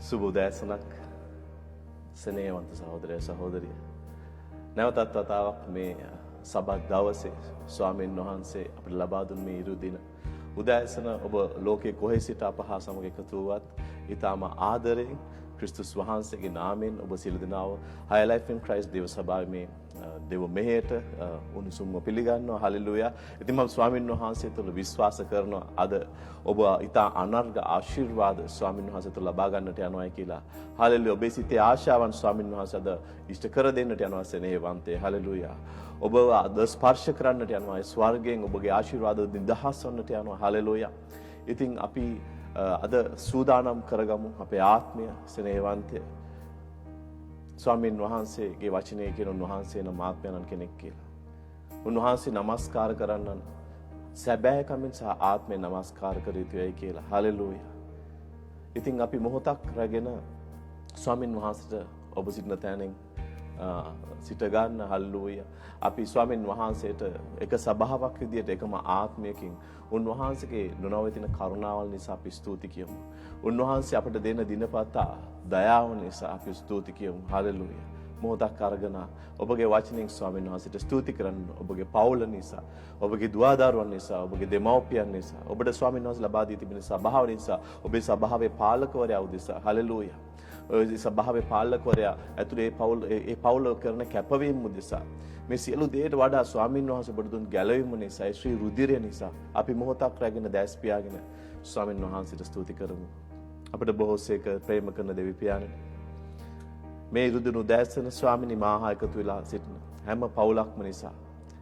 සුබ උදෑසනක් ස්නේහවන්ත සහෝදරය සහෝදරිය. නැවතත් වතාවක් මේ සබත් දවසේ ස්වාමීන් වහන්සේ අපිට ලබා දුන් මේ ඉරු දින උදෑසන ඔබ ලෝකේ කොහේ සිට අප හා සමග එකතු වුවත් ඊටම ආදරයෙන් ක්‍රිස්තුස් වහන්සේගේ නාමයෙන් ඔබ සියලු දෙනාව High Life in Christ දේව සභාවේ මේ දේව මෙහෙයට උණුසුම්ව පිළිගන්නවා. හලෙලූයා. ඉතින් මම ස්වාමීන් වහන්සේ තුළ විශ්වාස කරනවා අද ඔබ ඊට අනර්ග ආශිර්වාද ස්වාමීන් වහන්සේ තුළ ලබා ගන්නට යනවායි කියලා. හලෙලූයා. ඔබේ සිතේ ආශාවන් ස්වාමීන් වහන්සේ අද ඉෂ්ට කර දෙන්නට යනවා සෙනෙහවන්තේ. හලෙලූයා. ඔබ අද ස්පර්ශ කරන්නට යනවා. ස්වර්ගයෙන් ඔබගේ ආශිර්වාද නිදහස් වන්නට යනවා. හලෙලූයා. ඉතින් අපි අද සූදානම් කරගමු අපේ ආත්මය ස්නේහවන්තය ස්වාමීන් වහන්සේගේ වචනය කියන උන්වහන්සේ නම් ආත්මයන් කෙනෙක් කියලා. උන්වහන්සේ නමස්කාර කරන්නන් සැබෑකමින් සහ ආත්මේ නමස්කාර කර යුතුයි කියලා. හලෙලූයා. ඉතින් අපි මොහොතක් රැගෙන ස්වාමීන් වහන්සේට ඔබ සිටින තැනින් සිට ගන්න. හලෙලූයා. අපි ස්වාමීන් වහන්සේට එක සභාවක් විදියට එකම ආත්මයකින් උන්වහන්සේගේ නොනවතින කරුණාවල් නිසා අපි ස්තුති කියමු. උන්වහන්සේ අපට දෙන දිනපතා දයාව නිසා අපි ස්තුති කියමු. හලෙලූයා. මොහොතක් අරගෙන ඔබගේ වචනින් ස්වාමීන් වහන්සේට ස්තුති කරන්න. ඔබගේ පවුල නිසා, ඔබගේ දුවදරුවන් නිසා, ඔබගේ දෙමව්පියන් නිසා, ඔබට ස්වාමීන් වහන්සේ ලබා දී තිබෙන සභාව නිසා, ඔබේ සභාවේ පාලකවරයා උදෙසා. හලෙලූයා. ඔය සභාවේ පාලකවරයා ඇතුළේ ඒ පවුල කරන කැපවීම උදෙසා මේ සියලු දේට වඩා ස්වාමීන් වහන්සේ ඔබට දුන් ගැලවීම නිසා, ශ්‍රී රුධිරය නිසා අපි මොහොතක් රැගෙන දැස් පියාගෙන ස්වාමීන් වහන්සේට ස්තුති කරමු. අපට බොහෝසේක ප්‍රේම කරන දෙවි පියාණන්, මේ ඉරුදින උදෑසන ස්වාමිනී මාහා එකතු වෙලා සිටින හැම පවුලක්ම නිසා,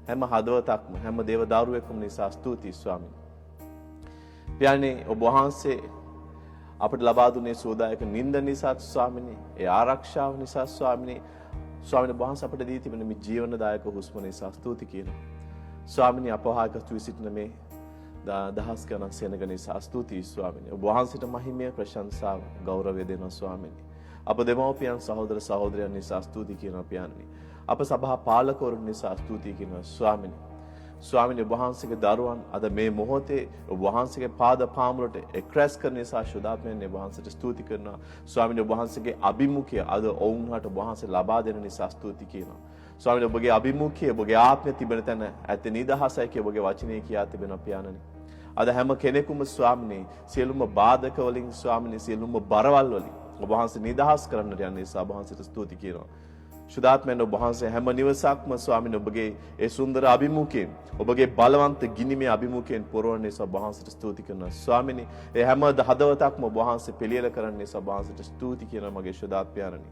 හැම හදවතක්ම, හැම දේව දරුවෙක්ම නිසා ස්තුතියි ස්වාමිනී. පියාණන්, ඔබ වහන්සේ අපට ලබා දුන්නේ සෝදායක නින්ද නිසා ස්වාමිනී, ඒ ආරක්ෂාව නිසා ස්වාමිනී, ස්වාමීන් වහන්සේ අපට දී තිබෙන මේ ජීවනදායක හුස්ම නිසා ස්තුති කියනවා. ස්වාමිනී, අපහාගත වී සිටින මේ දහස් ගණන් සෙනග නිසා ස්තුතියි ස්වාමිනී. ඔබ වහන්සේට මහිමය, ප්‍රශංසාව, ගෞරවය දෙනවා ස්වාමිනී. අප දෙමව්පියන්, සහෝදර සහෝදරයන් නිසා ස්තුති කියනවා පියාණනි. අප සභා පාලකවරුන් නිසා ස්තුති කියනවා ස්වාමිනී. ස්වාමීන් වහන්සේගේ දරුවන් අද මේ මොහොතේ ඔබ වහන්සේගේ පාද පාමුලට එක්රැස් කරන නිසා ශුද්ධාත්මයෙන් ඔබ වහන්සේට ස්තුති කරනවා. ස්වාමීන් වහන්සේගේ අභිමුඛය අද ඔවුන්හට ඔබ වහන්සේ ලබා දෙන නිසා ස්තුති කියනවා. ස්වාමීන් ඔබගේ අභිමුඛය, ඔබගේ ආත්මය තිබෙන තැන ඇත නිදහසයි කිය ඔබගේ වචනේ කියා තිබෙනවා පියාණනි. අද හැම කෙනෙකුම ස්වාමීනි සියලුම බාධක වලින් ස්වාමීනි සියලුම බරවල් වලින් ඔබ වහන්සේ නිදහස් කරන්නට යන නිසා ඔබ වහන්සේට ස්තුති කියනවා. ශුද්ධාත්මයෙන් ඔබ වහන්සේ හැම නිවසක්ම ස්වාමීන් ඔබගේ ඒ සුන්දර අභිමුඛයෙන්, ඔබගේ බලවන්ත ගිනිමේ අභිමුඛයෙන් පුරවන නිසා ඔබ වහන්සේට ස්තුති කරනවා ස්වාමීනි. ඒ හැම හදවතක්ම ඔබ වහන්සේ පිළියෙල කරන නිසා ඔබ වහන්සේට ස්තුති කියනවා මගේ ශුද්ධාත්මයන්නි.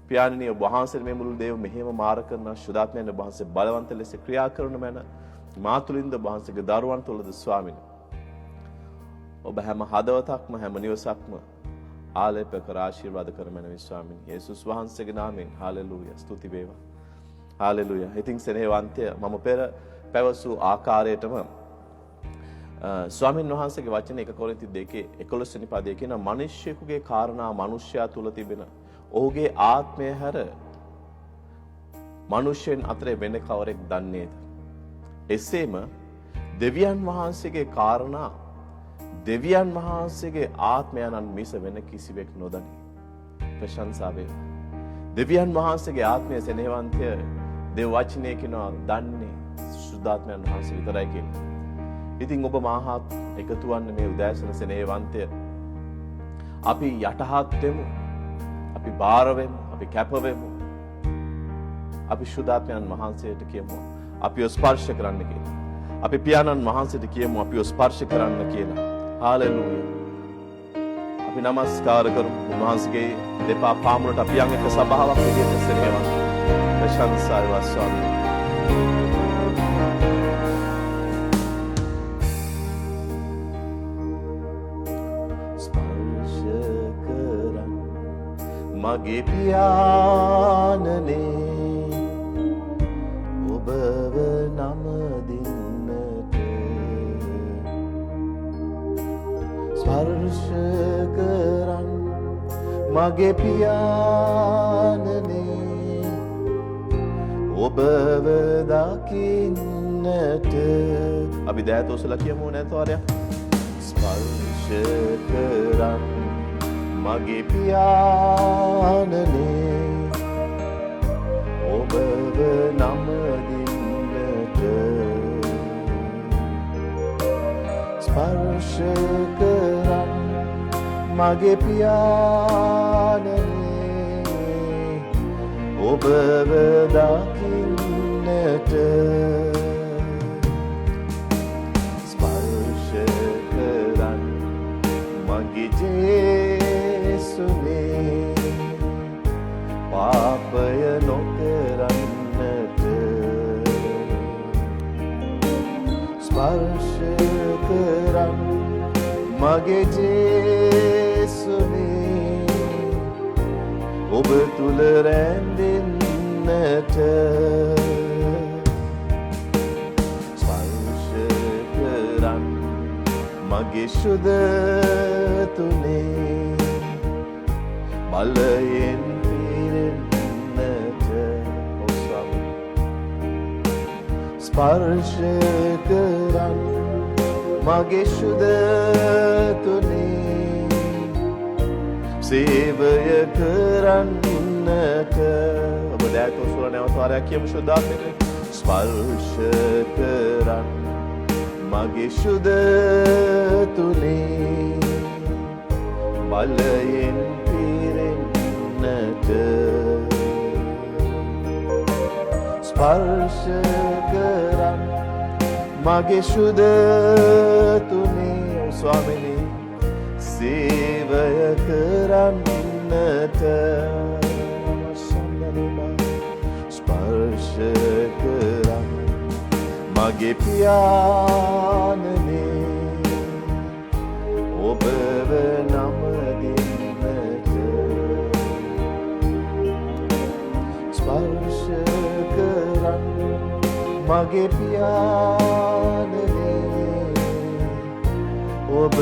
පියාණනි, ඔබ වහන්සේ මේ මුළු දේව මෙහෙම මාර කරන ශුද්ධාත්මයෙන් ඔබ වහන්සේ බලවන්ත ලෙස ක්‍රියා කරන මැන මා තුළින්ද ඔබ වහන්සේගේ දරුවන් තුළද ස්වාමීනි. ඔබ හැම හදවතක්ම, හැම නිවසක්ම ආලේප කර ආශිර්වාද කරමැනවි ස්වාමීනි. යේසුස් වහන්සේගේ නාමයෙන්. හාලෙලූයා. ස්තුති වේවා. හාලෙලූයා. ඉතින් සෙනෙහවන්තය, මම පෙර පැවසූ ආකාරයටම ස්වාමීන් වහන්සේගේ වචන 1 කොරින්ති 2:11 වෙනි පදයේ කියන මිනිස්සෙකුගේ කාරණා මිනිසයා තුල තිබෙන ඔහුගේ ආත්මය හැර මිනිසෙන් අතරේ වෙන කවරෙක් දන්නේද? එසේම දෙවියන් වහන්සේගේ කාරණා දෙවියන් වහන්සේගේ ආත්මයන්න් මිස වෙන කිසිවෙක් නොදනි. ප්‍රශංසා වේවා. දෙවියන් වහන්සේගේ ආත්මය සෙනෙහවන්තය දේව වචනේ කියනවා දන්නේ සුද්ධාත්මයන් වහන්සේ විතරයි කියලා. ඉතින් ඔබ මාහත් එකතු වන්න මේ උදෑසන සෙනෙහවන්තය අපි යටහත් වෙමු, අපි බාර වෙමු, අපි කැප වෙමු. අපි සුද්ධාත්මයන් වහන්සේට කියමු අපිව ස්පර්ශ කරන්න කියලා. අපි පියාණන් වහන්සේට කියමු අපිව ස්පර්ශ කරන්න කියලා. හාලෙලූයා. අපි නමස්කාර කරමු උන්වහන්සේගේ දෙපා පාමුලට අපි යන් එක සභාවක් විදිහට සෙනෙහවන්ත ප්‍රශංසාව ස්වාමීනි. ස්පර්ශ කරන් මගේ පියාණනේ ඔබව නම දින්නට ස්පර්ශ කරන් මගේ පියාණනේ ඔබව දකින්නට. අපි දෑත ඔසලා කියමු නැත්නම් ස්පර්ශ කරන් මගේ පියාණනේ ඔබව නමදින්නට ස්පර්ශ කරන් මගේ පියාණනේ ඔබව දකින්නට ස්පර්ශ කරන් මගේ ජේසුනේ පාපය නොකරන්නට ස්පර්ශ කරන් මගේ ජේසුනේ ඔබ තුල රැඳෙන්නට ස්පර්ශ කරන් මගේ ශුද්ධ තුනේ බලයෙන් පිරෙන්නට ස්පර්ශ කරන් මගේ ශුද්ධ තුනේ සේවය කරන්නට ඔබ දැක ඔසවලා නැවත වාරයක් කියමු ශුද්ධාත්මයට ස්පර්ශ කරන් මගේ ශුද්ධ තුනේ බලයෙන් පිරෙන්නට ස්පර්ශ කරන් මගේ ශුද්ධ තුනේ ස්වාමිනේ සේවය කරන්නට ස්පර්ශ කරන් මගේ පියාණනේ ඔබව නමදින්නට ස්පර්ශ කරන් මගේ පියාණනේ ඔබව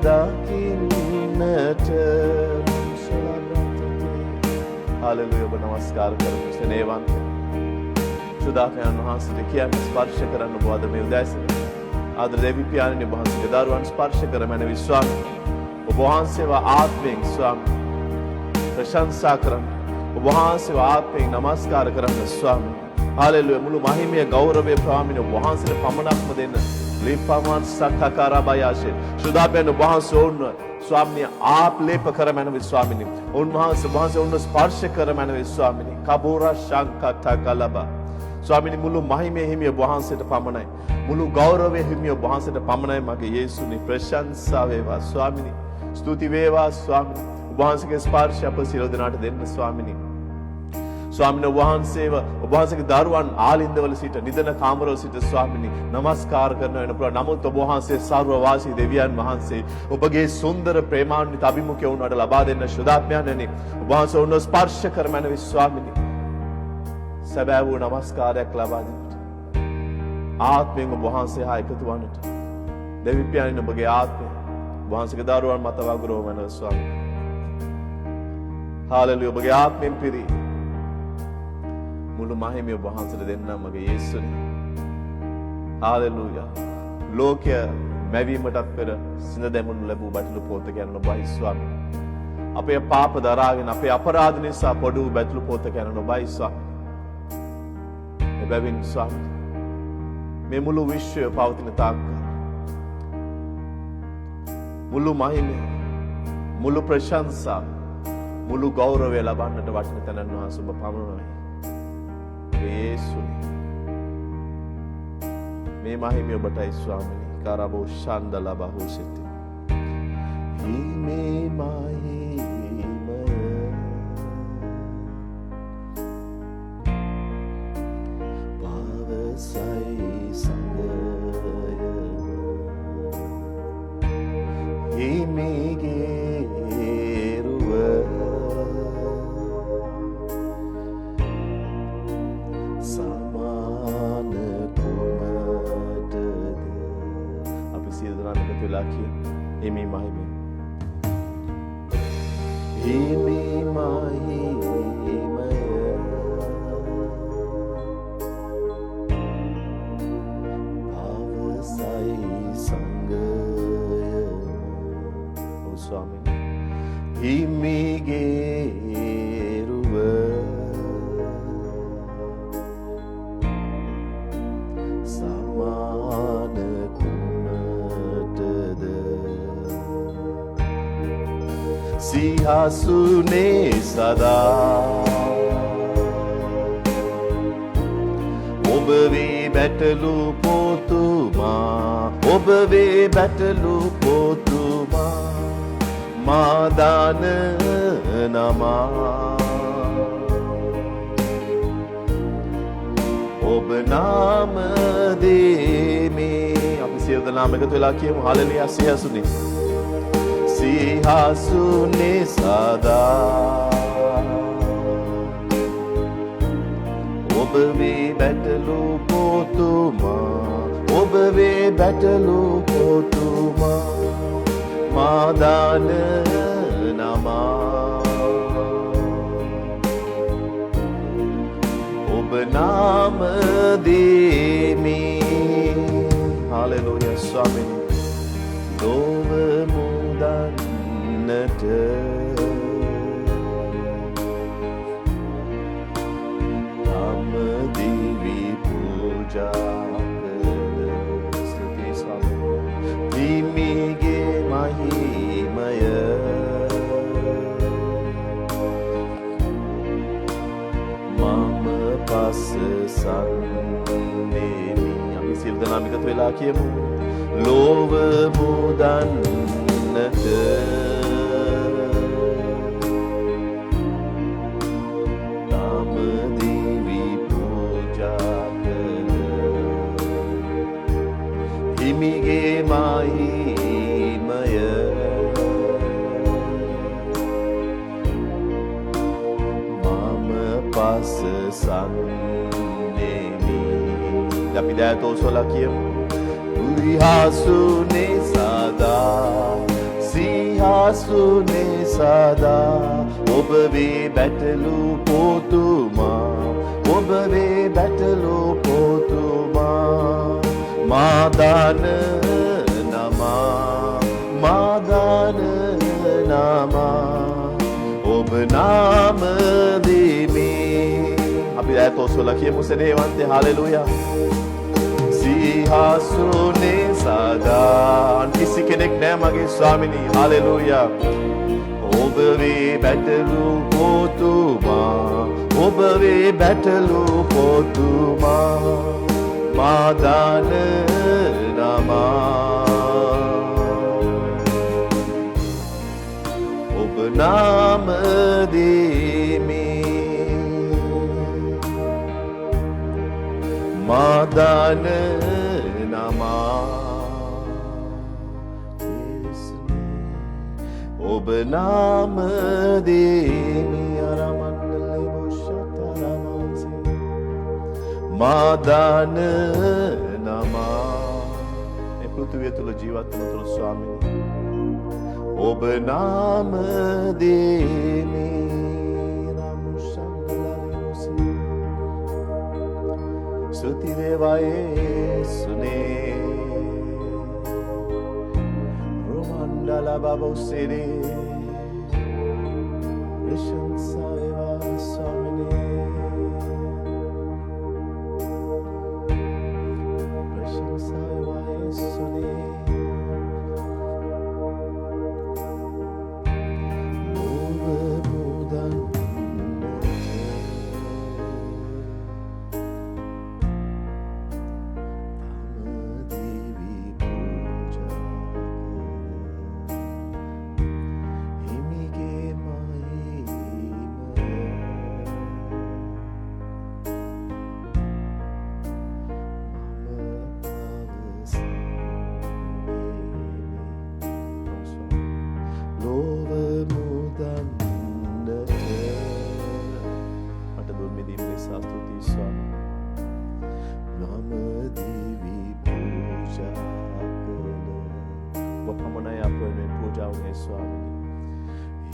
දකින්නට හාලෙලුයා ඔබ නමස්කාර කරමු ස්නේහවන්ත සුදාකයන් වහන්සේට කියන්නේ ස්පර්ශ කරන්න ඔබ අද මේ උදෑසන ආදර දෙවි පියාණන් වහන්සේගේ දරුවන් ස්පර්ශ කරමන විශ්වාස ඔබ වහන්සේව ආත්මයෙන් ස්වාමී ප්‍රශංසා කරන්න ඔබ වහන්සේව ආත්මයෙන් නමස්කාර කරන්න ස්වාමී හාලෙලුයා මුළු මහිමය ගෞරවය ප්‍රාමින ඔබ වහන්සේට පමණක්ම දෙන්න ලිප්පමන් සක්කකාරබයාෂේ සුදාපයන් ඔබ වහන්සේ ඕන්න ස්වාමී ආප් ලේප කරමන විශ්වාමිනී උන්වහන්සේ උන්න ස්පර්ශ කරමන විශ්වාමිනී කබෝරා ශංකතකලබා ස්වාමිනී මුළු මහිමේ හිමිය ඔබ වහන්සේට පමණයි මුළු ගෞරවයේ හිමිය ඔබ වහන්සේට පමණයි මගේ යේසුනි ප්‍රශංසා වේවා ස්වාමිනී ස්තුති වේවා ස්වාමිනී ඔබ වහන්සේගේ ස්පර්ශය අප සියලු දෙනාට දෙන්න ස්වාමිනී ස්වාමිනී ඔබ වහන්සේගේ දරුවන් ආලින්දවල සිට නිදන කාමරවල සිට ස්වාමිනී නමස්කාර කරන වෙන පුළුවන් නමුත් ඔබ වහන්සේ සර්ව වාසී දෙවියන් වහන්සේ ඔබගේ සුන්දර ප්‍රේමාන්විත අභිමුඛය උන්වට ලබා දෙන්න ශුද්ධාත්මයන්නි ඔබ වහන්සේ උන්ව ස්පර්ශ කරමන විශ්වාමිනී සැබෑ වූ නමස්කාරයක් ලබා දෙන්නට ආත්මයෙන් ඔබ වහන්සේ හා එකතු වන්නට දෙවි පියාණන් ඔබගේ ආත්මය ඔබ වහන්සේගේ දරුවන් මත වගුරුවමන ස්වාමී හාලෙලුයා ඔබගේ ආත්මයෙන් පිරී මුළු මහිමය ඔබ වහන්සේට දෙන්නම් මගේ යේසුනි හාලෙලුයා ලෝකය මැවීමටත් පෙර සිඳ දැමුණු ලැබූ බටළු පොත ගැන ඔබයි ස්වාමී අපේ පාප දරාගෙන අපේ අපරාධ නිසා පොඩු බටළු පොත ගැන ඔබයි ස්වාමී එබැවින් ස්වාමී මේ මුළු විශ්වය පවතින තාක් මුළු මහිමය මුළු ප්‍රශංසා මුළු ගෞරවය ලබන්නට වටින තැනන් වහන්සේ ඔබ පමණයි යේසුනි මේ මහිමය ඔබටයි ස්වාමිනී කරබෝ ශන්දල බහුසිත හිමේ මහිමය පවසයි සංගය හිමිගේ රුව සමාන කුමටද අපි සියලු දෙනා එකතු වෙලා කියමු හිමි මහිමය හිමි මහිමය පවසයි සංගය ස්වාමීනි හිමිගේරුව සමාන කුමටද සිහසුනේ සදා ඔබ වේ බැටළු පොතුමා ඔබ වේ බැටළු පොතුමා මාදාන නමා ඔබ නාම දේමේ අපි සියලු දෙනාම එකතු වෙලා කියමු හලෙලුයා සිහසුනේ සිහසුනේ සදා ඔබ වේ බැටළු පොතුමා ඔබ වේ බැටළු පොතුමා මාදාන නමා ඔබ නාම දේමි හලෙලුයා ස්වාමීනි ලොව මුදන්නට තම දිවි පූජා ස්තුති ස්වාමීනි දිමිගේ මහිමය මම පස්ස සන්නේමි අපි සියලු දෙනාම එකතු වෙලා කියමු ලොව මුදන්නට තම දිවි පූජා කළ හිමිගේ මහිමය මම පස්ස සන්නේමි අපි දෑතෝසොලා කියමු සිහසුනේ සදා සිහසුනේ සදා ඔබ වේ බැටළු පොතුමා ඔබ වේ බැටළු පොතුමා මාදාන නමා මාදාන නමා ඔබ නාම දෙමේ අපි දෑතෝසොලා කියමු සෙනෙහවන්තේ හලෙලුයා සිහසුනේ සදා කිසි කෙනෙක් නෑ මගේ ස්වාමිනී හලෙලුයා ඔබ වේ බැටළු පොතුමා ඔබ වේ බැටළු පොතුමා මාදාන නමා ඔබ නාම දෙමේ මාදාන නමා ඔබ නාම දේමි අරමණ්ඩලේ බොෂතරමන්සේ මාදාන නමා මේ පෘථිවිය තුල ජීවත් වන තුරු ස්වාමීනි ඔබ නාම දේමි ස්තුති වේවා යේසුනේ රොමණ්ඩලා බබොස්සෙනේ ප්‍රශංසා වේවා ස්වාමිනේ ප්‍රශංසා වේවා යේසුනේ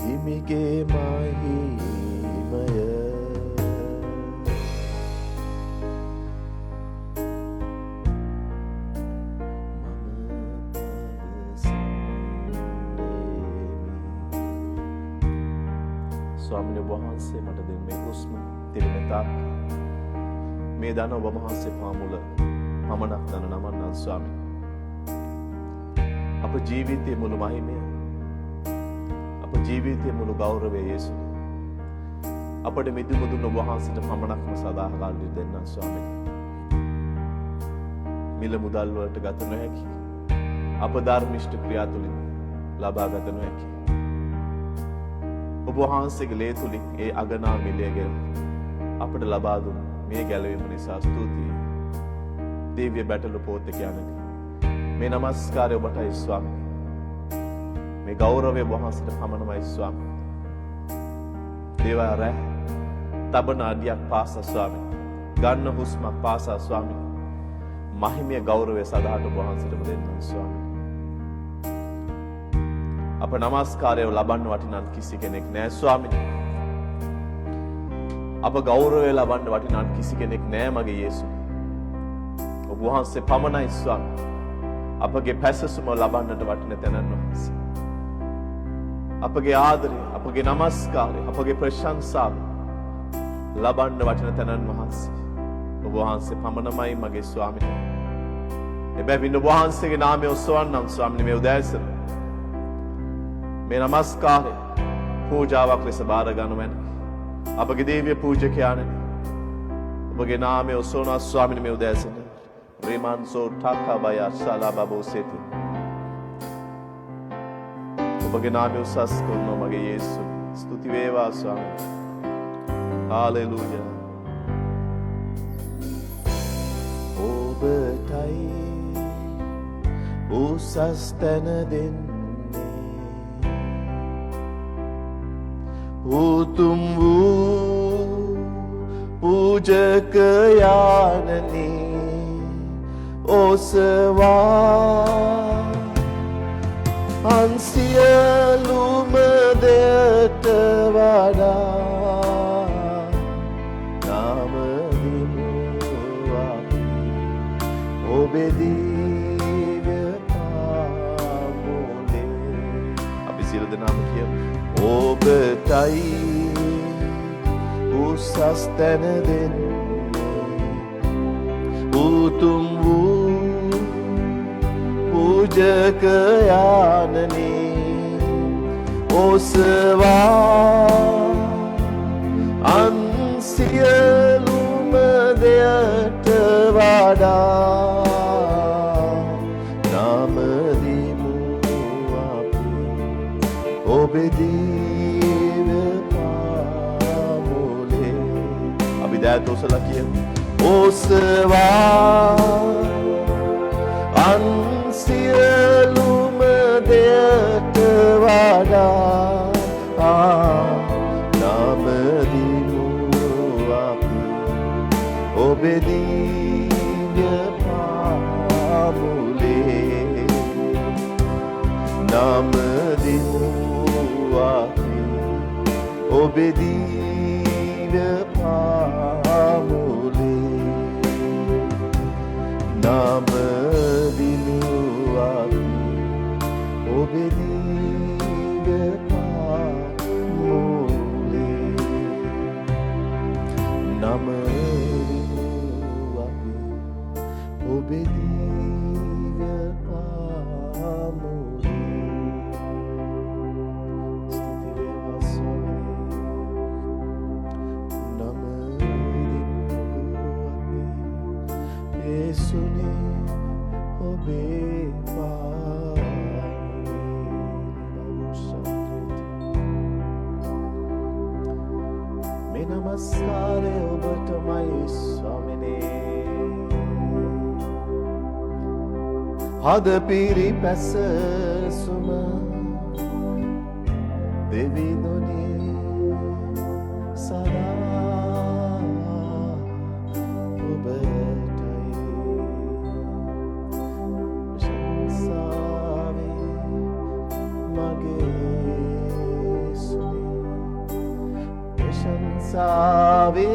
හිමිගේ මහිමය ස්වාමීන් වහන්සේ මට දෙන මේ හුස්ම තිබෙන තාක් මේ දන ඔබ වහන්සේ පාමුල පමණක් දන නමන්නන් ස්වාමීන්. අප ජීවිතයේ මුළු මහිමය අප ජීවිතයේ මුළු ගෞරවය යේසුස් අපට මිදුණු දුන්න ඔබ වහන්සේට පමණක්ම සදාකාලික දෙන්නා ස්වාමීන්. මිල මුදල් වලට ගත නොහැකි අප ධර්මිෂ්ඨ ක්‍රියා තුලින් ලබා ගත නොහැකි ඔබ වහන්සේගේ ලේ තුලින් ඒ අගනා මිලය ගැන අපට ලබා දුන්න මේ ගැලවීම නිසා ස්තුතියි. දිව්‍ය බැටළු පොත කියන්නේ මේ නමස්කාරය ඔබටයි ස්වාමී. මේ ගෞරවය ඔබ වහන්සේට පමණමයි ස්වාමී. දේවා රැ තබන අඩියක් පාසා ස්වාමී. ගන්න හුස්මක් පාසා ස්වාමී. මහිමය ගෞරවය සදාට ඔබ වහන්සේට දෙන්න ස්වාමී. අප නමස්කාරය ලබන්න වටිනා කිසි කෙනෙක් නෑ ස්වාමී. අප ගෞරවය ලබන්න වටිනා කිසි කෙනෙක් නෑ මගේ යේසුස්. ඔබ වහන්සේ පමණයි ස්වාමී. අපගේ පැසසුම ලබන්නට වටින තැනන් වහන්සේ. අපගේ ආදරය, අපගේ නමස්කාරය, අපගේ ප්‍රශංසාව ලබන්න වටින තැනන් වහන්සේ. ඔබ වහන්සේ පමණමයි මගේ ස්වාමී. එබැවින් ඔබ වහන්සේගේ නාමය ඔසවන්නම් ස්වාමී මේ උදෑසන. මේ නමස්කාරය පූජාවක් ලෙස බාර ගන්නවන අපගේ දිව්‍ය පූජකයාණනි ඔබගේ නාමය ඔසවනවා ස්වාමීනි මේ උදෑසන රිමන්සෝ ඨාකබය සලාබබෝසෙති ඔබගේ නාමය උසස් කරනවා මගේ යේසුස් ස්තුති වේවා ස්වාමීනි හාලෙලූයා ඔබටයි උසස් තැන දෙන්න උතුම් වූ පූජකයාණනි ඔසවා අන්සියලුම දෙයට වඩා නාම දිනුවා ඔබේ දිව්‍ය පාමුලේ අපි සියලු දෙනාම කියමු ඔබටයි උසස් තැන දෙන්නේ උතුම් වූ පූජකයාණනි ඔසවා අන්සියලුම දෙයට වඩා නාම දිමු අපි ඔබේ දෑත් ඔසලා කියමු ඔසවා අන්සියලුම දෙයට වඩා නාම දිමු අපි ඔබේ දිව්‍ය පාමුලේ නාම දිමු අපි ඔබේ දිව්‍ය නාම දිනුවා ඔබේ දිව්‍ය පාමුලේ නාම දිනුවා ඔබේ දිව්‍ය පාමුලේ ස්තුති වේවා ස්වාමී නාම දිනුවා යේසුනේ ඔබේ මේ නමස්කාරය ඔබටමයි ස්වාමිනේ හද පිරි පැසසුම දෙවිඳුනේ සදා Sabe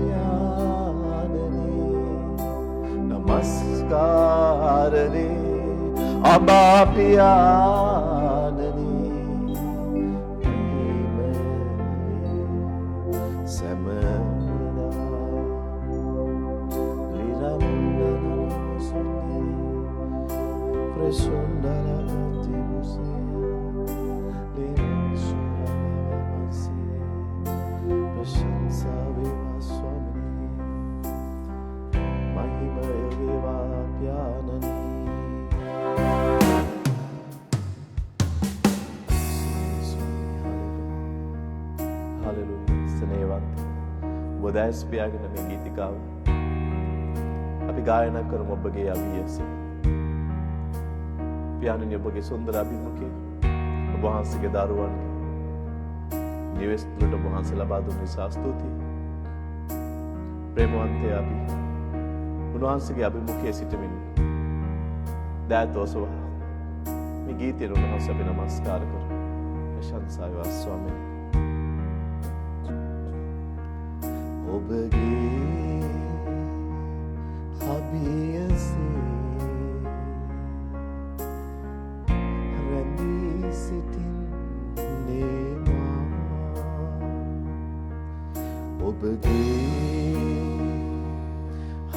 Yanani Namaskarani Abba Piyanani දැස් පියාගෙන මේ ගීතිකාව අපි ගායනා කරමු ඔබගේ අභියස. පියාණනි ඔබගේ සුන්දර අභිමුඛය ඔබ වහන්සේගේ දරුවන්ගේ නිවෙස් තුළට ඔබ වහන්සේ ලබා දුන් නිසා ස්තුතියි. ප්‍රේමවන්තය අපි උන්වහන්සේගේ අභිමුඛයේ සිටමින් දෑත් ඔසවා මේ ගීතයට උන්වහන්සේ අපි නමස්කාර කරමු. ප්‍රශංසාවයි ස්වාමීනි. ඔබගේ අභියසේ රැඳී සිටින්නේ මා ඔබගේ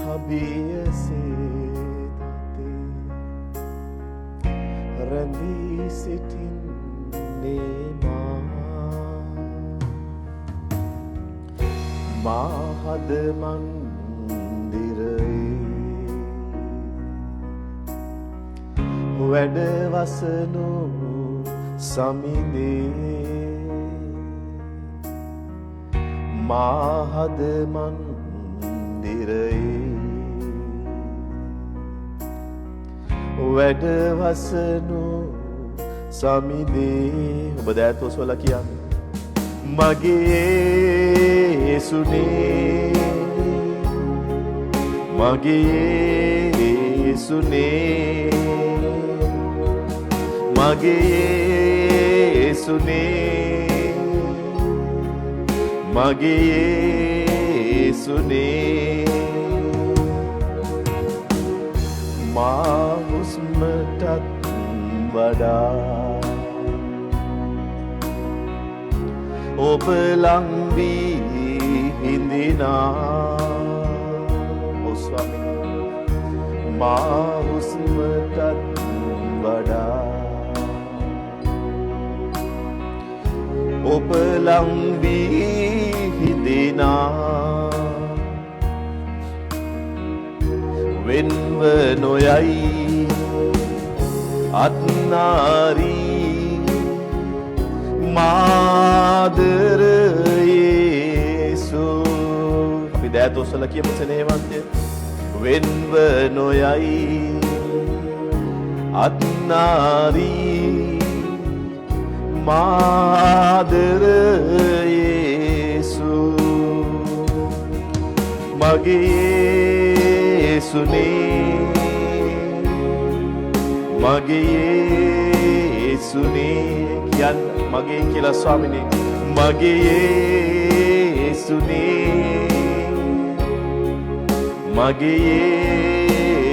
අභියසේ තතේ රැඳී සිටින්නේ මාහද මන්දිරයේ වැඩවසනු සමිඳේ මාහද මන්දිරයේ වැඩවසනු සමිඳේ ඔබ දෑත් ඔසවලා කියන්න මගේ යේසුනේ මගේ යේසුනේ මගේ යේසුනේ මගේ යේසුනේ මා හුස්මටත් වඩා ඔබ ලං වී හිඳිනා ඔව් ස්වාමීනි මා හුස්මටත් වඩා ඔබ ලං වී හිඳිනා වෙන්ව නොයයි අත්නාරී මාදර යේසු අපි දෑත් ඔසවලා කියමු සෙනෙහවන්තය වෙන්ව නොයයි අත්නාරී මාදර යේසු මගේ යේසුනේ මගේ යේසුනේ කියන්න මගේ කියලා ස්වාමිනේ මගේ යේසුනේ මගේ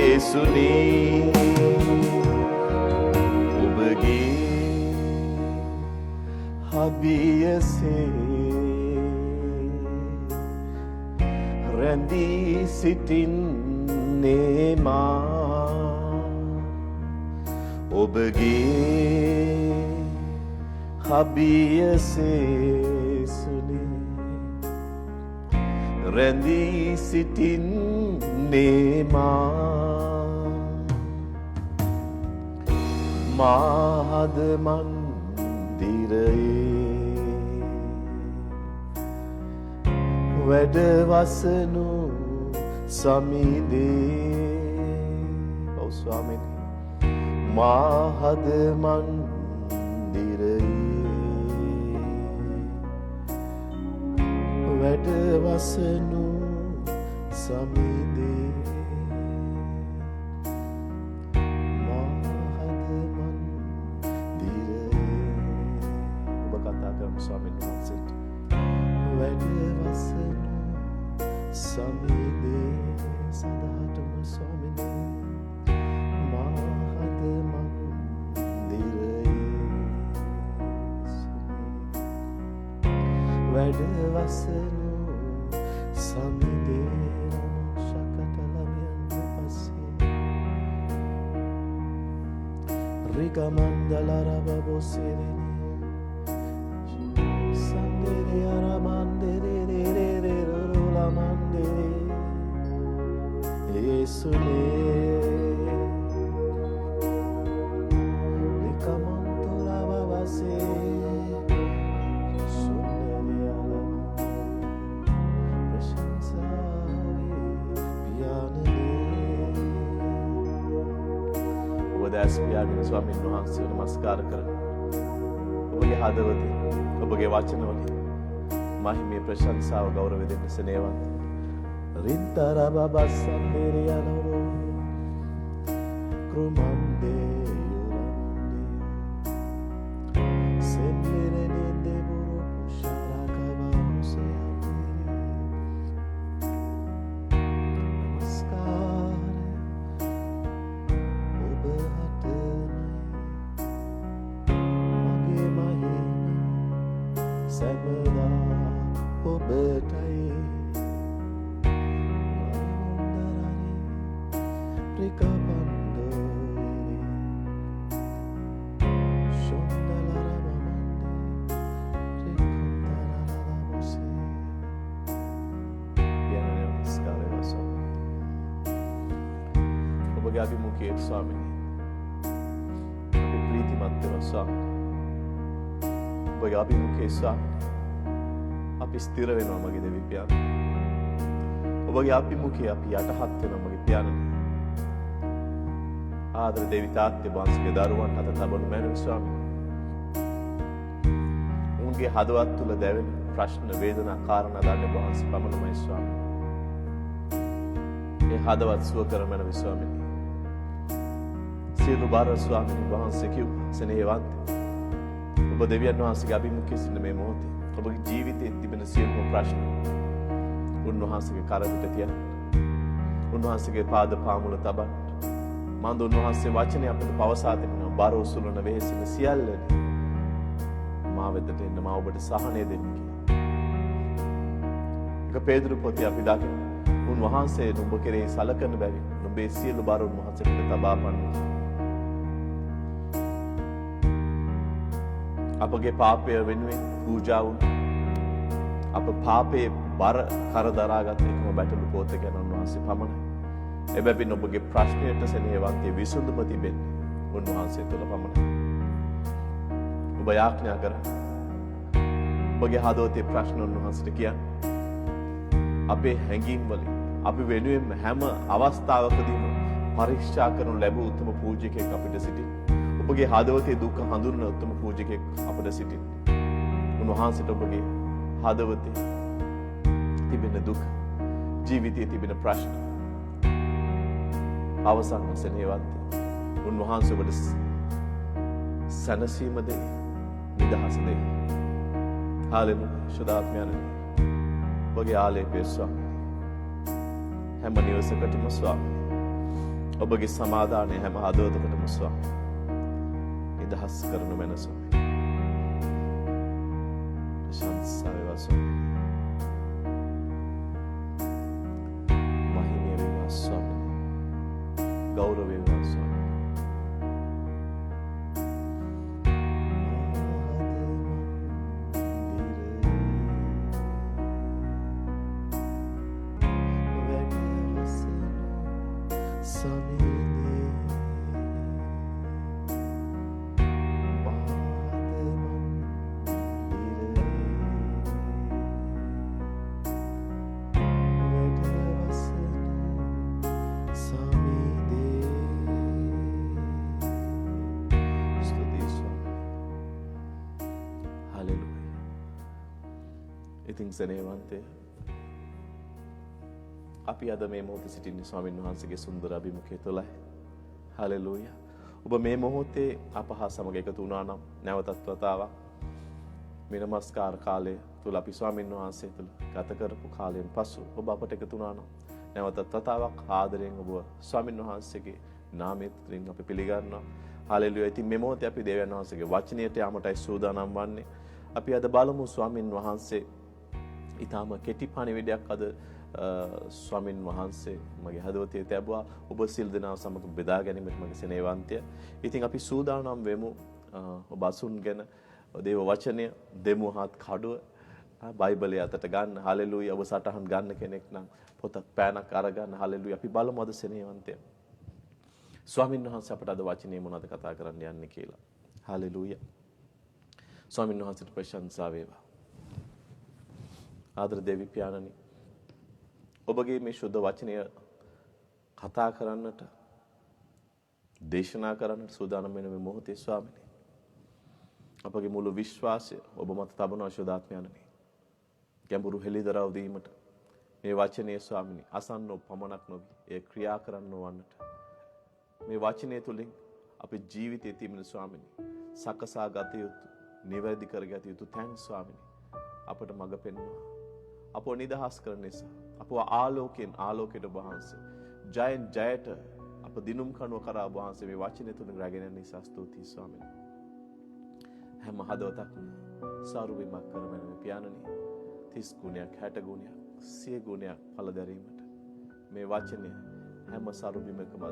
යේසුනේ ඔබගේ අභියසේ රැඳී සිටින්නේ මා ඔබගේ අභියසේ සුනේ රැඳී සිටින්නේ මාහද මන්දිරයේ වැඩවසනු සමිඳේ ඔව් ස්වාමීනි මාහද මන්දිරයේ වැඩවසනු සමිඳේ ස්වාමීන් වහන්සේට වැඩවසනු සමිඳේ සදාටම ස්වාමිනේ මාහද මන්දිරයේ වැඩවසනු සමිඳේ ශකටලමියන් පස්සේ Rikamandala rababosiri Sandere aramandere rolamandere Yesule Rikamantola babase Sundari aram Prashansavi Piyanale Obades piyaගෙන ස්වාමීන් වහන්සේට නමස්කාර කරන ඔබගේ හදවතේ ඔබගේ වචනවලින් මහිමේ ප්‍රශංසාව ගෞරවය දෙන්න සෙනෙහවන්ත රින්තර බබස්සන්දේරි යනරෝ ක්‍රමන්දේ යුරන්දේ සෙම්බිරෙනේ දෙබුරු පුෂාරකබවසේ නමස්කාර ඔබ හටමයි මගේ මහිම සැමදා ඔබටයි ඔබගේ අභිමුඛයේ ස්වාමීනි අපි ප්‍රීතිමත් වෙනවා ස්වාමීනි ඔබගේ අභිමුඛයේ ස්වාමීනි අපි ස්ථිර වෙනවා මගේ දෙවි පියාණන් ඔබගේ අභිමුඛයේ අපි යටහත් වෙනවා මගේ පියාණන් ආදර දෙවි තාත්තේ වහන්සේගේ දරුවන් අත තබනු මැනවි ස්වාමීනි උන්ගේ හදවත් තුල දැවෙන ප්‍රශ්න වේදනා කාරණා දන්නේ වහන්සේ පමණමයි ස්වාමීනි ඒ හදවත් සුව කර මැනවි ස්වාමීනි සියලු බාර ස්වාමීන් වහන්සේ කිව් සෙනෙහවන්ත ඔබ දෙවියන් වහන්සේගේ අභිමුඛයේ සිටින මේ මොහොතේ ඔබගේ ජීවිතයේ තිබෙන සියලුම ප්‍රශ්න උන්වහන්සේගේ කරකට තියන්න උන්වහන්සේගේ පාද පාමුල තබන්න මන්ද උන්වහන්සේ වචනේ අපට පවසා දෙනවා බාර උසුලන වෙහෙසින සියල්ලදී මා වෙතට එන්න මා ඔබට සහනය දෙන්න කියලා. එක පේදුරු පොතේ අපි දකින උන්වහන්සේ නුඹ කෙරෙහි සලකන බැවින් නුඹේ සියලු බාර උන්වහන්සේට තබා පන්නේ අපගේ පාපය වෙනුවෙන් පූජා වුණ අප පාපයේ බර කර දරාගත් එකම බැටළු පොත ගැන උන්වහන්සේ පමණයි. එබැවින් ඔබගේ ප්‍රශ්නයට සෙනෙහවන්තේ විසඳුම තිබෙන්නේ උන්වහන්සේ තුළ පමණයි. ඔබ යාඥා කර ඔබගේ හදවතේ ප්‍රශ්න උන්වහන්සේට කියන්න. අපේ හැඟීම් වලින් අපි වෙනුවෙන් හැම අවස්ථාවකදීම පරීක්ෂා කරනු ලැබූ උතුම් පූජකයෙක් අපිට සිටින. ඔබගේ හදවතේ දුක හඳුන්වන උතුම් පූජකයෙක් අපිට සිටින. උන්වහන්සේට ඔබගේ හදවතේ තිබෙන දුක, ජීවිතයේ තිබෙන ප්‍රශ්න අවසන් සෙනෙහවන්ත උන්වහන්සේ ඔබට සැනසීම දෙයි, නිදහස දෙයි. හාලෙලූයා. ශුද්ධාත්මයන්නි ඔබගේ ආලේපයේ ස්වාමී හැම නිවසකටම ස්වාමී ඔබගේ සමාදානය හැම හදවතකටම ස්වාමී නිදහස් කරනු මැන ස්වාමී ප්‍රශංසා වේවා ස්වාමී මහිමය වේවා ස්වාමී ගෞරව වේවා ස්වාමී ඉතින් සෙනෙහවන්තේ අපි අද මේ මොහොතේ සිටින්නේ ස්වාමීන් වහන්සේගේ සුන්දර අභිමුඛය තුළයි. හලෙලූයා. ඔබ මේ මොහොතේ අප හා සමග එකතු වුණා නම් නැවතත් වතාවක් මේ නමස්කාර කාලය තුළ අපි ස්වාමීන් වහන්සේ තුළ ගත කරපු කාලයෙන් පසු ඔබ අපට එකතු වුණා නම් නැවතත් වතාවක් ආදරයෙන් ඔබ ස්වාමීන් වහන්සේගේ නාමයෙන් අපි පිළිගන්නවා. හලෙලූයා. ඉතින් මේ මොහොතේ අපි දෙවියන් වහන්සේගේ වචනයට යමටයි සූදානම් වන්නේ. අපි අද බලමු ස්වාමීන් වහන්සේ ඊටාම කෙටි පණිවිඩයක් අද ස්වාමින් වහන්සේ මගේ හදවතේ තැබුවා. ඔබ සිල් දෙනාව සමග බෙදා ගැනීමට මගේ සෙනෙහවන්තය. ඉතින් අපි සූදානම් වෙමු ඔබ අසුන්ගෙන දේව වචනය දෙමු හත් කඩුව බයිබලයේ අතට ගන්න. හලෙලූයා. ඔබ සටහන් ගන්න කෙනෙක් නම් පොතක් පෑනක් අරගන්න. හලෙලූයා. අපි බලමු අද සෙනෙහවන්තය. ස්වාමින් වහන්සේ අපට අද වචනේ මොනවද කතා කරන්න යන්නේ කියලා. හලෙලූයා. ස්වාමින් වහන්සේට ප්‍රශංසා වේවා. ආදර දෙවි පියාණනි, ඔබගේ මේ ශුද්ධ වචනය කතා කරන්නට, දේශනා කරන්නට සූදානම් වෙන මේ මොහොතේ ස්වාමිනේ, අපගේ මුළු විශ්වාසය ඔබ මත තබන ශුද්ධාත්මයන්නි, ගැඹුරු හෙළිදරව් දීමට මේ වචනේ ස්වාමිනේ අසන්නෝ පමණක් නොවි, ඒ ක්‍රියා කරන්නෝ වන්නට මේ වචනය තුලින් අපේ ජීවිතයේ තිබෙන ස්වාමිනේ සකසා ගත යුතු, නිවැරදි කරගත යුතු තැන් ස්වාමිනේ අපට මඟ පෙන්වනවා. අපව නිදහස් කරන නිසා, අපව ආලෝකයෙන් ආලෝකයට ඔබ වහන්සේ, ජයෙන් ජයට අප දිනුම් කනුව කරා ඔබ වහන්සේ මේ වචනය තුලින් රැගෙන යන නිසා ස්තුතියි ස්වාමිනේ. හැම හදවතක්ම සාරුවීමක් කරගෙන මේ පියාණනි 30 ගුණයක් 60 ගුණයක් 100 ගුණයක් ඵල දැරීමට මේ වචනය හැම සාරුවීමකම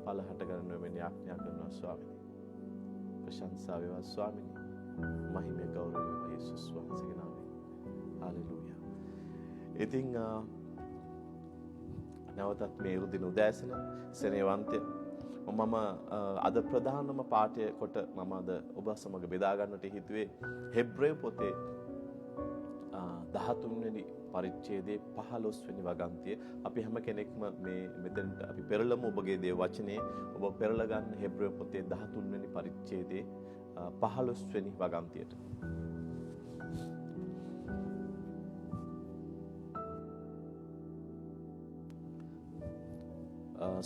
ඵල හට ගන්න වෙන යාඥා කරනවා ස්වාමිනේ. ප්‍රශංසා වේවා ස්වාමිනේ. මහිමය ගෞරවය වේවා යේසුස් වහන්සේගේ නාමයෙන්. හalleluya. ඉතින් නැවතත් මේ උදින උදෑසන සෙනෙහවන්තය මම අද ප්‍රධානම පාඨය කොට මම අද ඔබ සමග බෙදා ගන්නට හිතුවේ හෙබ්‍රේය පොතේ 13 වෙනි පරිච්ඡේදයේ 15 වෙනි වගන්තිය. අපි හැම කෙනෙක්ම මේ මෙතනට අපි පෙරළමු ඔබගේ දේව වචනේ ඔබ පෙරළ ගන්න හෙබ්‍රේය පොතේ 13 වෙනි පරිච්ඡේදයේ 15 වෙනි වගන්තියට.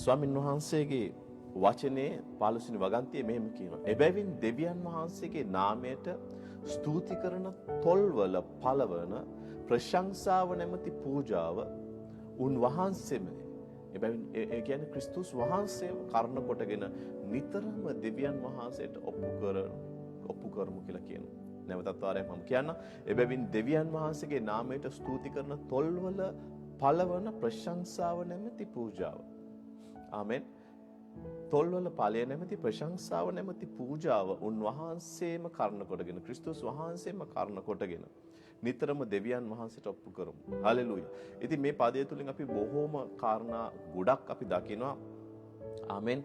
ස්වාමින් වහන්සේගේ වචනේ 15 වෙනි වගන්තියේ මෙහෙම කියනවා. එබැවින් දෙවියන් වහන්සේගේ නාමයට ස්තුති කරන තොල්වල පළවන ප්‍රශංසාව නැමැති පූජාව උන්වහන්සේම, එබැවින් ඒ කියන්නේ ක්‍රිස්තුස් වහන්සේව කර්ණ කොටගෙන නිතරම දෙවියන් වහන්සේට ඔප්පු කරමු කියලා කියනවා. නැවතත් වාරයක් මම කියන්න. එබැවින් දෙවියන් වහන්සේගේ නාමයට ස්තුති කරන තොල්වල පළවන ප්‍රශංසාව නැමැති පූජාව. ආමෙන්. තොල්වල ඵලය නැමැති ප්‍රශංසාව නැමැති පූජාව උන්වහන්සේම කර්ණ කොටගෙන, ක්‍රිස්තුස් වහන්සේම කර්ණ කොටගෙන නිතරම දෙවියන් වහන්සේට ඔප්පු කරමු. හalleluya. ඉතින් මේ පදය තුලින් අපි බොහෝම කාරණා ගොඩක් අපි දකිනවා. ආමෙන්.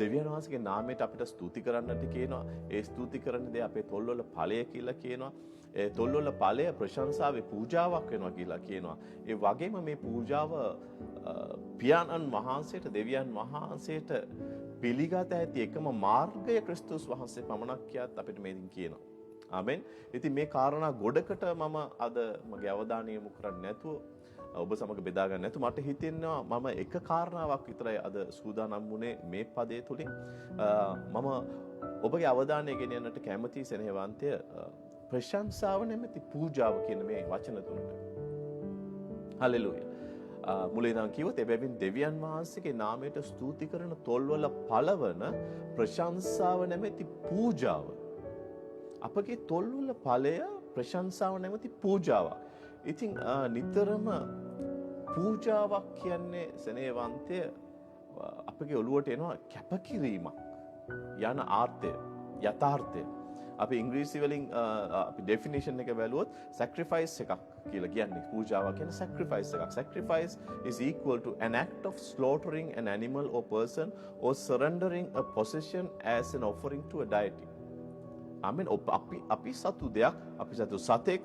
දෙවියන් වහන්සේගේ නාමයට අපිට ස්තුති කරන්නට කියනවා. ඒ ස්තුති කරන දේ අපේ තොල්වල ඵලය කියලා කියනවා. ඒ තොල්වල ඵලය ප්‍රශංසාවේ පූජාවක් වෙනවා කියලා කියනවා. ඒ වගේම මේ පූජාව පියාණන් වහන්සේට, දෙවියන් වහන්සේට පිළිගත හැකි එකම මාර්ගය ක්‍රිස්තුස් වහන්සේ පමණක් කියත් අපිට මේකින් කියනවා. ආමෙන්. ඉතින් මේ කාරණා ගොඩකට මම අද මගේ අවධානය යොමු කරන්නේ නැතුව ඔබ සමග බෙදා ගන්න නැතු මට හිතෙනවා මම එක කාරණාවක් විතරයි අද සූදානම් වුණේ මේ පදයේ තුලින්. මම ඔබගේ අවධානය ගෙනියන්නට කැමති සෙනෙහවන්තය ප්‍රශංසාව නැමැති පූජාව කියන මේ වචන තුනට. හalleluya. මුලින් ඉඳන් කිව්වොත් එබැවින් දෙවියන් වහන්සේගේ නාමයට ස්තුති කරන තොල්වල පළවන ප්‍රශංසාව නැමැති පූජාව. අපගේ තොල්වල ඵලය ප්‍රශංසාව නැමැති පූජාවක්. ඉතින් නිතරම පූජාවක් කියන්නේ සෙනෙහවන්තය අපගේ ඔළුවට එනවා කැපකිරීමක් යන ආර්ථය, යථාර්ථය. අපි ඉංග්‍රීසි වලින් අපි ඩෙෆිනිෂන් එක බැලුවොත් sacrifice එකක් කියලා කියන්නේ. පූජාවක් කියන්නේ sacrifice එකක්. Sacrifice is equal to an act of slaughtering an animal or person or surrendering a possession as an offering to a deity. ආමෙන්. අපි සතු දෙයක්, අපි සතු සතෙක්,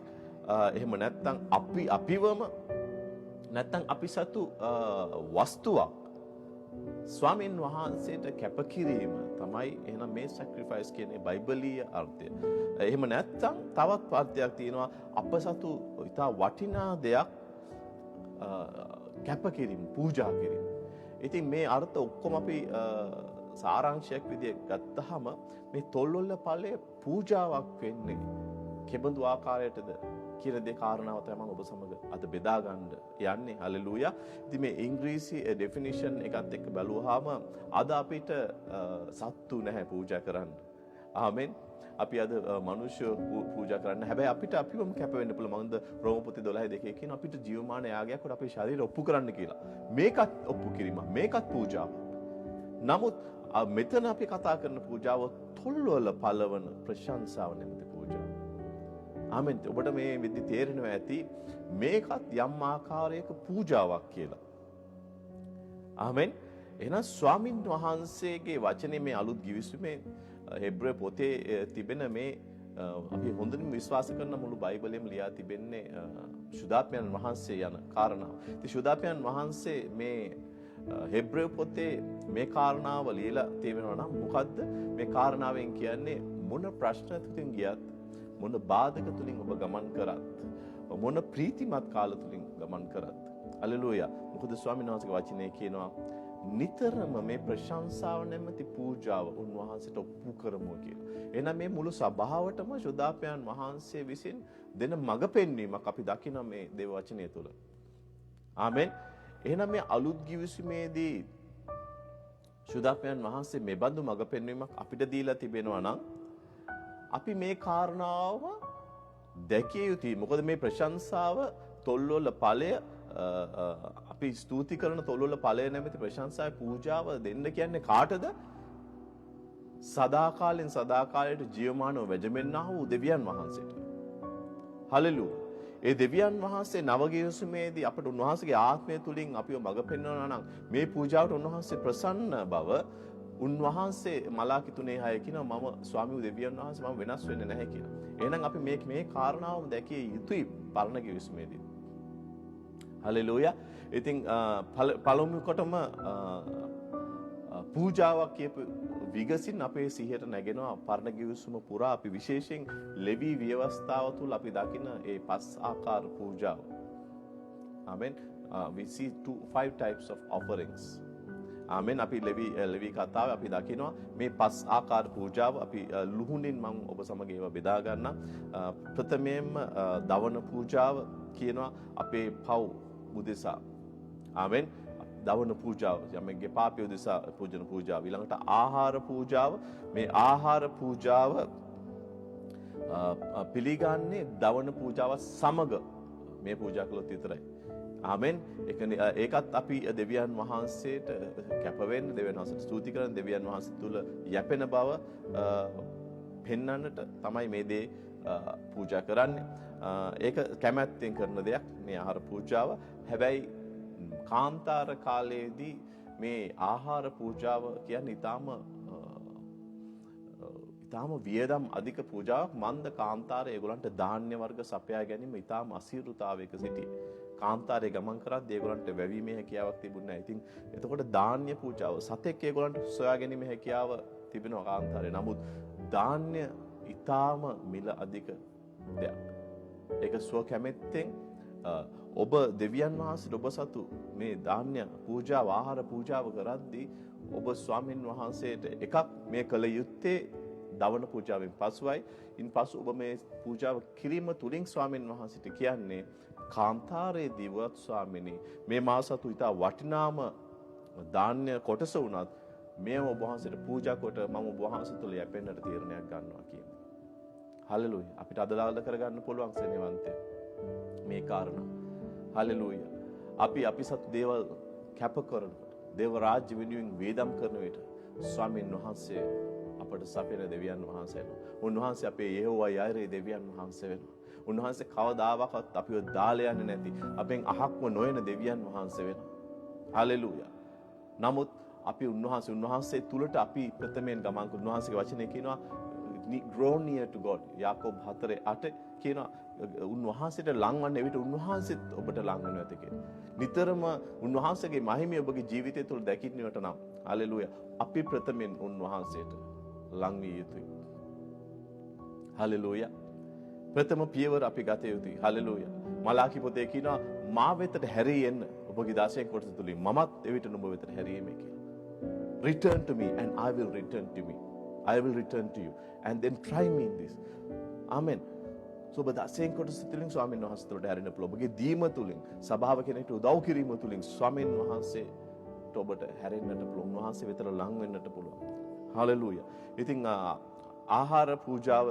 එහෙම නැත්නම් අපිවම නැත්නම් අපි සතු වස්තුවක් ස්වාමීන් වහන්සේට කැපකිරීම තමයි එහෙනම් මේ sacrifice කියන්නේ බයිබලීය අර්ථය. එහෙම නැත්නම් තවත් අර්ථයක් තියෙනවා අප සතු ඉතා වටිනා දෙයක් කැපකිරීම, පූජා කිරීම. ඉතින් මේ අර්ථ ඔක්කොම අපි සාරාංශයක් විදිහට ගත්තාම මේ තොල්වල ඵලය පූජාවක් වෙන්නේ කෙබඳු ආකාරයටද කියන දේ කාරණාව තමයි මම ඔබ සමග අද බෙදා ගන්න යන්නේ. හalleluya. ඉතින් මේ ඉංග්‍රීසි ඩෙෆිනිෂන් එකත් එක්ක බලුවාම අද අපිට සත්තු නැහැ පූජා කරන්න. ආමෙන්. අපි අද මනුෂ්‍ය පූජා කරන්න. හැබැයි අපිට අපිවම කැප වෙන්න පුළුවන්. මන්ද රෝම පොතේ 12:2 කියන අපිට ජීවමාන යාගයක් කොට අපේ ශරීරය ඔප්පු කරන්න කියලා. මේකත් ඔප්පු කිරීම. මේකත් පූජාවක්. නමුත් මෙතන අපි කතා කරන පූජාව තොල්වල පළවන ප්‍රශංසාව නැමැති පූජාව. ආමෙන්. ඔබට මේ විදි තේරෙනවා ඇති මේකත් යම් ආකාරයක පූජාවක් කියලා. ආමෙන්. එහෙනම් ස්වාමින් වහන්සේගේ වචනේ මේ අලුත් ගිවිසුමේ හෙබ්‍රේ පොතේ තිබෙන මේ අපි හොඳින් විශ්වාස කරන මුළු බයිබලෙම ලියා තිබෙන්නේ ශුද්ධාත්මයන් වහන්සේ යන කාරණාව. ඉතින් ශුද්ධාත්මයන් වහන්සේ මේ හෙබ්‍රේ පොතේ මේ කාරණාව ලියලා තියෙනවා නම් මොකද්ද මේ කාරණාවෙන් කියන්නේ මොන ප්‍රශ්න තුලින් ගියත් මොන බාධක තුලින් ඔබ ගමන් කරත් මොන ප්‍රීතිමත් කාල තුලින් ගමන් කරත් හලෙලූයා. මොකද ස්වාමීන් වහන්සේගේ වචනේ කියනවා නිතරම මේ ප්‍රශංසාව නැමැති පූජාව උන්වහන්සේට ඔප්පු කරමු කියලා. එහෙනම් මේ මුළු සභාවටම ශුද්ධාත්මයන් වහන්සේ විසින් දෙන මඟ පෙන්වීමක් අපි දකින මේ දේව වචනය තුළ. ආමෙන්. එහෙනම් මේ අලුත් ගිවිසුමේදී ශුද්ධාත්මයන් වහන්සේ මේ බඳු මඟ පෙන්වීමක් අපිට දීලා තිබෙනවා නම් අපි මේ කාරණාව දැකිය යුතුයි. මොකද මේ ප්‍රශංසාව තොල්වල ඵලය අපි ස්තුති කරන තොල්වල ඵලය නැමැති ප්‍රශංසාවේ පූජාව දෙන්න කියන්නේ කාටද? සදාකාලෙන් සදාකාලයට ජීවමානව වැජඹෙන්නා වූ දෙවියන් වහන්සේට. හලෙලූයා. ඒ දෙවියන් වහන්සේ නවගිවිසුමේදී අපට උන්වහන්සේගේ ආත්මය තුලින් අපිව මඟ පෙන්වනවා නම් මේ පූජාවට උන්වහන්සේ ප්‍රසන්න බව උන්වහන්සේ මලාකි 3:6 කියනවා මම ස්වාමී දෙවියන් වහන්සේ මම වෙනස් වෙන්නේ නැහැ කියලා. එහෙනම් අපි මේ කාරණාවම දැකිය යුතුයි පරණ ගිවිසුමේදී. හලෙලූයා. ඉතින් පළමු කොටම පූජාවක් කියපු විගසින් අපේ සිහියට නැගෙනවා පරණ ගිවිසුම පුරා අපි විශේෂයෙන් ලෙවි ව්‍යවස්ථාව තුල අපි දකින ඒ පස් ආකාර පූජාව. ආමෙන්. We see 5 types of offerings. ආමෙන්. අපි ලෙවි කතාවේ අපි දකිනවා මේ පස් ආකාර පූජාව අපි ලුහුණින් මම ඔබ සමග ඒවා බෙදා ගන්නම්. ප්‍රථමයෙන්ම දවන පූජාව කියනවා අපේ පව් උදෙසා. ආමෙන්. දවන පූජාව යමෙක්ගේ පාපය උදෙසා පූජන පූජාව. ඊළඟට ආහාර පූජාව. මේ ආහාර පූජාව පිළිගන්නේ දවන පූජාව සමග මේ පූජා කළොත් විතරයි. ආමෙන්. ඒකත් අපි දෙවියන් වහන්සේට කැප වෙන්න දෙවියන් වහන්සේට ස්තුති කරන දෙවියන් වහන්සේ තුල යැපෙන බව පෙන්වන්නට තමයි මේ දේ පූජා කරන්නේ. ඒක කැමැත්තෙන් කරන දෙයක් මේ ආහාර පූජාව. හැබැයි කාන්තාර කාලයේදී මේ ආහාර පූජාව කියන්නේ ඊටාම වියදම් අධික පූජාවක්. මන්ද කාන්තාරය ඒගොල්ලන්ට ධාන්‍ය වර්ග සපයා ගැනීම ඊටාම අසීරුතාවයක සිටියේ. කාන්තාරයේ ගමන් කරද්දී ඒගොල්ලන්ට වැවීමේ හැකියාවක් තිබුණේ නැහැ. ඉතින් එතකොට ධාන්‍ය පූජාව සතෙක් ඒගොල්ලන්ට සොයා ගැනීමේ හැකියාව තිබෙනවා කාන්තාරේ. නමුත් ධාන්‍ය ඊටාම මිල අධික දෙයක්. ඒක ස්ව කැමැත්තෙන් ඔබ දෙවියන් වහන්සේට ඔබ සතු මේ ධාන්‍ය පූජාව ආහාර පූජාව කරද්දී ඔබ ස්වාමින් වහන්සේට එකක් මේ කළ යුත්තේ දවන පූජාවෙන් පසුයි. ඉන්පසු ඔබ මේ පූජාව කිරීම තුලින් ස්වාමින් වහන්සේට කියන්නේ කාන්තාරයේ දිවත් ස්වාමිනී මේ මා සතු ඉතා වටිනාම ධාන්‍ය කොටස වුණත් මේ ඔබ වහන්සේට පූජා කොට මම ඔබ වහන්සේ තුල යැපෙන්නට තීරණයක් ගන්නවා කියන්නේ. හලෙලූයා. අපිට අදලාල කරගන්න පුළුවන් සෙනෙවන්තය මේ කාරණා. හලෙලූයා. අපි සතු දේවල් කැප කරනකොට දේව රාජ්‍ය වෙනුවෙන් වේදම් කරන විට ස්වාමින් වහන්සේ අපට සපයන දෙවියන් වහන්සේ වෙනවා. උන්වහන්සේ අපේ යෙහෝවා යයිරේ දෙවියන් වහන්සේ වෙනවා. උන්වහන්සේ කවදාවත් අපිව දාලා යන්නේ නැති අපෙන් අහක්ම නොයන දෙවියන් වහන්සේ වෙනවා. හලෙලූයා. නමුත් අපි උන්වහන්සේ තුලට අපි ප්‍රථමයෙන් ගමන් කරන උන්වහන්සේගේ වචනේ කියනවා grow near to God. යාකෝබ් 4:8 කියනවා උන්වහන්සේට ලං වන්න එවිට උන්වහන්සේත් ඔබට ලං වෙනවා ඇති කියලා. නිතරම උන්වහන්සේගේ මහිමය ඔබගේ ජීවිතය තුළ දැකින්නට නම් හලෙලූයා අපි ප්‍රථමයෙන් උන්වහන්සේට ලං විය යුතුයි. හලෙලූයා. ප්‍රථම පියවර අපි ගත යුතුයි. හලෙලූයා. මලාකි පොතේ කියනවා මා වෙතට හැරී එන්න ඔබගේ 16 කොටස තුලින් මමත් එවිට නුඹ වෙතට හැරීමේ කියලා. Return to me and I will return to me. I will return to you and then try me in this. Amen. So ඔබ 16 කොටස තුලින් ස්වාමීන් වහන්සේ තුළට හැරෙන්න පුළුවන්. ඔබගේ දීම තුලින් සභාව කෙනෙක්ට උදව් කිරීම තුලින් ස්වාමීන් වහන්සේට ඔබට හැරෙන්නට පුළුවන්. උන්වහන්සේ වෙතට ලං වෙන්නට පුළුවන්. හලෙලූයා. ඉතින් ආහාර පූජාව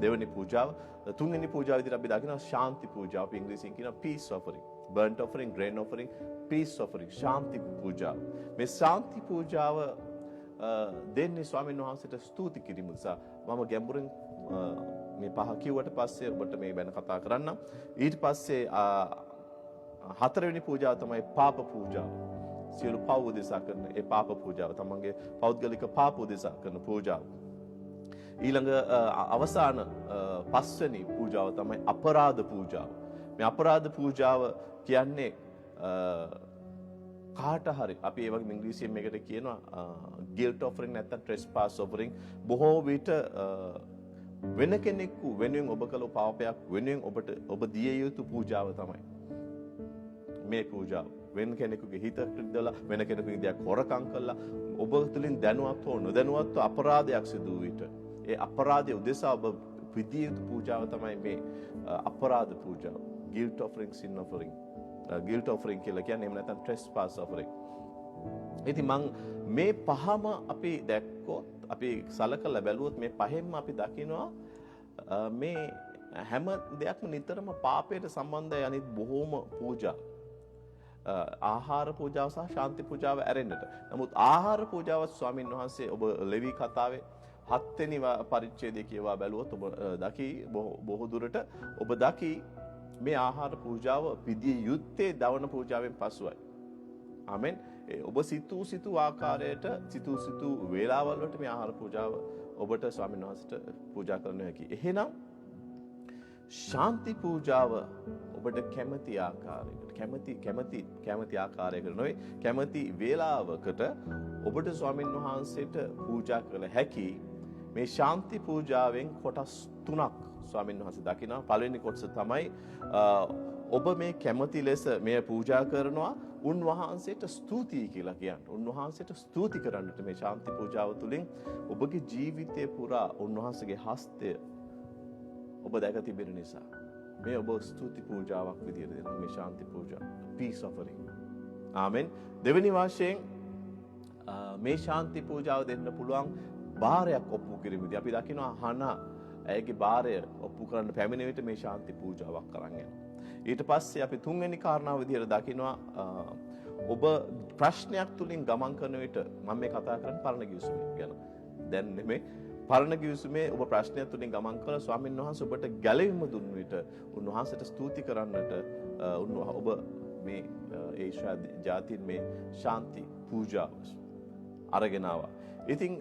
දෙවෙනි පූජාව. තුන්වෙනි පූජාව විදිහට අපි දකිනවා ශාන්ති පූජාව. අපි ඉංග්‍රීසියෙන් කියනවා peace offering. burnt offering, grain offering, peace offering. ශාන්ති පූජාව. මේ ශාන්ති පූජාව දෙන්නේ ස්වාමීන් වහන්සේට ස්තුති කිරීම නිසා. මම ගැඹුරින් මේ පහ කිව්වට පස්සේ ඔබට මේ ගැන කතා කරන්නම්. ඊට පස්සේ හතරවෙනි පූජාව තමයි පාප පූජාව. සියලු පව් උදෙසා කරන ඒ පාප පූජාව. තමන්ගේ පෞද්ගලික පාප උදෙසා කරන පූජාව. ඊළඟ අවසාන පස්වෙනි පූජාව තමයි අපරාධ පූජාව. මේ අපරාධ පූජාව කියන්නේ කාට හරි අපි ඒ වගේ ඉංග්‍රීසියෙන් මේකට කියනවා guilt offering නැත්නම් trespass offering. බොහෝ විට වෙන කෙනෙකු වෙනුවෙන් ඔබ කළ පාපයක් වෙනුවෙන් ඔබ දිය යුතු පූජාව තමයි මේ පූජාව. වෙන කෙනෙකුගේ හිත රිදලා වෙන කෙනෙකුගේ දෙයක් හොරකම් කළා ඔබ තුලින් දැනුවත් හෝ නොදැනුවත්ව අපරාධයක් සිදු වූ විට ඒ අපරාධය උදෙසා ඔබ විදිය යුතු පූජාව තමයි මේ අපරාධ පූජාව. guilt offering, sin offering. guilt offering කියලා කියන්නේ එහෙම නැත්නම් trespass offering. ඉතින් මම මේ පහම අපි දැක්කොත් අපි සලකලා බැලුවොත් මේ පහෙන්ම අපි දකිනවා මේ හැම දෙයක්ම නිතරම පාපයට සම්බන්ධයි අනිත් බොහෝම පූජා. ආහාර පූජාව සහ ශාන්ති පූජාව ඇරෙන්නට. නමුත් ආහාර පූජාව ස්වාමින් වහන්සේ ඔබ ලෙවි කතාවේ 7 වෙනි පරිච්ඡේදයේ කියවා බැලුවොත් ඔබ දකි බොහෝ දුරට ඔබ දකි මේ ආහාර පූජාව පිදිය යුත්තේ දවන පූජාවෙන් පසුයි. ආමෙන්. ඔබ සිතූ ආකාරයට සිතූ වේලාවල් වලට මේ ආහාර පූජාව ඔබට ස්වාමීන් වහන්සේට පූජා කරන්න හැකි. එහෙනම් ශාන්ති පූජාව ඔබට කැමැති ආකාරයකට කැමැති ආකාරයකට නොවේ කැමැති වේලාවකට ඔබට ස්වාමීන් වහන්සේට පූජා කළ හැකි. මේ ශාන්ති පූජාවෙන් කොටස් 3ක් ස්වාමීන් වහන්සේ දකිනවා. පළවෙනි කොටස තමයි ඔබ මේ කැමැති ලෙස මේ පූජා කරනවා උන්වහන්සේට ස්තුතියි කියලා කියන්නේ. උන්වහන්සේට ස්තුති කරන්නට මේ ශාන්ති පූජාව තුළින් ඔබගේ ජීවිතය පුරා උන්වහන්සේගේ හස්තය ඔබ දැක තිබෙන නිසා මේ ඔබ ස්තුති පූජාවක් විදියට දෙනවා මේ ශාන්ති පූජාව. peace offering. ආමෙන්. දෙවෙනි වශයෙන් මේ ශාන්ති පූජාව දෙන්න පුළුවන් බාරයක් ඔප්පු කිරීමේදී අපි දකිනවා හනා ඇයගේ බාරය ඔප්පු කරන්න පැමිණ විට මේ ශාන්ති පූජාවක් කරන් යනවා. ඊට පස්සේ අපි තුන්වෙනි කාරණාව විදියට දකිනවා ඔබ ප්‍රශ්නයක් තුලින් ගමන් කරන විට මම මේ කතා කරන්නේ පරණ ගිවිසුම ගැන. දැන් නෙමෙයි පරණ ගිවිසුමේ ඔබ ප්‍රශ්නයක් තුලින් ගමන් කළ ස්වාමීන් වහන්සේ ඔබට ගැලවීම දුන් විට උන්වහන්සේට ස්තුති කරන්නට ඔබ මේ ඒ ජාතින් මේ ශාන්ති පූජාව අරගෙන ආවා. ඉතින්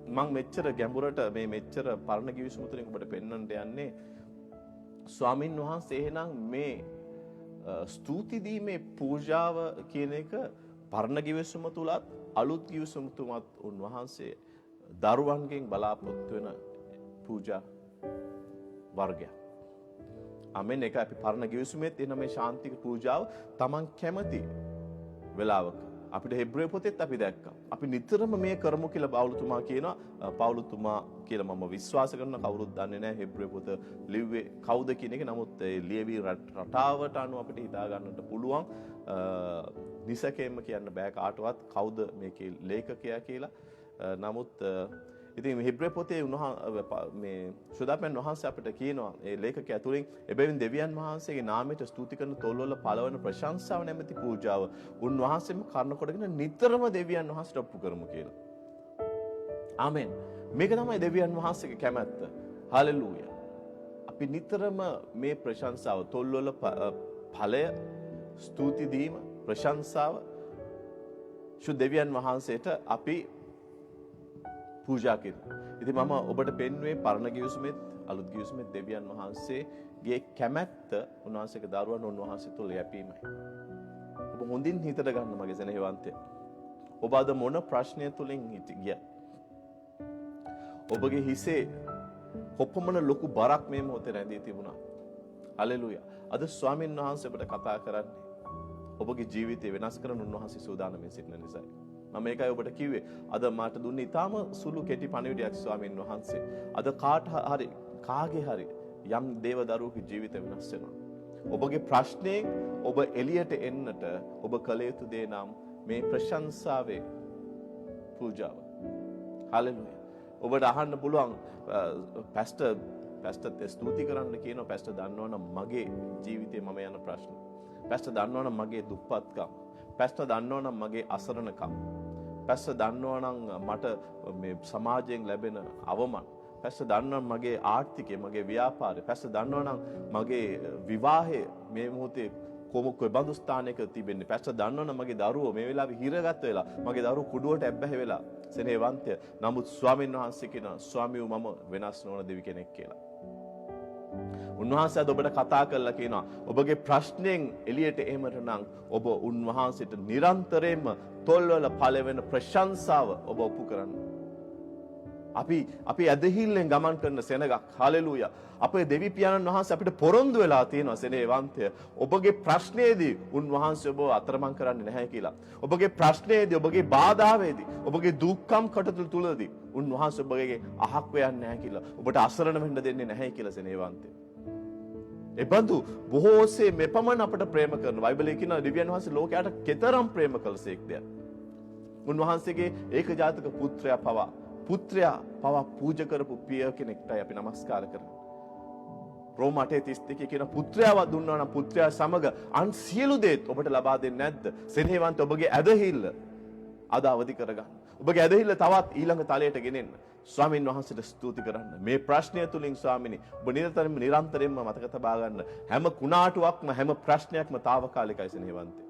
මම මෙච්චර ගැඹුරට මේ මෙච්චර පරණ ගිවිසුම තුලින් ඔබට පෙන්වන්න යන්නේ ස්වාමින් වහන්සේ එහෙනම් මේ ස්තුති දීමේ පූජාව කියන එක පරණ ගිවිසුම තුලත් අලුත් ගිවිසුම තුලත් උන්වහන්සේ දරුවන්ගෙන් බලාපොරොත්තු වෙන පූජා වර්ගයක්. ආමෙන්. ඒක අපි පරණ ගිවිසුමේත් එන මේ ශාන්තික පූජාව Taman කැමති වෙලාවක අපිට හෙබ්‍රේ පොතේත් අපි දැක්කා. අපි නිතරම මේ කරමු කියලා පවුලතුමා කියනවා. පවුලතුමා කියලා මම විශ්වාස කරන කවුරුත් දන්නේ නැහැ හෙබ්‍රේ පොත ලිව්වේ කවුද කියන එක. නමුත් ඒ ලියවි රටාවට අනුව අපිට හිතා ගන්නට පුළුවන්. නිසකෙන්ම කියන්න බෑ කාටවත් කවුද මේකේ ලේඛකයා කියලා. නමුත් ඉතින් හෙබ්‍රේ පොතේ මේ සුදාපෙන් වහන්සේ අපිට කියනවා ඒ ලේඛකයා තුලින් එබැවින් දෙවියන් වහන්සේගේ නාමයට ස්තුති කරන තොල්වල පළවන ප්‍රශංසාව නැමැති පූජාව උන්වහන්සේම කරන කොටගෙන නිතරම දෙවියන් වහන්සේට ඔප්පු කරමු කියලා. ආමෙන්. මේක තමයි දෙවියන් වහන්සේගේ කැමැත්ත. හලෙලූයා. අපි නිතරම මේ ප්‍රශංසාව තොල්වල ඵලය ස්තුති දීම ප්‍රශංසාව දෙවියන් වහන්සේට අපි පූජා කරනවා. ඉතින් මම ඔබට පෙන්වුවේ පරණ ගිවිසුමෙත් අලුත් ගිවිසුමෙත් දෙවියන් වහන්සේගේ කැමැත්ත උන්වහන්සේගේ දරුවන් උන්වහන්සේ තුල යැපීමයි. ඔබ හොඳින් හිතට ගන්න මගේ සෙනෙහවන්තය. ඔබ අද මොන ප්‍රශ්නය තුලින් ගියා? ඔබගේ හිසේ කොපමණ ලොකු බරක් මේ මොහොතේ රැඳී තිබුණා. හලෙලූයා. අද ස්වාමීන් වහන්සේ ඔබට කතා කරන්නේ ඔබගේ ජීවිතය වෙනස් කරන උන්වහන්සේ සූදානම්ෙන් සිටින නිසායි. මම මේකයි ඔබට කිව්වේ අද මාට දුන්නේ ඊටාම සුළු කෙටි පණිවිඩයක් ස්වාමීන් වහන්සේ. අද කාට හරි කාගේ හරි යම් දේව දරුවෙකුගේ ජීවිතය වෙනස් වෙනවා. ඔබගේ ප්‍රශ්නේ ඔබ එළියට එන්නට ඔබ කළ යුතු දේ නම් මේ ප්‍රශංසාවේ පූජාව. හලෙලූයා. ඔබට අහන්න පුළුවන් පැස්ටර් ස්තුති කරන්න කියනවා. පැස්ටර් දන්නවනම් මගේ ජීවිතේ මම යන ප්‍රශ්න. පැස්ටර් දන්නවනම් මගේ දුප්පත්කම්. පැස්ටර් දන්නවනම් මගේ අසරණකම්. පැස්ටර් දන්නවනම් මට මේ සමාජයෙන් ලැබෙන අවමන්. පැස්ටර් දන්නවනම් මගේ ආර්ථිකය, මගේ ව්‍යාපාරය. පැස්ටර් දන්නවනම් මගේ විවාහය මේ මොහොතේ කොයි බඳු ස්ථානයක තිබෙන්නේ. පැස්ටර් දන්නවනම් මගේ දරුවෝ මේ වෙලාවේ හිරගත් වෙලා, මගේ දරුවෝ කුඩුවට ඇබ්බැහි වෙලා සෙනෙහවන්තය. නමුත් ස්වාමීන් වහන්සේ කියනවා ස්වාමියෝ මම වෙනස් නොවන දෙවි කෙනෙක් කියලා. උන්වහන්සේ අද ඔබට කතා කරලා කියනවා ඔබගේ ප්‍රශ්නෙන් එළියට එමට නම් ඔබ උන්වහන්සේට නිරන්තරයෙන්ම තොල්වල පළවෙන ප්‍රශංසාව ඔබ ඔප්පු කරන්න. අපි ඇදහිල්ලෙන් ගමන් කරන සෙනගක්. හලෙලූයා. අපේ දෙවි පියාණන් වහන්සේ අපිට පොරොන්දු වෙලා තියෙනවා සෙනෙහවන්තය. ඔබගේ ප්‍රශ්නයේදී උන්වහන්සේ ඔබ අතරමං කරන්නේ නැහැ කියලා. ඔබගේ ප්‍රශ්නයේදී, ඔබගේ බාධාවේදී, ඔබගේ දුක්ඛම් කටයුතු තුලදී උන්වහන්සේ ඔබගේ අහක් වෙන්නේ නැහැ කියලා. ඔබට අසරණ වෙන්න දෙන්නේ නැහැ කියලා සෙනෙහවන්තය. එබඳු බොහෝසේ මෙපමණ අපට ප්‍රේම කරන බයිබලයේ කියන දෙවියන් වහන්සේ ලෝකයට කෙතරම් ප්‍රේම කළසේක්ද. උන්වහන්සේගේ ඒකජාතක පුත්‍රයා පවා පූජා කරපු පිය කෙනෙක්ටයි අපි নমස්කාර කරන්නේ. රෝම 8:32 කියන පුත්‍රයාව දුන්නා නම් පුත්‍රයා සමග අන් සියලු දේත් ඔබට ලබා දෙන්නේ නැද්ද? සෙනෙහවන්ත ඔබගේ ඇදහිල්ල අද අවදි කරගන්න. ඔබගේ ඇදහිල්ල තවත් ඊළඟ තලයට ගෙනෙන්න. ස්වාමීන් වහන්සේට ස්තුති කරන්න. මේ ප්‍රශ්නය තුලින් ස්වාමිනේ ඔබ නිරන්තරයෙන්ම මතක තබා ගන්න. හැම කුණාටුවක්ම හැම ප්‍රශ්නයක්ම తాවකාලිකයි සෙනෙහවන්තේ.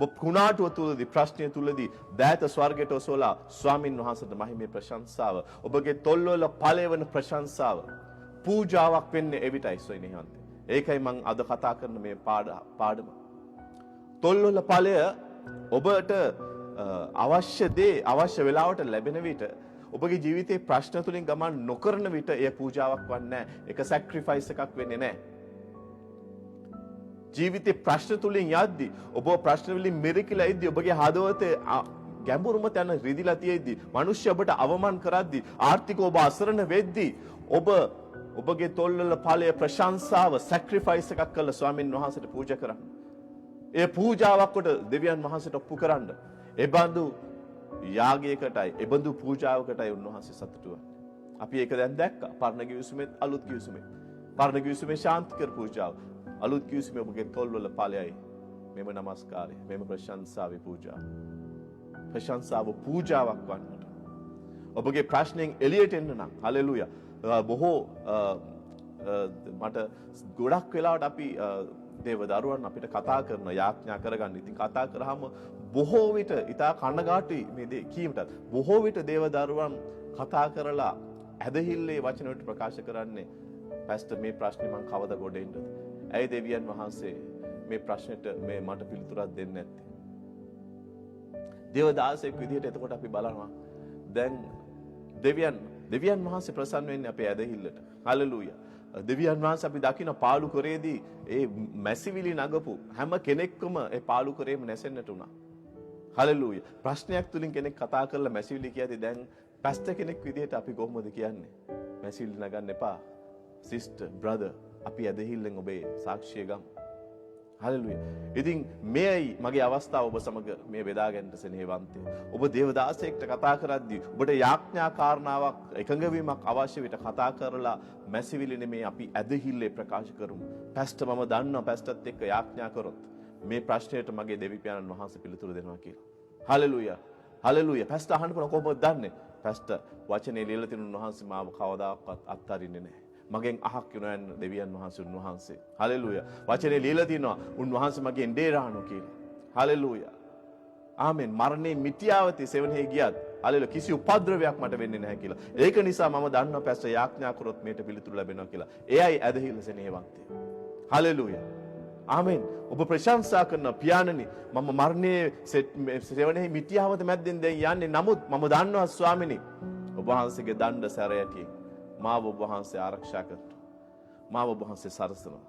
ඔබ කුණාටුව තුලදී ප්‍රශ්නය තුලදී දෑත ස්වර්ගයට ඔසවලා ස්වාමීන් වහන්සේට මහිමේ ප්‍රශංසාව, ඔබගේ තොල්වල පළවෙන ප්‍රශංසාව පූජාවක් වෙන්නේ එවිටයි සෙනෙහවන්තේ. ඒකයි මම අද කතා කරන මේ පාඩම. තොල්වල ඵලය ඔබට අවශ්‍ය දේ අවශ්‍ය වෙලාවට ලැබෙන විට ඔබගේ ජීවිතේ ප්‍රශ්න තුලින් ගමන් නොකරන විට එය පූජාවක් වන්නේ නැහැ. ඒක සැක්‍රිෆයිස් එකක් වෙන්නේ නැහැ. ජීවිතේ ප්‍රශ්න තුලින් යද්දී ඔබ ප්‍රශ්න වලින් මෙරිකිලා ඉද්දී ඔබගේ හදවතේ ගැඹුරුම තැන රිදිලා තියෙද්දී මිනිස්සු ඔබට අවමන් කරද්දී ආර්ථික ඔබ අසරණ වෙද්දී ඔබගේ තොල්වල ඵලයේ ප්‍රශංසාව සැක්‍රිෆයිස් එකක් කළ ස්වාමීන් වහන්සේට පූජා කරන්න. ඒ පූජාවක් කොට දෙවියන් වහන්සේට ඔප්පු කරන්න. ඒ බඳු යාගයකටයි, ඒ බඳු පූජාවකටයි උන්වහන්සේ සතුටු වෙන්නේ. අපි ඒක දැන් දැක්කා. පරණ ගිවිසුමෙත් අලුත් ගිවිසුමෙත්. පරණ ගිවිසුමේ ශාන්තිකර පූජාව, අලුත් ගිවිසුමේ ඔබගේ තොල්වල ඵලයයි මෙම නමස්කාරය, මෙම ප්‍රශංසාවේ පූජාව. ප්‍රශංසාව පූජාවක් වන්නට. ඔබගේ ප්‍රශ්නෙන් එළියට එන්න නම් හලෙලූයා. බොහෝ මට ගොඩක් වෙලාවට අපි දේවදරුවන් අපිට කතා කරන යාඥා කරගන්න. ඉතින් කතා කරාම බොහෝ විට ඉතා කනගාටුයි මේ දේ කීමටත්. බොහෝ විට දේවදරුවන් කතා කරලා ඇදහිල්ලේ වචන වලට ප්‍රකාශ කරන්නේ පැස්ටර් මේ ප්‍රශ්නේ මම කවද ගොඩ එන්නද? ඇයි දෙවියන් වහන්සේ මේ ප්‍රශ්නෙට මේ මට පිළිතුරක් දෙන්නේ නැත්තේ? දේවදාසෙක් විදිහට එතකොට අපි බලනවා දැන් දෙවියන් වහන්සේ ප්‍රසන්න වෙන්නේ අපේ ඇදහිල්ලට. හලෙලූයා. දෙවියන් වහන්සේ අපි දකින පාළු කරේදී ඒ මැසිවිලි නගපු හැම කෙනෙක්ම ඒ පාළු කරේම නැසෙන්නට උනා. හලෙලූයා. ප්‍රශ්නයක් තුලින් කෙනෙක් කතා කරලා මැසිවිලි කියද්දී දැන් පැස්ටර් කෙනෙක් විදිහට අපි කොහොමද කියන්නේ? මැසිවිලි නගන්න එපා. සිස්ටර්, බ්‍රදර්, අපි ඇදහිල්ලෙන් ඔබේ සාක්ෂිය ගමු. හලෙලූයා. ඉතින් මේයි මගේ අවස්ථාව ඔබ සමග මේ බෙදා ගන්නට සෙනෙහවන්තය. ඔබ දේවදාසයෙක්ට කතා කරද්දී ඔබට යාඥා කාරණාවක් එකඟවීමක් අවශ්‍ය විට කතා කරලා මැසිවිලි නෙමේ අපි ඇදහිල්ලේ ප්‍රකාශ කරමු. පැස්ටර් මම දන්නවා පැස්ටර්ත් එක්ක යාඥා කරොත් මේ ප්‍රශ්නයට මගේ දෙවි පියාණන් වහන්සේ පිළිතුරු දෙනවා කියලා. හලෙලූයා. හලෙලූයා. පැස්ටර් අහන්න පුළුවන් කොහොමද දන්නේ? පැස්ටර් වචනේ ලියලා තියෙන උන්වහන්සේ මාව කවදාකවත් අත්හරින්නේ නැහැ. මගෙන් අහක් යන දෙවියන් වහන්සේ උන්වහන්සේ. හලෙලූයා. වචනේ ලියලා තියෙනවා උන්වහන්සේ මගෙන් දේරාණු කියලා. හලෙලූයා. ආමෙන්. මරණේ මිත්‍යාවතී සෙවණේ ගියත් හලෙලූයා කිසි උපද්‍රවයක් මට වෙන්නේ නැහැ කියලා. ඒක නිසා මම දන්නවා පැස්ටර් යාඥා කරොත් මේට පිළිතුරු ලැබෙනවා කියලා. එයයි ඇදහිල්ල සෙනෙහවන්තය. හලෙලූයා. ආමෙන්. ඔබ ප්‍රශංසා කරන පියාණනි මම මරණේ සෙවණේ මිත්‍යාවත මැද්දෙන් දැන් යන්නේ. නමුත් මම දන්නවා ස්වාමිනේ ඔබ වහන්සේගේ දණ්ඩ සැරයටින් මාව ඔබ වහන්සේ ආරක්ෂා කරනවා. මාව ඔබ වහන්සේ සරසනවා.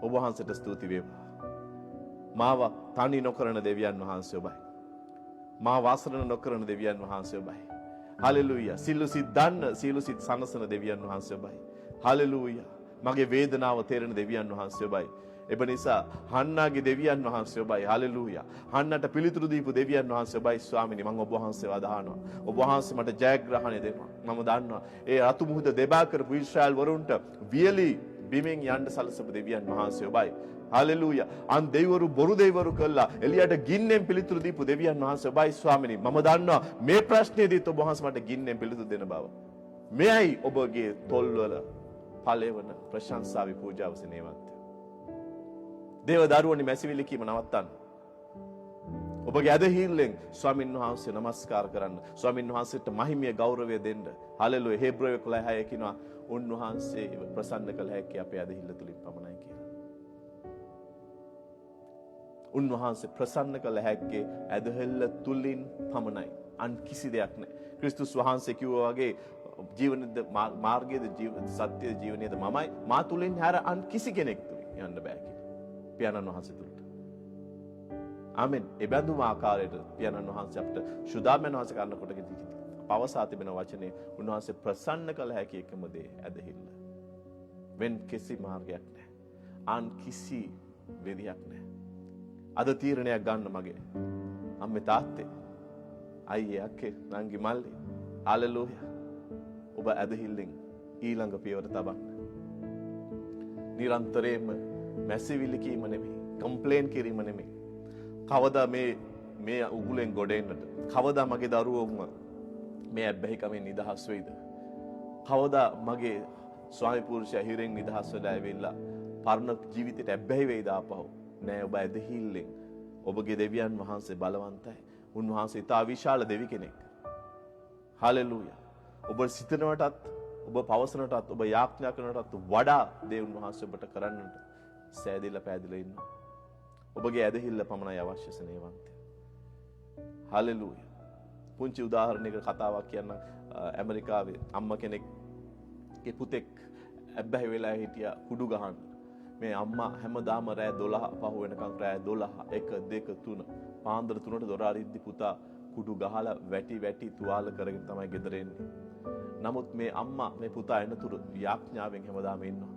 ඔබ වහන්සේට ස්තුති වේවා. මාව තනි නොකරන දෙවියන් වහන්සේ ඔබයි. මාව අසරණ නොකරන දෙවියන් වහන්සේ ඔබයි. හලෙලූයා. සියලු සිත් දන්න, සියලු සිත් සනසන දෙවියන් වහන්සේ ඔබයි. හලෙලූයා. මගේ වේදනාව තේරෙන දෙවියන් වහන්සේ ඔබයි. එබ නිසා හන්නාගේ දෙවියන් වහන්සේ ඔබයි. හලෙලූයා. හන්නට පිළිතුරු දීපු දෙවියන් වහන්සේ ඔබයි ස්වාමිනී. මම ඔබ වහන්සේව අදහනවා. ඔබ වහන්සේ මට ජයග්‍රහණය දෙනවා. මම දන්නවා ඒ රතු මුහුද දෙබා කරපු ඊශ්‍රායල් වරුන්ට වියලි බිමෙන් යන්න සලසපු දෙවියන් වහන්සේ ඔබයි. හලෙලූයා. අන් දෙවිවරු බොරු දෙවිවරු කළා. එලියට ගින්නෙන් පිළිතුරු දීපු දෙවියන් වහන්සේ ඔබයි ස්වාමිනී. මම දන්නවා මේ ප්‍රශ්නේදීත් ඔබ වහන්සේ මට ගින්නෙන් පිළිතුරු දෙන බව. මෙයයි ඔබගේ තොල්වල ඵලෙවන ප්‍රශංසාවේ පූජාව සෙනෙවන්ත. දේව දරුවනි මැසිවිලි කීම නවත්තන්න. ඔබගේ ඇදහිල්ලෙන් ස්වාමින් වහන්සේ නමස්කාර කරන්න. ස්වාමින් වහන්සේට මහිමීය ගෞරවය දෙන්න. හලෙලූයා. හේබ්‍රේය 11:6 කියනවා උන්වහන්සේ ප්‍රසන්න කළ හැකි අපේ ඇදහිල්ල තුලින් පමණයි කියලා. උන්වහන්සේ ප්‍රසන්න කළ හැක්කේ ඇදහිල්ල තුලින් පමණයි. අන් කිසි දෙයක් නැහැ. ක්‍රිස්තුස් වහන්සේ කිව්වා වගේ ජීවනද මාර්ගයේද සත්‍යද ජීවනයේද මමයි. මා තුලින් හැර අන් කිසි කෙනෙක් තුලින් යන්න බෑ කියලා. පියාණන් වහන්සේ තුලට. ආමෙන්. ඒ බඳුම ආකාරයට පියාණන් වහන්සේ අපිට සුදාමයන් වහන්සේ කරනකොට පවසා තිබෙන වචනේ උන්වහන්සේ ප්‍රසන්න කළ හැකි එකම දේ ඇදහිල්ල. වෙන කිසි මාර්ගයක් නැහැ. අන් කිසි විදියක් නැහැ. අද තීරණයක් ගන්න මගේ අම්මේ තාත්තේ අයියේ අක්කේ නංගි මල්ලි හලෙලූයා. ඔබ ඇදහිල්ලෙන් ඊළඟ පියවර තබන්න. නිරන්තරයෙන්ම මැසිවිලි කීම නෙමෙයි, කම්ප්ලේන් කිරීම නෙමෙයි. කවදා මේ උගුලෙන් ගොඩ එන්නට, කවදා මගේ දරුවෝම මේ ඇබ්බැහිකමෙන් නිදහස් වෙයිද? කවදා මගේ ස්වාමි පුරුෂයා හිරෙන් නිදහස් වෙලා ඇවිල්ලා පරණ ජීවිතයට ඇබ්බැහි වෙයිද ආපහු? නෑ. ඔබ ඇදහිල්ලෙන් ඔබගේ දෙවියන් වහන්සේ බලවන්තයි. උන්වහන්සේ ඉතා විශාල දෙවි කෙනෙක්. හලෙලූයා. ඔබ සිතනවටත්, ඔබ පවසනටත්, ඔබ යාඥා කරනටත් වඩා දේ උන්වහන්සේ ඔබට කරන්නට සෑදිලා පෑදිලා ඉන්නවා. ඔබගේ ඇදහිල්ල පමණයි අවශ්‍ය සනේවන්තය. හලෙලූයා. පුංචි උදාහරණයක කතාවක් කියන්න. ඇමරිකාවේ අම්මා කෙනෙක්ගේ පුතෙක් ඇබ්බැහි වෙලා හිටියා කුඩු ගහන්න. මේ අම්මා හැමදාම රෑ 12 පහ වෙනකන් රෑ 12 1 2 3 පාන්දර 3ට දොර අරිද්දි පුතා කුඩු ගහලා වැටි තුවාල කරගෙන තමයි ගෙදර එන්නේ. නමුත් මේ අම්මා මේ පුතා එනතුරු යාඥාවෙන් හැමදාම ඉන්නවා.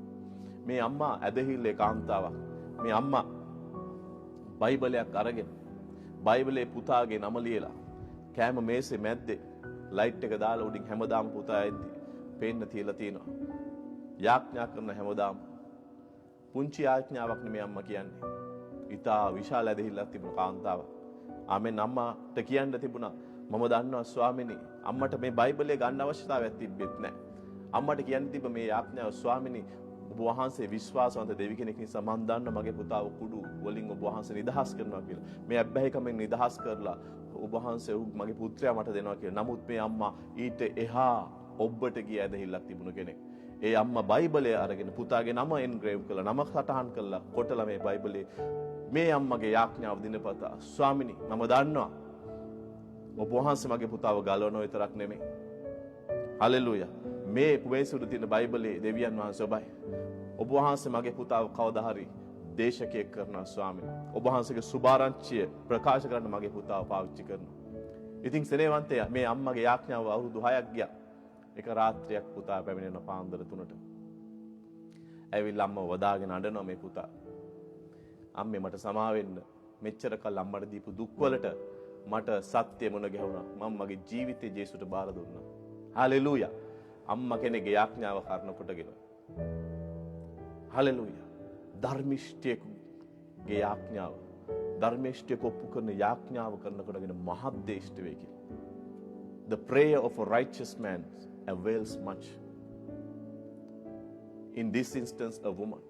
මේ අම්මා ඇදහිල්ලේ කාන්තාවක්. මේ අම්මා බයිබලයක් අරගෙන බයිබලේ පුතාගේ නම ලියලා කෑම මේසේ මැද්දේ ලයිට් එක දාලා උඩින් හැමදාම පුතා එද්දි පේන්න තියලා තිනවා. යාඥා කරන හැමදාම පුංචි යාඥාවක් නෙමෙයි අම්මා කියන්නේ. ඊටා විශාල ඇදහිල්ලක් තිබුණ කාන්තාවක්. ආමෙන්. අම්මාට කියන්න තිබුණා මම දන්නවා ස්වාමිනී අම්මට මේ බයිබලය ගන්න අවශ්‍යතාවයක් තිබෙත් නැහැ. අම්මට කියන්න තිබ්බ මේ යාඥාව ස්වාමිනී ඔබ වහන්සේ විශ්වාසවන්ත දෙවි කෙනෙක් නිසා මම දන්නවා මගේ පුතාව කුඩු වලින් ඔබ වහන්සේ නිදහස් කරනවා කියලා. මේ අබ්බැහිකමෙන් නිදහස් කරලා ඔබ වහන්සේ මගේ පුත්‍රයා මට දෙනවා කියලා. නමුත් මේ අම්මා ඊට එහා ඔබට ගිය ඇදහිල්ලක් තිබුණ කෙනෙක්. ඒ අම්මා බයිබලය අරගෙන පුතාගේ නම එන්ග්‍රේව් කළා, නම සටහන් කළා, කොටලා මේ බයිබලේ මේ අම්මගේ යාඥාව දිනපතා ස්වාමිනී මම දන්නවා ඔබ වහන්සේ මගේ පුතාව ගලවන විතරක් නෙමෙයි. හලෙලූයා. මේ පුවේසුරු තියෙන බයිබලයේ දෙවියන් වහන්සේ ඔබයි. ඔබ වහන්සේ මගේ පුතාව කවදා හරි දේශකයෙක් කරනවා ස්වාමිනී. ඔබ වහන්සේගේ සුභාරංචිය ප්‍රකාශ කරන්න මගේ පුතාව පාවිච්චි කරනවා. ඉතින් සෙනෙවන්තයා මේ අම්මගේ යාඥාව අවුරුදු 6ක් ගියා. එක රාත්‍රියක් පුතා පැමිණෙන පාන්දර 3ට. ඇවිල්ලා අම්මව වදාගෙන අඬනවා මේ පුතා. අම්මේ මට සමා වෙන්න. මෙච්චර කල් අම්මට දීපු දුක්වලට මට සත්‍ය මොන ගැහුණා. මම මගේ ජීවිතේ ජේසුට බාර දුන්නා. හලෙලූයා. අම්මා කෙනෙක්ගේ යාඥාව කරන කොටගෙන. හලෙලූයා. ධර්මිෂ්ඨයෙකුගේ යාඥාව. ධර්මිෂ්ඨයෙකු ඔප්පු කරන යාඥාව කරන කොටගෙන මහත් දේශිත වේ කියලා. The prayer of a righteous man avails much. In this instance, a woman.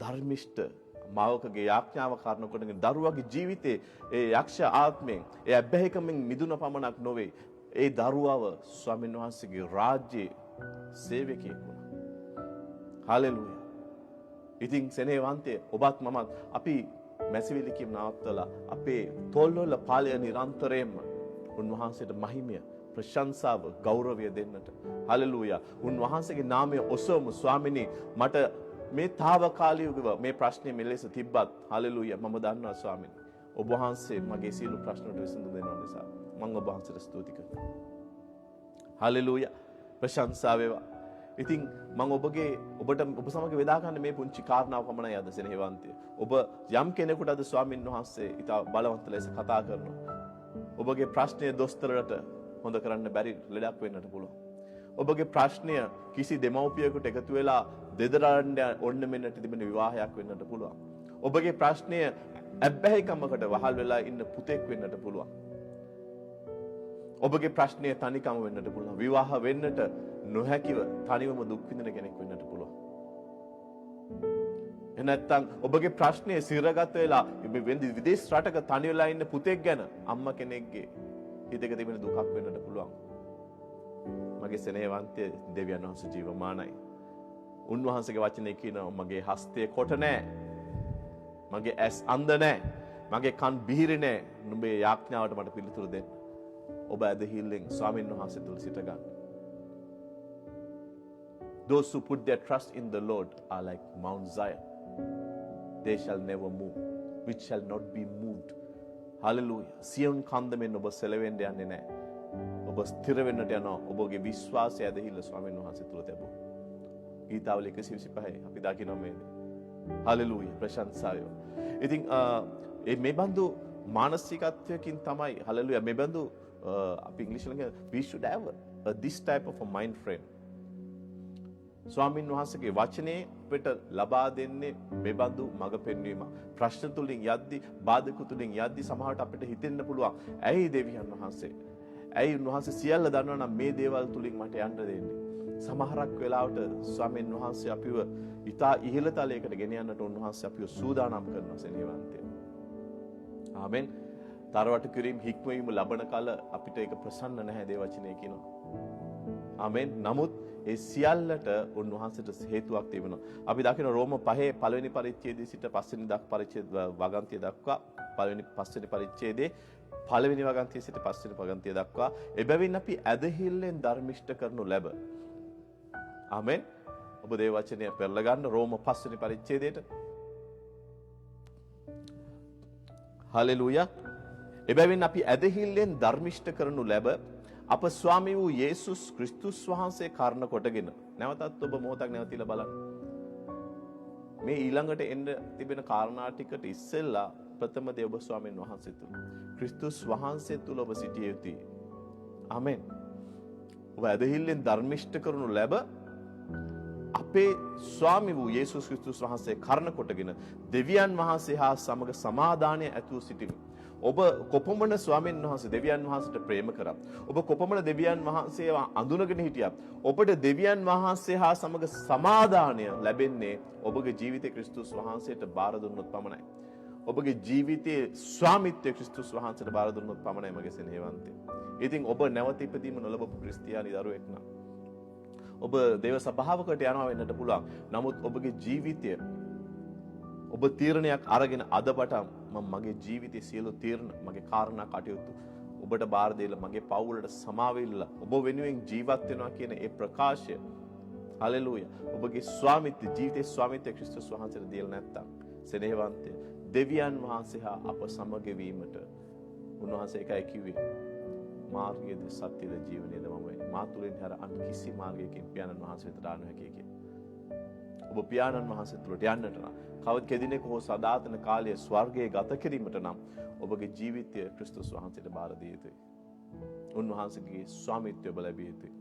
ධර්මිෂ්ඨ මාවකගේ යාඥාව කරන කොටගෙන දරුවාගේ ජීවිතේ ඒ යක්ෂ ආත්මයෙන් ඒ අබ්බැහිකමෙන් මිදුන පමණක් නොවේ. ඒ දරුවව ස්වාමීන් වහන්සේගේ රාජ්‍යයේ සේවකයෙක් වුණා. හලෙලූයා. ඉතින් සෙනෙහවන්තය ඔබත් මමත් අපි මැසිවිලි කීම නවත්තලා අපේ තොල්වල පාලය නිරන්තරයෙන්ම උන්වහන්සේට මහිමය ප්‍රශංසාව ගෞරවය දෙන්නට. හලෙලූයා. උන්වහන්සේගේ නාමය ඔසවමු ස්වාමිනී මට මේ తాවකාලිකව මේ ප්‍රශ්නේ මෙලෙස තිබ්බත් හලෙලූයා මම දන්නවා ස්වාමිනී ඔබ වහන්සේ මගේ සියලු ප්‍රශ්න වලට විසඳුම් දෙනවා නිසා මම ඔබ වහන්සේට ස්තුති කරනවා. හලෙලූයා. ප්‍රශංසා වේවා. ඉතින් මම ඔබට ඔබ සමග බෙදා ගන්න මේ පුංචි කාරණාව පමණයි අද සෙනෙහවන්තය. ඔබ යම් කෙනෙකුට අද ස්වාමින් වහන්සේ ඉතා බලවන්ත ලෙස කතා කරනවා. ඔබගේ ප්‍රශ්නය දොස්තරට හොඳ කරන්න බැරි ලෙඩක් වෙන්නට පුළුවන්. ඔබගේ ප්‍රශ්නය කිසි දෙමව්පියෙකුට එකතු වෙලා දෙදරන්න ඔන්න මෙන්නට තිබෙන විවාහයක් වෙන්නට පුළුවන්. ඔබගේ ප්‍රශ්නය ඇබ්බැහිකමකට වහල් වෙලා ඉන්න පුතෙක් වෙන්නට පුළුවන්. ඔබගේ ප්‍රශ්නය තනිකම වෙන්නට පුළුවන්. විවාහ වෙන්නට නොහැකිව තනිවම දුක් විඳින කෙනෙක් වෙන්නට පුළුවන්. නැත්නම් ඔබගේ ප්‍රශ්නය සිරගත වෙලා වෙන විදේශ රටක තනි වෙලා ඉන්න පුතෙක් ගැන අම්මා කෙනෙක්ගේ හිතක තිබෙන දුකක් වෙන්නට පුළුවන්. මගේ සෙනෙහවන්තය දෙවියන් වහන්සේ ජීවමානයි. උන්වහන්සේගේ වචනේ කියනවා මගේ හස්තය කොට නැහැ. මගේ ඇස් අන්ධ නැහැ. මගේ කන් බිහිරි නැහැ. නුඹේ යාඥාවට මට පිළිතුරු දෙන්න. ඔබ ඇදහිල්ලෙන් ස්වාමීන් වහන්සේ තුල සිට ගන්න. Those who put their trust in the Lord are like Mount Zion. They shall never move, which shall not be moved. Hallelujah. Zion කන්දමෙන් ඔබ සැලවෙන්න යන්නේ නැහැ. ඔබ ස්ථිර වෙන්නට යනවා. ඔබගේ විශ්වාසය ඇදහිල්ල ස්වාමීන් වහන්සේ තුල තිබුණා. ගීතාවල 125 අපි දකිනවා මේ දේ. Hallelujah. ප්‍රශංසාය. ඉතින් මේ බඳු මානසිකත්වයකින් තමයි hallelujah මේ බඳු අපි ඉංග්‍රීසියෙන් කියන we should have this type of a mind frame. ස්වාමීන් වහන්සේගේ වචනේ අපිට ලබා දෙන්නේ මෙබඳු මඟ පෙන්වීම. ප්‍රශ්න තුලින් යද්දි, බාධක තුලින් යද්දි සමහරට අපිට හිතෙන්න පුළුවන්. ඇයි දෙවියන් වහන්සේ? ඇයි උන්වහන්සේ සියල්ල දන්නවා නම් මේ දේවල් තුලින් මට යන්න දෙන්නේ? සමහරක් වෙලාවට ස්වාමීන් වහන්සේ අපිව ඊටා ඉහළ තලයකට ගෙන යන්නට උන්වහන්සේ අපිව සූදානම් කරනවා සෙනෙහවන්තයෝ. ආමෙන්. තරවට කිරීම හික්මවීම ලබන කල අපිට ඒක ප්‍රසන්න නැහැ දේ වචනේ කියනවා. ආමෙන්. නමුත් ඒ සියල්ලට උන්වහන්සේට හේතුවක් තිබෙනවා. අපි දකින රෝම 5 පළවෙනි පරිච්ඡේදයේ සිට පස්වෙනි පරිච්ඡේද වගන්තිය දක්වා පස්වෙනි පරිච්ඡේදයේ පළවෙනි වගන්තිය සිට පස්වෙනි වගන්තිය දක්වා එබැවින් අපි ඇදහිල්ලෙන් ධර්මිෂ්ඨ කරනු ලැබ. ආමෙන්. ඔබ දේ වචනය පෙරලා ගන්න රෝම 5 වෙනි පරිච්ඡේදයට. හලෙලූයා. එබැවින් අපි ඇදහිල්ලෙන් ධර්මිෂ්ඨ කරනු ලැබ අප ස්වාමී වූ යේසුස් ක්‍රිස්තුස් වහන්සේ කාරණ කොටගෙන නැවතත් ඔබ මොහොතක් නැවතිලා බලන්න. මේ ඊළඟට එන්න තිබෙන කාරණා ටිකට ඉස්සෙල්ලා ප්‍රථම දේ ඔබ ස්වාමීන් වහන්සේ තුල ක්‍රිස්තුස් වහන්සේ තුල ඔබ සිටිය යුතුයි. ආමෙන්. ඔබ ඇදහිල්ලෙන් ධර්මිෂ්ඨ කරනු ලැබ අපේ ස්වාමී වූ යේසුස් ක්‍රිස්තුස් වහන්සේ කාරණ කොටගෙන දෙවියන් වහන්සේ හා සමග සමාදානය ඇතුව සිටිමු. ඔබ කොපමණ ස්වාමීන් වහන්සේ දෙවියන් වහන්සේට ප්‍රේම කරා. ඔබ කොපමණ දෙවියන් වහන්සේව අඳුනගෙන හිටියා. ඔබට දෙවියන් වහන්සේ හා සමග සමාදානය ලැබෙන්නේ ඔබගේ ජීවිතේ ක්‍රිස්තුස් වහන්සේට බාර දුන්නොත් පමණයි. ඔබගේ ජීවිතයේ ස්වාමිත්වය ක්‍රිස්තුස් වහන්සේට බාර දුන්නොත් පමණයි මගේ සෙනෙහවන්තේ. ඉතින් ඔබ නැවත ඉපදීම නොලබපු ක්‍රිස්තියානි දරුවෙක් නම් ඔබ දේව සභාවකට යනවා වෙන්නට පුළුවන්. නමුත් ඔබගේ ජීවිතය ඔබ තීරණයක් අරගෙන අද පටන් මම මගේ ජීවිතයේ සියලු තීරණ මගේ කාරණා කටයුතු ඔබට බාර දීලා මගේ පවුලට සමාවෙilla ඔබ වෙනුවෙන් ජීවත් වෙනවා කියන ඒ ප්‍රකාශය හලෙලූයා ඔබගේ ස්වාමිත්ව ජීවිතයේ ස්වාමිත්වය ක්‍රිස්තුස් වහන්සේට දීලා නැත්තම් සෙනෙහවන්තය දෙවියන් වහන්සේ හා අප සමග වීමට උන්වහන්සේ එකයි කිව්වේ මාර්ගයේද සත්‍යද ජීවනයේද මම මා තුලින් හැර අන් කිසි මාර්ගයකින් පියාණන් වහන්සේ වෙතට ආනු හැකියි කිය. ඔබ පියාණන් වහන්සේ තුලට යන්නට නම් කවද කෙදිනෙක හෝ සදාතන කාලයේ ස්වර්ගයේ ගත කිරීමට නම් ඔබගේ ජීවිතය ක්‍රිස්තුස් වහන්සේට බාර දිය යුතුයි. උන්වහන්සේගේ ස්වාමිත්වය ඔබ ලැබිය යුතුයි.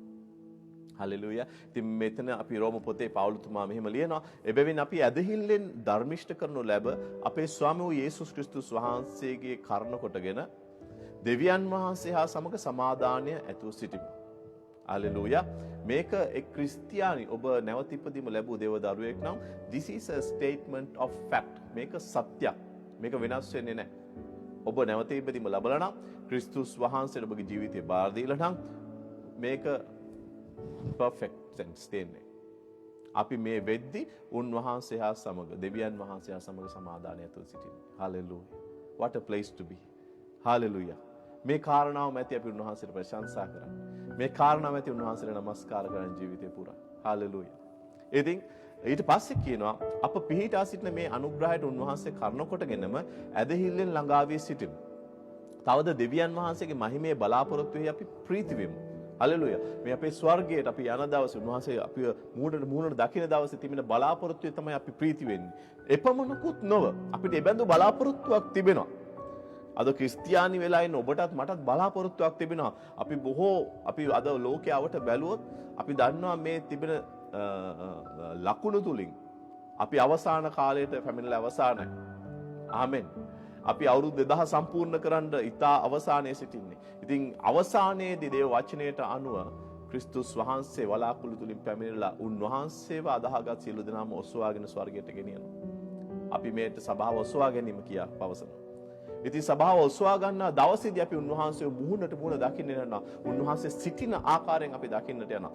හලෙලූයා. ඉතින් මෙතන අපි රෝම පොතේ පවුලතුමා මෙහෙම ලියනවා. එබැවින් අපි ඇදහිල්ලෙන් ධර්මිෂ්ඨ කරනු ලැබ අපේ ස්වාමී වූ යේසුස් ක්‍රිස්තුස් වහන්සේගේ කරුණ කොටගෙන දෙවියන් වහන්සේ හා සමග සමාදානය ඇතුව සිටිමු. හලෙලූයා. මේක එක් ක්‍රිස්තියානි ඔබ නැවත ඉපදීම ලැබූ දේව දරුවෙක් නම් this is a statement of fact. මේක සත්‍යයක්. මේක වෙනස් වෙන්නේ නැහැ. ඔබ නැවත ඉපදීම ලැබලා නම් ක්‍රිස්තුස් වහන්සේට ඔබගේ ජීවිතේ බාර දීලා නම් මේක perfect sense දෙන්නේ. අපි මේ වෙද්දි උන්වහන්සේ හා සමග දෙවියන් වහන්සේ හා සමග සමාදානය ඇතුව සිටින්නේ. hallelujah. What a place to be. hallelujah. මේ කාරණාව මැති අපි උන්වහන්සේට ප්‍රශංසා කරන්නේ. මේ කාරණාව ඇති උන්වහන්සේට නමස්කාර කරන ජීවිතේ පුරා. හalleluya. ඉතින් ඊට පස්සේ කියනවා අප පිහිටා සිටින මේ අනුග්‍රහයට උන්වහන්සේ කරුණ කොටගෙනම ඇදහිල්ලෙන් ළඟා වී සිටිමු. තවද දෙවියන් වහන්සේගේ මහිමේ බලාපොරොත්තු වෙයි අපි ප්‍රීති වෙමු. හලෙලුයා. මේ අපේ ස්වර්ගයට අපි යන දවසේ උන්වහන්සේ අපිව මූණට දකින දවසේ තිබෙන බලාපොරොත්තුවේ තමයි අපි ප්‍රීති වෙන්නේ. එපමණකුත් නොව අපිට එබඳු බලාපොරොත්තුවක් තිබෙනවා. අද ක්‍රිස්තියානි වෙලා ඉන්න ඔබටත් මටත් බලාපොරොත්තුවක් තිබෙනවා. අපි අද ලෝකයට බැලුවොත් අපි දන්නවා මේ තිබෙන ලකුණු තුලින් අපි අවසාන කාලයට පැමිණලා අවසానයි. ආමෙන්. අපි අවුරුදු 2000 සම්පූර්ණ කරන්න ඉතා අවසානයේ සිටින්නේ. ඉතින් අවසානයේදී දේව වචනයට අනුව ක්‍රිස්තුස් වහන්සේ වලාකුළු තුලින් පැමිණලා උන්වහන්සේව අදහාගත් සියලු දෙනාම ඔසවාගෙන ස්වර්ගයට ගෙනියනවා. අපි මේට සභාව ඔසවා ගැනීම කියා පවසනවා. ඉතින් සභාව ඔසවා ගන්නා දවසේදී අපි උන්වහන්සේව මුහුණට මුහුණ දකින්න යනවා. උන්වහන්සේ සිටින ආකාරයෙන් අපි දකින්නට යනවා.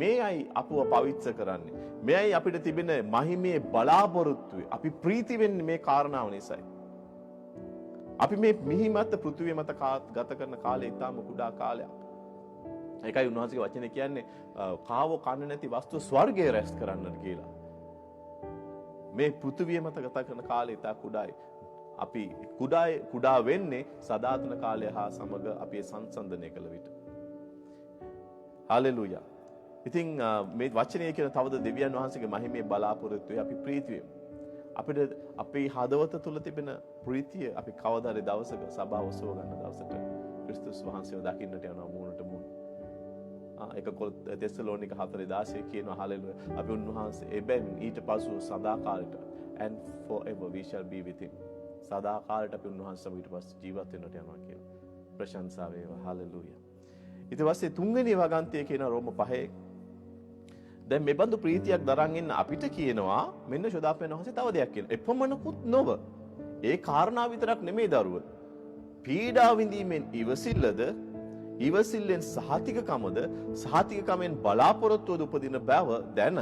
මේයි අපව පවිත්‍ර කරන්නේ. මේයි අපිට තිබෙන මහිමේ බලාපොරොත්තුවේ අපි ප්‍රීති වෙන්නේ මේ කාරණාව නිසායි. අපි මේ මිහිමත් පෘථිවිය මත ගත කරන කාලය ඉතාම කුඩා කාලයක්. ඒකයි උන්වහන්සේගේ වචනේ කියන්නේ කාව කන්න නැති වස්තු ස්වර්ගයේ රැස් කරන්නට කියලා. මේ පෘථිවිය මත ගත කරන කාලය ඉතා කුඩායි. අපි කුඩා වෙන්නේ සදාතන කාලය හා සමග අපි සංසන්දනය කළ විට. හලෙලුයා. ඉතින් මේ වචනේ කියන තවද දෙවියන් වහන්සේගේ මහිමේ බලාපොරොත්තුවේ අපි ප්‍රීති වෙමු. අපිට අපේ හදවත තුල තිබෙන ප්‍රීතිය අපි කවදාද දවසක සභාව ඔසව ගන්න දවසට ක්‍රිස්තුස් වහන්සේව දකින්නට යනවා මූණට මූණ. ඒක තෙසලෝනික 4:16 කියනවා හලෙලුයා. අපි උන්වහන්සේ එබැවින් ඊට පසු සදාකාලයට and forever we shall be with him. සදාකාලයට අපි උන්වහන්සේව ඊට පස්සේ ජීවත් වෙන්නට යනවා කියලා. ප්‍රශංසා වේවා හලෙලුයා. ඊට පස්සේ තුන්වෙනි වගන්තිය කියන රෝම 5 දැන් මේ බඳු ප්‍රීතියක් දරන් ඉන්න අපිට කියනවා මෙන්න ශෝදාපයන් වහන්සේ තව දෙයක් කියනවා. එපමණකුත් නොව ඒ කාරණා විතරක් නෙමෙයි දරුව. පීඩා විඳීමෙන් ඉවසිල්ලද, ඉවසිල්ලෙන් සහතිකකමද, සහතිකකමෙන් බලාපොරොත්තුවද උපදින බව දැන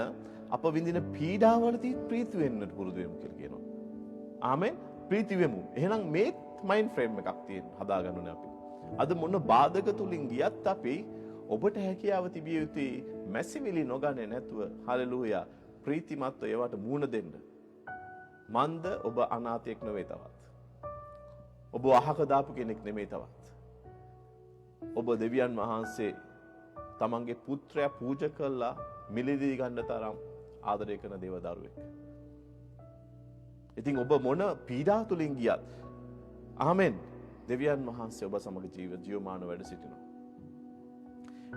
අප විඳින පීඩාවලදී ප්‍රීති වෙන්නට පුරුදු වෙමු කියලා කියනවා. ආමෙන්. ප්‍රීති වෙමු. එහෙනම් මේ මයින්ඩ් ෆ්‍රේම් එකක් තියෙන හදාගන්න ඕනේ අපි. අද මොන බාධක තුලින් ගියත් අපි ඔබට හැකියාව තිබිය යුතුයි මැසිවිලි නොගන්නේ නැතුව හලෙලූයා ප්‍රීතිමත්ව ඒවට මූණ දෙන්න. මන්ද ඔබ අනාථයෙක් නෙවෙයි තවත්. ඔබ අහක දාපු කෙනෙක් නෙමෙයි තවත්. ඔබ දෙවියන් වහන්සේ තමන්ගේ පුත්‍රයා පූජා කළා මිලදී ගන්න තරම් ආදරය කරන දේව දරුවෙක්. ඉතින් ඔබ මොන පීඩා තුලින් ගියත් ආමෙන් දෙවියන් වහන්සේ ඔබ සමග ජීවමාන වැඩ සිටිනවා.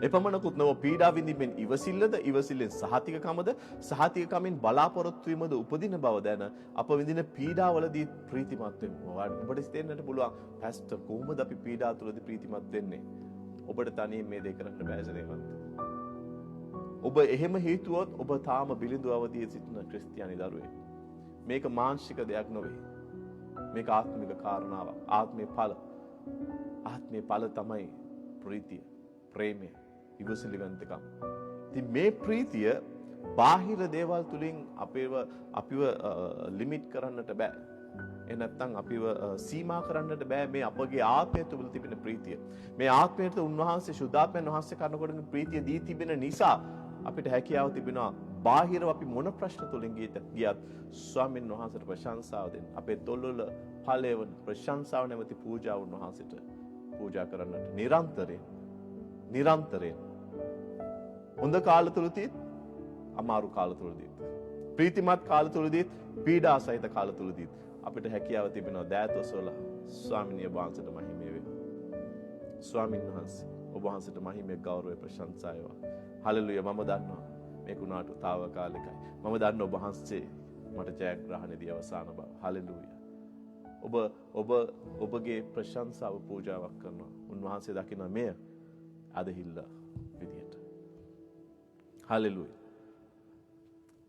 එපමණකුත් නොව පීඩා විඳින්නෙන් ඉවසිල්ලද, ඉවසිල්ලෙන් සහතිකකමද, සහතිකකමින් බලාපොරොත්තු වීමද උපදින බව දැන අප විඳින පීඩාවලදී ප්‍රීතිමත් වෙමු. ඔබට හිතෙන්නට පුළුවන් පැස්ටර් කොහොමද අපි පීඩා තුලදී ප්‍රීතිමත් වෙන්නේ? ඔබට තනියෙන් මේ දේ කරන්න බෑ සරේවන්ත. ඔබ එහෙම හිතුවොත් ඔබ තාම බිලිඳු අවදියේ සිටින ක්‍රිස්තියානි දරුවෙක්. මේක මානසික දෙයක් නොවේ. මේක ආත්මික කාරණාවක්. ආත්මේ ඵල තමයි ප්‍රීතිය, ප්‍රේමය, ඉවසිලිවන්තකම. ඉතින් මේ ප්‍රීතිය බාහිර දේවල් තුලින් අපිව ලිමිට් කරන්නට බෑ. නැත්නම් අපිව සීමා කරන්නට බෑ මේ අපගේ ආත්මය තුළ තිබෙන ප්‍රීතිය. මේ ආත්මයට උන්වහන්සේ ශුද්ධාත්මයන් වහන්සේ කරනකොට ප්‍රීතිය දී තිබෙන නිසා අපිට හැකියාව තිබෙනවා බාහිරව අපි මොන ප්‍රශ්න තුලින් ගියත් ස්වාමීන් වහන්සේට ප්‍රශංසාව දෙන්න. අපේ තොල්වල ඵලයේ ප්‍රශංසාව නැමැති පූජාව උන්වහන්සේට පූජා කරන්නට නිරන්තරයෙන් හොඳ කාල තුලදීත් අමාරු කාල තුලදීත් ප්‍රීතිමත් කාල තුලදීත් පීඩා සහිත කාල තුලදීත් අපිට හැකියාව තිබෙනවා දෑතොස්වල ස්වාමීන් වහන්සේට මහිමය වේවා. ස්වාමීන් වහන්සේ ඔබ වහන්සේට මහිමය ගෞරවය ප්‍රශංසාව වේවා. හලෙලුයා. මම දන්නවා මේක උනාට తాවකාලිකයි. මම දන්නවා ඔබ වහන්සේ මට ජයග්‍රහණයේදී අවසාන බව. හලෙලුයා. ඔබගේ ප්‍රශංසාව පූජාවක් කරනවා. උන්වහන්සේ දකින්න මෙය අදහිල්ල විදියට. හලෙලුයා.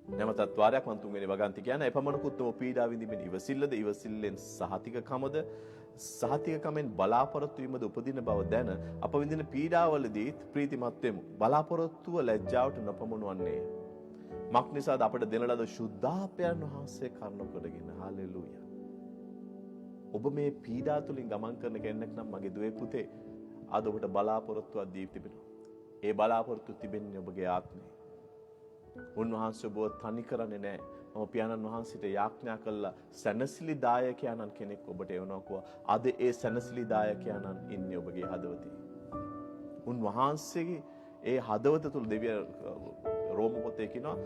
නැවතත් වාරයක් මම තුන්වෙනි වගන්ති කියන්නේ එපමණකුත් නොව පීඩා විඳින්නෙන් ඉවසිල්ලද, ඉවසිල්ලෙන් සහතිකකමද, සහතිකකමෙන් බලාපොරොත්තු වීමද උපදින බව දැන අප විඳින පීඩාවලදී ප්‍රීතිමත් වෙමු. බලාපොරොත්තුව ලැජ්ජාවට නොපමුණවන්නේ. මක් නිසාද අපට දෙන ලද ශුද්ධාපයන් වහන්සේ කරුණ කොටගෙන. හලෙලුයා. ඔබ මේ පීඩා තුලින් ගමන් කරන කෙනෙක් නම් මගේ දුවේ පුතේ අද ඔබට බලාපොරොත්තුවක් දී තිබෙනවා. ඒ බලාපොරොත්තු තිබෙන්නේ ඔබගේ ආත්මේ. උන්වහන්සේ ඔබව තනි කරන්නේ නැහැ. මම පියාණන් වහන්සේට යාඥා කළා සැනසිලිදායකයන්න් කෙනෙක් ඔබට එවනවා කිව්වා. අද ඒ සැනසිලිදායකයන්න් ඉන්නේ ඔබගේ හදවතේ. උන්වහන්සේගේ ඒ හදවත තුල දෙවිය රෝම පොතේ කියනවා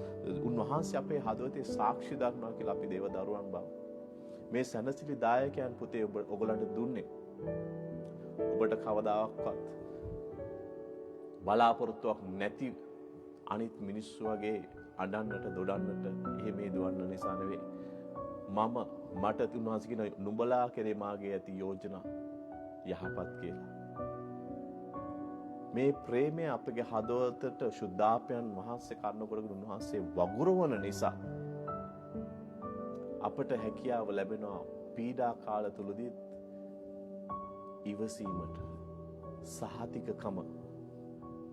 උන්වහන්සේ අපේ හදවතේ සාක්ෂි දක්වනවා කියලා අපි දේව දරුවන් බව. මේ සැනසිලි දායකයන් පුතේ ඔබලන්ට දුන්නේ. ඔබට කවදාවත් බලාපොරොත්තුවක් නැති අනිත් මිනිස්සු වගේ අඬන්නට දොඩන්නට එහෙම දුවන්න නිසා නෙවෙයි. මට උන්වහන්සේ කියන නුඹලා කෙරේ මාගේ ඇති යෝජනා යහපත් කියලා. මේ ප්‍රේමය අපගේ හදවතට ශුද්ධාපයන් වහන්සේ කරනකොට උන්වහන්සේ වගුරවන නිසා අපට හැකියාව ලැබෙනවා පීඩා කාල තුලදී ඉවසීමට සහතිකකම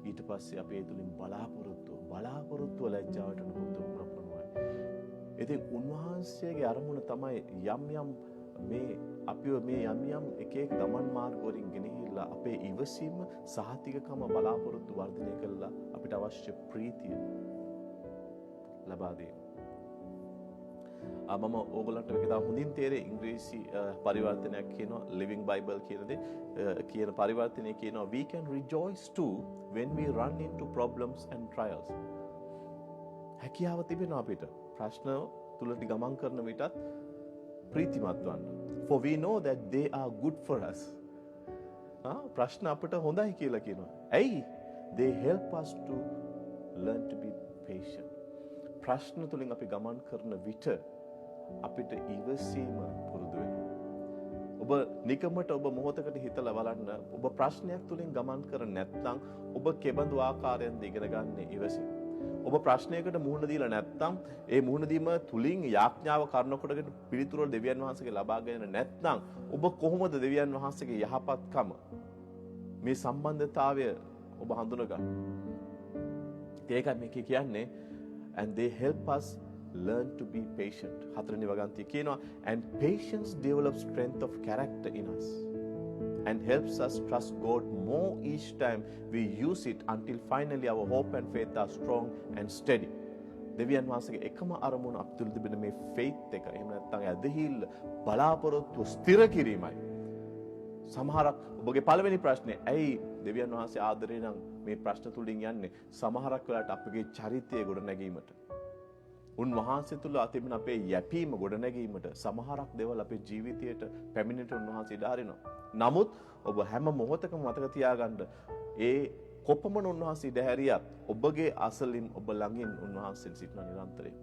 ඊට පස්සේ අපි ඒ තුලින් බලාපොරොත්තු ලැජ්ජාවට නුඹ ප්‍රප්‍රමයි. ඉතින් උන්වහන්සේගේ අරමුණ තමයි යම් එක ගමන් මාර්ග වලින් ගෙනහිලා අපේ ඉවසීම සහතිකකම බලාපොරොත්තු වර්ධනය කළා අපිට අවශ්‍ය ප්‍රීතිය ලබා දෙන්න. මම ඕගොල්ලන්ට විතර හොඳින් තේරෙයි ඉංග්‍රීසි පරිවර්තනයක් කියනවා Living Bible කියන පරිවර්තනය කියනවා we can rejoice too when we run into problems and trials. හැකියාව තිබෙනවා අපිට ප්‍රශ්න තුලට ගමන් කරන විටත් ප්‍රීතිමත් වන්න. For we know that they are good for us. ප්‍රශ්න අපිට හොඳයි කියලා කියනවා. ඇයි? They help us to learn to be patient. ප්‍රශ්න තුලින් අපි ගමන් කරන විට අපිට ඉවසීම පුරුදු වෙනවා. ඔබ නිකමට ඔබ මොහොතකට හිතලා බලන්න ඔබ ප්‍රශ්නයක් තුලින් ගමන් කර නැත්නම් ඔබ කෙබඳු ආකාරයෙන්ද ඉගෙන ගන්න ඉවසීම. ඔබ ප්‍රශ්නයකට මුහුණ දීලා නැත්නම් ඒ මුහුණ දීම තුලින් යාඥාව කරන කොටගෙන පිළිතුරු දෙවියන් වහන්සේගේ ලබා ගැනීම නැත්නම් ඔබ කොහොමද දෙවියන් වහන්සේගේ යහපත්කම මේ සම්බන්ධතාවය ඔබ හඳුනගන්නේ? ඒකයි මේක කියන්නේ and they help us learn to be patient. හතරවෙනි වගන්තිය කියනවා and patience develops strength of character in us and helps us trust God more each time we use it until finally our hope and faith are strong and steady. දෙවියන් වහන්සේගේ එකම අරමුණ අපතුල තිබෙන මේ faith එක එහෙම නැත්නම් ඇදහිල්ල බලාපොරොත්තු ස්ථිර කිරීමයි. සමහරක් ඔබගේ පළවෙනි ප්‍රශ්නේ ඇයි දෙවියන් වහන්සේ ආදරේ නම් මේ ප්‍රශ්න තුලින් යන්නේ සමහරක් වෙලාවට අපගේ චරිතය ගොඩ නැගීමට උන්වහන්සේ තුල තිබෙන අපේ යැපීම ගොඩ නැගීමට සමහරක් දේවල් අපේ ජීවිතයට පැමිණෙට උන්වහන්සේ ඉඩාරිනවා. නමුත් ඔබ හැම මොහොතකම මතක තියාගන්න ඒ කොපමණ උන්වහන්සේ ඉඩහැරියත් ඔබගේ අසලින් ඔබ ළඟින් උන්වහන්සේ සිටින නිරන්තරයෙන්.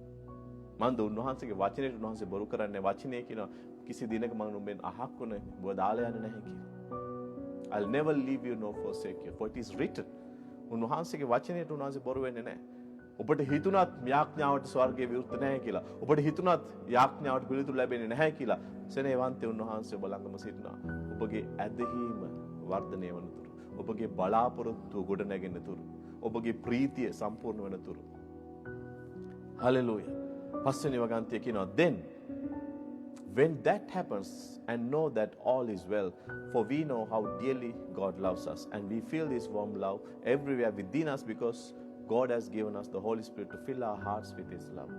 මන්ද උන්වහන්සේගේ වචනේට උන්වහන්සේ බොරු කරන්නේ වචනේ කියන කිසි දිනක මම නුඹෙන් අහක් වුණේ ඔබ දාලා යන්නේ නැහැ කියලා. I'll never leave you nor forsake you for it is written. උන්වහන්සේගේ වචනේට උන්වහන්සේ බොරු වෙන්නේ නැහැ. ඔබට හිතුණත් යාඥාවට ස්වර්ගයේ විරුද්ධ නැහැ කියලා. ඔබට හිතුණත් යාඥාවට පිළිතුරු ලැබෙන්නේ නැහැ කියලා. සෙනෙහවන්තේ උන්වහන්සේ ඔබ ළඟම සිටිනවා. ඔබගේ ඇදහිීම වර්ධනය වන තුරු. ඔබගේ බලාපොරොත්තු ගොඩ නැගෙන තුරු. ඔබගේ ප්‍රීතිය සම්පූර්ණ වෙන තුරු. Hallelujah. පස්වෙනි වගන්තිය කියනවා then when that happens and know that all is well for we know how dearly God loves us and we feel this warm love everywhere within us because God has given us the Holy Spirit to fill our hearts with His love.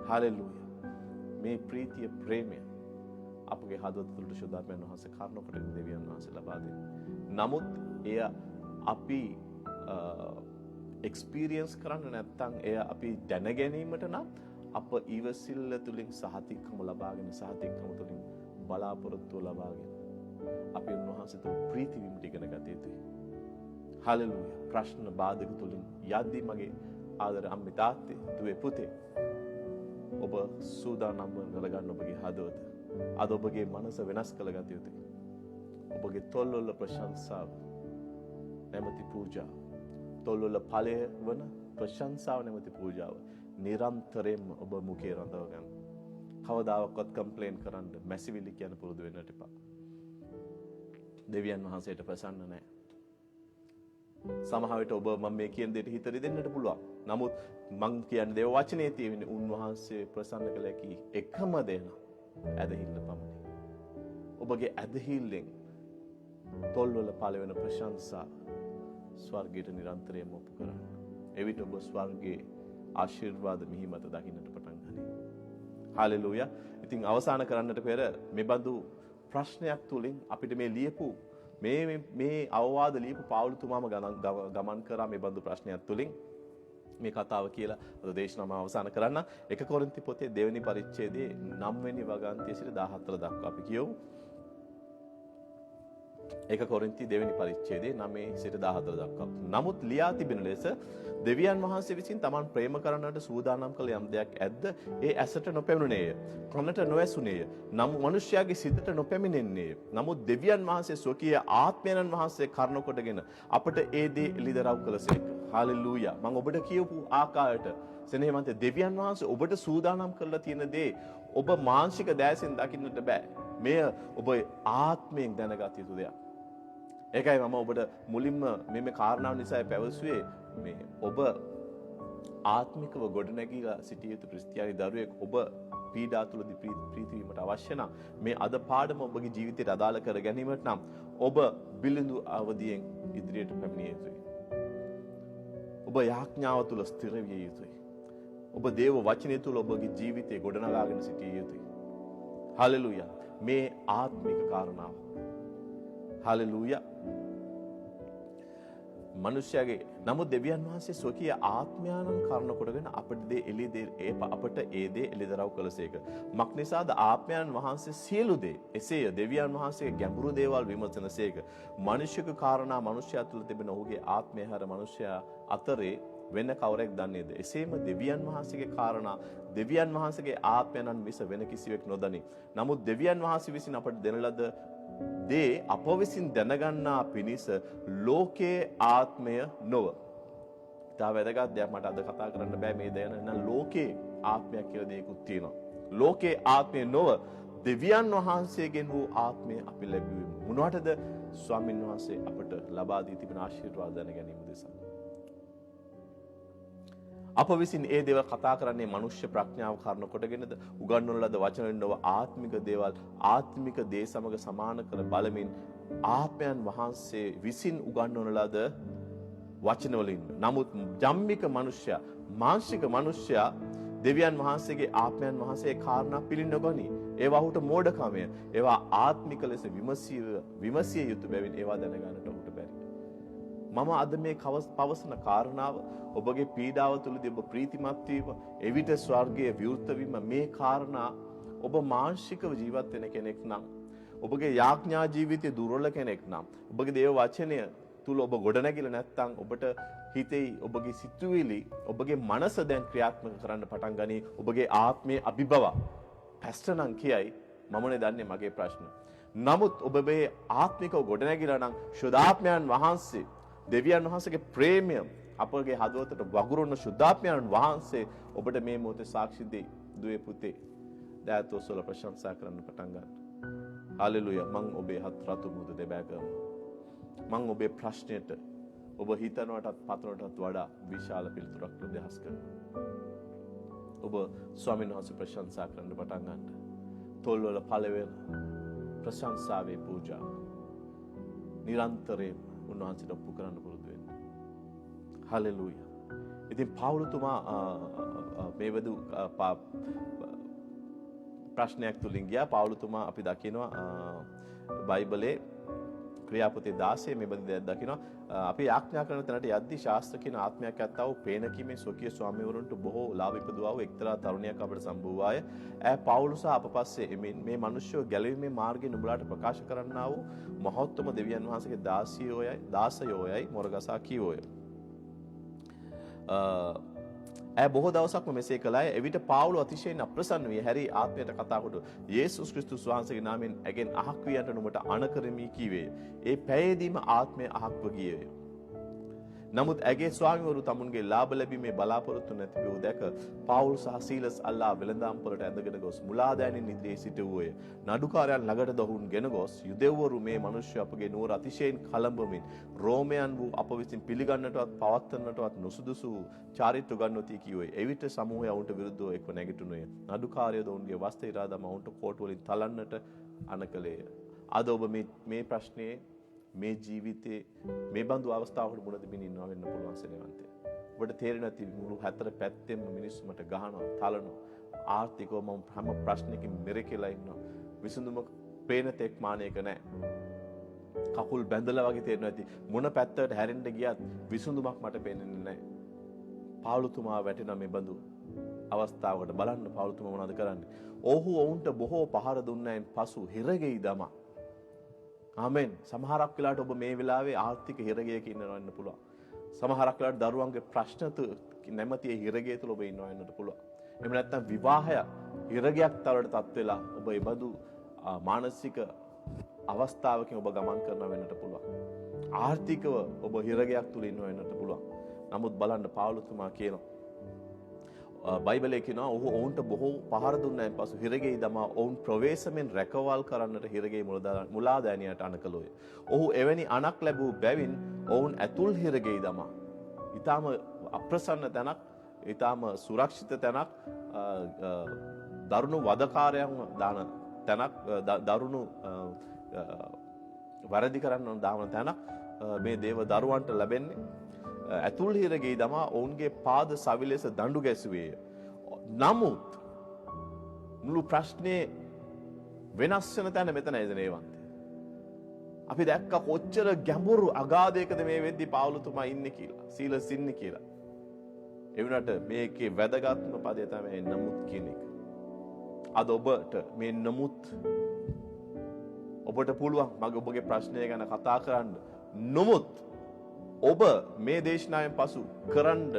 Hallelujah. මේ ප්‍රීතිය ප්‍රේමය අපගේ හදවත තුළට ශුද්ධාත්මයන් වහන්සේ කාරණකොට දෙවියන් වහන්සේ ලබා දෙන්නේ. නමුත් එය අපි එක්ස්පීරියන්ස් කරන්න නැත්නම් එය අපි දැන ගැනීමට නම් අප ඉවසිල්ල තුලින් සහතිකකම ලබාගෙන සහතිකකම තුලින් බලාපොරොත්තු ලබාගෙන අපි උන්වහන්සේ තුළ ප්‍රීති වීමට ඉගෙන ගත යුතුයි. Hallelujah. ප්‍රශ්න බාධක තුලින් යද්දී මගේ ආදර අම්මේ තාත්තේ දුවේ පුතේ ඔබ සූදානම් කරගන්න ඔබගේ හදවත. අද ඔබගේ මනස වෙනස් කරගත යුතුයි. ඔබගේ තොල්වල ප්‍රශංසාව නැමැති පූජාව. තොල්වල ඵලය වන ප්‍රශංසාව නැමැති පූජාව නිරන්තරයෙන්ම ඔබ මුඛේ රඳව ගන්න. කවදාවත් කම්ප්ලේන් කරන්න මැසිවිලි කියන පුරුදු වෙන්නට එපා. දෙවියන් වහන්සේට ප්‍රසන්න නැහැ. සමහර විට ඔබ මම මේ කියන දෙයට හිත රිදෙන්නට පුළුවන්. නමුත් මං කියන්නේ දේව වචනේ තියෙන උන්වහන්සේ ප්‍රසන්න කළ හැකි එකම දේ නම් ඇදහිල්ල පමණයි. ඔබගේ ඇදහිල්ලෙන් තොල්වල පළ වෙන ප්‍රශංසා ස්වර්ගයට නිරන්තරයෙන්ම ඔප්පු කරන්න. එවිට ඔබ ස්වර්ගයේ ආශිර්වාද මිහිමත දකින්නට පටන් ගනී. හalleluya. ඉතින් අවසන් කරන්නට පෙර මෙබඳු ප්‍රශ්නයක් තුලින් අපිට මේ ලියපු මේ අවවාද ලියපු පාවුලුතුමාම ගමන් කරා මේ බඳු ප්‍රශ්නයක් තුලින් මේ කතාව කියලා අද දේශනාව අවසන් කරන්න. 1 කොරින්ති පොතේ 2 වෙනි පරිච්ඡේදයේ 9 වෙනි වගන්තිය සිට 14 දක්වා අපි කියමු. 1 කොරින්ති 2 වෙනි පරිච්ඡේදයේ 9 සිට 14 දක්වා. නමුත් ලියා තිබෙන ලෙස දෙවියන් වහන්සේ විසින් Taman ප්‍රේම කරන්නට සූදානම් කළ යම් දෙයක් ඇද්ද? ඒ ඇසට නොපැමිණුනේය. කනට නොඇසුනේය. නම් මිනිසයාගේ සිතට නොපැමිණෙන්නේය. නමුත් දෙවියන් වහන්සේ ස්වකීය ආත්මයන් වහන්සේ කරුණ කොටගෙන අපට ඒ දේ එළිදරව් කළසේක. හාලෙලූයා. මම ඔබට කියපු ආකාරයට සෙනෙහවන්ත දෙවියන් වහන්සේ ඔබට සූදානම් කරලා තියෙන දේ ඔබ මානසික දැසෙන් දකින්නට බෑ. මෙය ඔබ ආත්මයෙන් දැනගත යුතු දෙයක්. ඒකයි මම ඔබට මුලින්ම මේ කාරණාව නිසා පැවසුවේ මේ ඔබ ආත්මිකව ගොඩනැගීලා සිටිය යුතු ක්‍රිස්තියානි දරුවෙක් ඔබ පීඩා තුළදී ප්‍රීති වීමට අවශ්‍ය නම් මේ අද පාඩම ඔබගේ ජීවිතයට අදාළ කර ගැනීමට නම් ඔබ බිලිඳු අවදියෙන් ඉදිරියට පැමිණිය යුතුයි. ඔබ යාඥාව තුළ ස්ථිර විය යුතුයි. ඔබ දේව වචනය තුළ ඔබගේ ජීවිතය ගොඩනගාගෙන සිටිය යුතුයි. හලෙලූයා. මේ ආත්මික කාරණාව. හලෙලූයා. මනුෂ්‍යයාගේ නමුත් දෙවියන් වහන්සේ ස්වකීය ආත්මයන්න් කරුණ කොටගෙන අපට ඒ දේ එළිදරව් කළසේක. මක් නිසාද ආත්මයන් වහන්සේ සියලු දේ එසේය දෙවියන් වහන්සේගේ ගැඹුරු දේවල් විමසනසේක. මනුෂ්‍යක කාරණා මනුෂ්‍යයා තුළ තිබෙන ඔහුගේ ආත්මය හැර මනුෂ්‍යයා අතරේ වෙන කවරෙක් දන්නේද? එසේම දෙවියන් වහන්සේගේ කාරණා දෙවියන් වහන්සේගේ ආත්මයන්න් මිස වෙන කිසිවෙක් නොදනි. නමුත් දෙවියන් වහන්සේ විසින් අපට දෙන ලද දේ අප විසින් දැනගන්නා පිණිස ලෝකයේ ආත්මය නොව. තා වැදගත් දෙයක් මට අද කතා කරන්න බෑ මේ දැන නම් ලෝකයේ ආත්මයක් කියලා දෙයක්ත් තියෙනවා. ලෝකයේ ආත්මය නොව දෙවියන් වහන්සේගෙන් වූ ආත්මය අපි ලැබුවේ මොනවටද? ස්වාමින් වහන්සේ අපට ලබා දී තිබෙන ආශිර්වාද දැන ගැනීම නිසා. අප විසින් ඒ දේවල් කතා කරන්නේ මනුෂ්‍ය ප්‍රඥාව කරුණ කොටගෙනද උගන්වන ලද වචන නොව ආත්මික දේවල් ආත්මික දේ සමග සමාන කර බලමින් ආත්මයන් වහන්සේ විසින් උගන්වන ලද වචන වලින්. නමුත් ජම්මික මනුෂ්‍යයා මානසික මනුෂ්‍යයා දෙවියන් වහන්සේගේ ආත්මයන් වහන්සේ කාරණා පිළිනොගනි. ඒවා ඔහුට මෝඩකමය. ඒවා ආත්මික ලෙස විමසිය යුතු බැවින් ඒවා දැනගන්නට ඔහුට බැරි. මම අද මේ පවසන කාරණාව ඔබගේ පීඩාව තුළදී ඔබ ප්‍රීතිමත් වීම එවිට ස්වර්ගයේ විවෘත වීම මේ කාරණා ඔබ මානසිකව ජීවත් වෙන කෙනෙක් නම් ඔබගේ යාඥා ජීවිතයේ දුර්වල කෙනෙක් නම් ඔබගේ දේව වචනය තුල ඔබ ගොඩනැගිලා නැත්නම් ඔබට හිතේ ඔබගේ සිතුවිලි ඔබගේ මනස දැන් ක්‍රියාත්මක කරන්න පටන් ගනී. ඔබගේ ආත්මයේ අභිබව පැස්ටර් නම් කියයි මමනේ දන්නේ මගේ ප්‍රශ්න. නමුත් ඔබ මේ ආත්මිකව ගොඩනැගිලා නම් ශුද්ධාත්මයන් වහන්සේ දෙවියන් වහන්සේගේ ප්‍රේමය අපගේ හදවතට වගුරුන ශුද්ධාත්මයන් වහන්සේ ඔබට මේ මොහොතේ සාක්ෂි දෙයි. දුවේ පුතේ දයාතෝසල ප්‍රශංසා කරන්න පටන් ගන්න. හalleluya. මං ඔබේ හත් රතු මුද දෙබෑ කරනවා. මං ඔබේ ප්‍රශ්නෙට ඔබ හිතනවටත් පතනවටත් වඩා විශාල පිළිතුරක් ප්‍රදහස් කරනවා. ඔබ ස්වාමීන් වහන්සේ ප්‍රශංසා කරන්න පටන් ගන්න. තොල්වල පළවෙන ප්‍රශංසාවේ පූජා නිරන්තරයෙන් උන්වහන්සේට ඔප්පු කරන්න පුරුදු වෙන්න. හalleluya. ඉතින් පාවුලතුමා මේ වදු ප්‍රශ්නයක් තුලින් ගියා. පාවුලතුමා අපි දකිනවා බයිබලයේ ක්‍රියාපොතේ 16 මේ බඳු දෙයක් දකිනවා. අපි ආඥා කරන තැනට යද්දී ශාස්ත්‍ර කියන ආත්මයක් ඇත්තව පේන කීමේ ස්වකීය ස්වාමීවරුන්ට බොහෝ ලාභ ඉපදුවා වූ එක්තරා තරුණියක් අපට සම්බුවාය. ඈ පවුලු සහ අප පස්සේ මේ මිනිස්සු ගැලවීමේ මාර්ගය නුඹලාට ප්‍රකාශ කරන්නා වූ මහෞත්තම දෙවියන් වහන්සේගේ දාසයෝයයි මොරගසා කීවෝය. ඇය බොහෝ දවසක්ම මෙසේ කළාය. එවිට පාවුල අතිශයින් අප්‍රසන්න වී හැරී ආත්මයට කතා කොට යේසුස් ක්‍රිස්තුස් වහන්සේගේ නාමයෙන් ඇගෙන් අහක් වී යන්ට නුඹට අනකරමි කීවේය. ඒ පැයේදීම ආත්මය අහක්ව ගියේය. නමුත් ඇගේ ස්වාමීවරු තමුන්ගේ ලාභ ලැබීමේ බලාපොරොත්තු නැති වූ දැක පාවුල් සහ සීලස් අල්ලා වෙළඳාම් වලට ඇඳගෙන ගොස් මුලාදෑනින් ඉදිරියේ සිටුවෝය. නඩුකාරයන් ළඟට දහුන් ගෙන ගොස් යුදෙව්වරු මේ මිනිස්සු අපගේ නුවර අතිශයින් කලඹමින් රෝමයන් වූ අප විසින් පිළිගන්නටවත් පවත්වන්නටවත් නොසුදුසු චාරිත්‍ර ගන්නොති කිව්වේ. එවිට සමූහය වුන්ට විරුද්ධව එක්ව නැගිටුණේය. නඩුකාරයෝ ඔවුන්ගේ වස්ත්‍ර ඉරා දමා වුන්ට කෝටු වලින් තලන්නට අනකලේය. අද ඔබ මේ ප්‍රශ්නේ මේ ජීවිතේ මේ බඳු අවස්ථාවකට මුණ දෙමින් ඉන්නවා වෙන්න පුළුවන් සෙනෙවන්තය. ඔබට තේරෙන්නේ නැති මුළු හතර පැත්තෙම මිනිස්සු මට ගහනවා, තලනවා. ආර්ථිකව මම හැම ප්‍රශ්නකින් මෙරෙකලා ඉන්නවා. විසඳුම පේන තෙක් මානයක නැහැ. කකුල් බැඳලා වගේ තේරෙනවා ඇති. මොන පැත්තට හැරෙන්න ගියත් විසඳුමක් මට පේන්නේ නැහැ. පාවුලතුමා වැටෙනා මේ බඳු අවස්ථාවකට බලන්න පාවුලතුමා මොනවද කරන්නේ? ඔහු ඔවුන්ට බොහෝ පහර දුන්නයින් පසු හිරගෙයි දමා. ආමෙන්. සමහරක් වෙලාවට ඔබ මේ වෙලාවේ ආර්ථික හිරගයක ඉන්නවන්න පුළුවන්. සමහරක් වෙලාවට දරුවන්ගේ ප්‍රශ්න නැමැති හිරගය තුළ ඔබ ඉන්නවන්නට පුළුවන්. එහෙම නැත්නම් විවාහය හිරගයක් තවරට තත් වෙලා ඔබ ඒ බඳු මානසික අවස්ථාවකින් ඔබ ගමන් කරනවා වෙන්නට පුළුවන්. ආර්ථිකව ඔබ හිරගයක් තුල ඉන්නව වෙන්නට පුළුවන්. නමුත් බලන්න පාවුලතුමා කියනවා බයිබලයේ කියනවා ඔහු ඔවුන්ට බොහෝ පහර දුන්නායින් පසු හිරගෙයි දමා ඔවුන් ප්‍රවේශමෙන් රැකවල් කරන්නට හිරගෙයි මුලාදෑනියට අණකලෝය. ඔහු එවැනි අණක් ලැබූ බැවින් ඔවුන් ඇතුල් හිරගෙයි දමා. ඊටාම අප්‍රසන්න තැනක්, ඊටාම සුරක්ෂිත තැනක්, දරුණු වදකාරයන් දාන තැනක්, දරුණු වරදි කරන්න දාන තැනක් මේ දේව දරුවන්ට ලැබෙන්නේ. ඇතුල් හිරගෙයි දමා ඔවුන්ගේ පාද සවිලෙස දඬු ගැසුවේය. නමුත් මුළු ප්‍රශ්නේ වෙනස් වෙන තැන මෙතනයි නේවන්තේ. අපි දැක්ක කොච්චර ගැඹුරු අගාධයකද මේ වෙද්දි පාවුලතුමා ඉන්නේ කියලා. සීලස් ඉන්නේ කියලා. ඒ වුණාට මේකේ වැදගත්ම පදය තමයි නමුත් කියන එක. අද ඔබට මේ නමුත් ඔබට පුළුවන් මගේ ඔබගේ ප්‍රශ්නය ගැන කතා කරන්න. නමුත් ඔබ මේ දේශනාවෙන් පසු කරන්න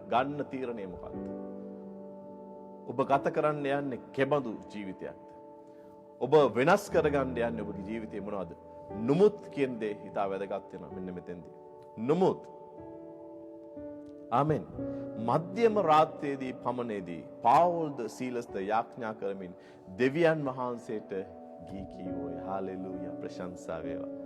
ගන්න තීරණය මොකක්ද? ඔබ ගත කරන්න යන්නේ කෙබඳු ජීවිතයක්ද? ඔබ වෙනස් කරගන්න යන්නේ ඔබගේ ජීවිතේ මොනවද? නමුත් කියන දේ හිතා වැදගත් වෙනවා මෙන්න මෙතෙන්දී. නමුත් ආමෙන්. මධ්‍යම රාත්‍රියේදී පමණේදී පාවුල්ද සීලස්ද යාඥා කරමින් දෙවියන් වහන්සේට ගී කීවෝය. හාලෙලූයා. ප්‍රශංසා වේවා.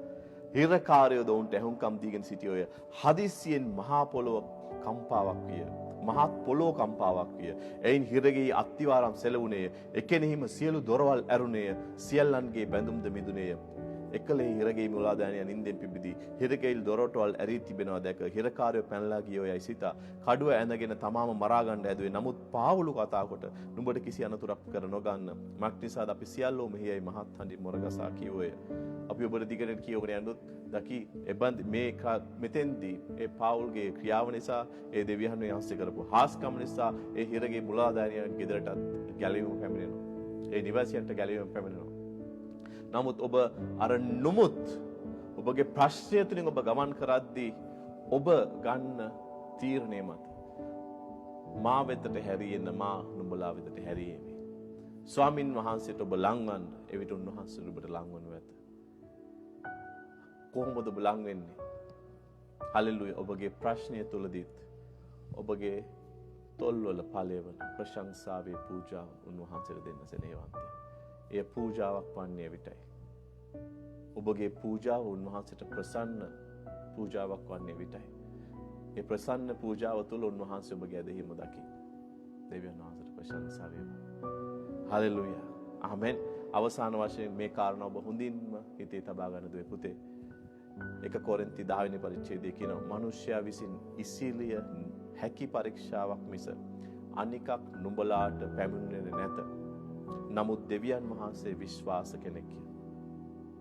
හිරකාරයෝ දොන්ට ඇහුම්කම් දීගෙන සිටියෝය. හදිස්සියෙන් මහා පොළොව කම්පාවක් විය. මහත් පොළොව කම්පාවක් විය. එයින් හිරගේ අත්තිවාරම් සෙලවුණේය. එකෙනෙහිම සියලු දොරවල් ඇරුණේය. සියල්ලන්ගේ බැඳුම්ද මිදුණේය. එකලේ හිරගේ මුලාදෑනිය නින්දෙන් පිබිදී හිරකෙයිල් දොරටවල් ඇරී තිබෙනවා දැක හිරකාරයෝ පැනලා ගියෝ යයි සිතා කඩුව ඇඳගෙන තමාම මරා ගන්න ඇදුවේ. නමුත් පාවුලු කතා කොට නුඹට කිසි අනතුරක් කර නොගන්න මක් නිසාද අපි සියල්ලෝ මෙහියයි මහත් හඬින් මොරගසා කිව්වෝය. අපි ඔබට දිගට කියවගෙන යනොත් දකි එබඳ මේ මෙතෙන්දී ඒ පාවුල්ගේ ක්‍රියාව නිසා ඒ දෙවියන් වහන්සේ කරපු හාස්කම් නිසා ඒ හිරගේ මුලාදෑනිය ගෙදරටත් ගැලවීම පැමිණෙනවා. ඒ නිවාසියන්ට ගැලවීම පැමිණෙනවා. නමුත් ඔබ අර නමුත් ඔබගේ ප්‍රශ්නය තුලින් ඔබ ගමන් කරද්දී ඔබ ගන්න තීරණය මත මා වෙතට හැරියෙන්න මා නුඹලා වෙතට හැරියෙමි. ස්වාමින් වහන්සේට ඔබ ලංවන්න එවිට උන්වහන්සේ ඔබට ලංවනු ඇත. කොහොමද ඔබ ලං වෙන්නේ? හලෙලූයා. ඔබගේ ප්‍රශ්නය තුලදීත් ඔබගේ තොල්වල ඵලයවල ප්‍රශංසාවේ පූජාව උන්වහන්සේට දෙන්න සෙනෙහවන්තය. එය පූජාවක් වන්නේ විටයි. ඔබගේ පූජාව උන්වහන්සේට ප්‍රසන්න පූජාවක් වන්නේ විටයි. ඒ ප්‍රසන්න පූජාව තුළ උන්වහන්සේ ඔබගේ ඇදහිම දකි. දෙවියන් වහන්සේට ප්‍රශංසා වේවා. හලෙලූයා. ආමෙන්. අවසාන වශයෙන් මේ කාරණා ඔබ හොඳින්ම හිතේ තබා ගන්න දුවේ පුතේ. 1 කොරින්ති 10 වෙනි පරිච්ඡේදයේ කියනවා මනුෂ්‍යයා විසින් ඉසිලිය හැකි පරීක්ෂාවක් මිස අනිකක් නුඹලාට පැමිණෙන්නේ නැත. නමුත් දෙවියන් වහන්සේ විශ්වාස කෙනෙක්ය.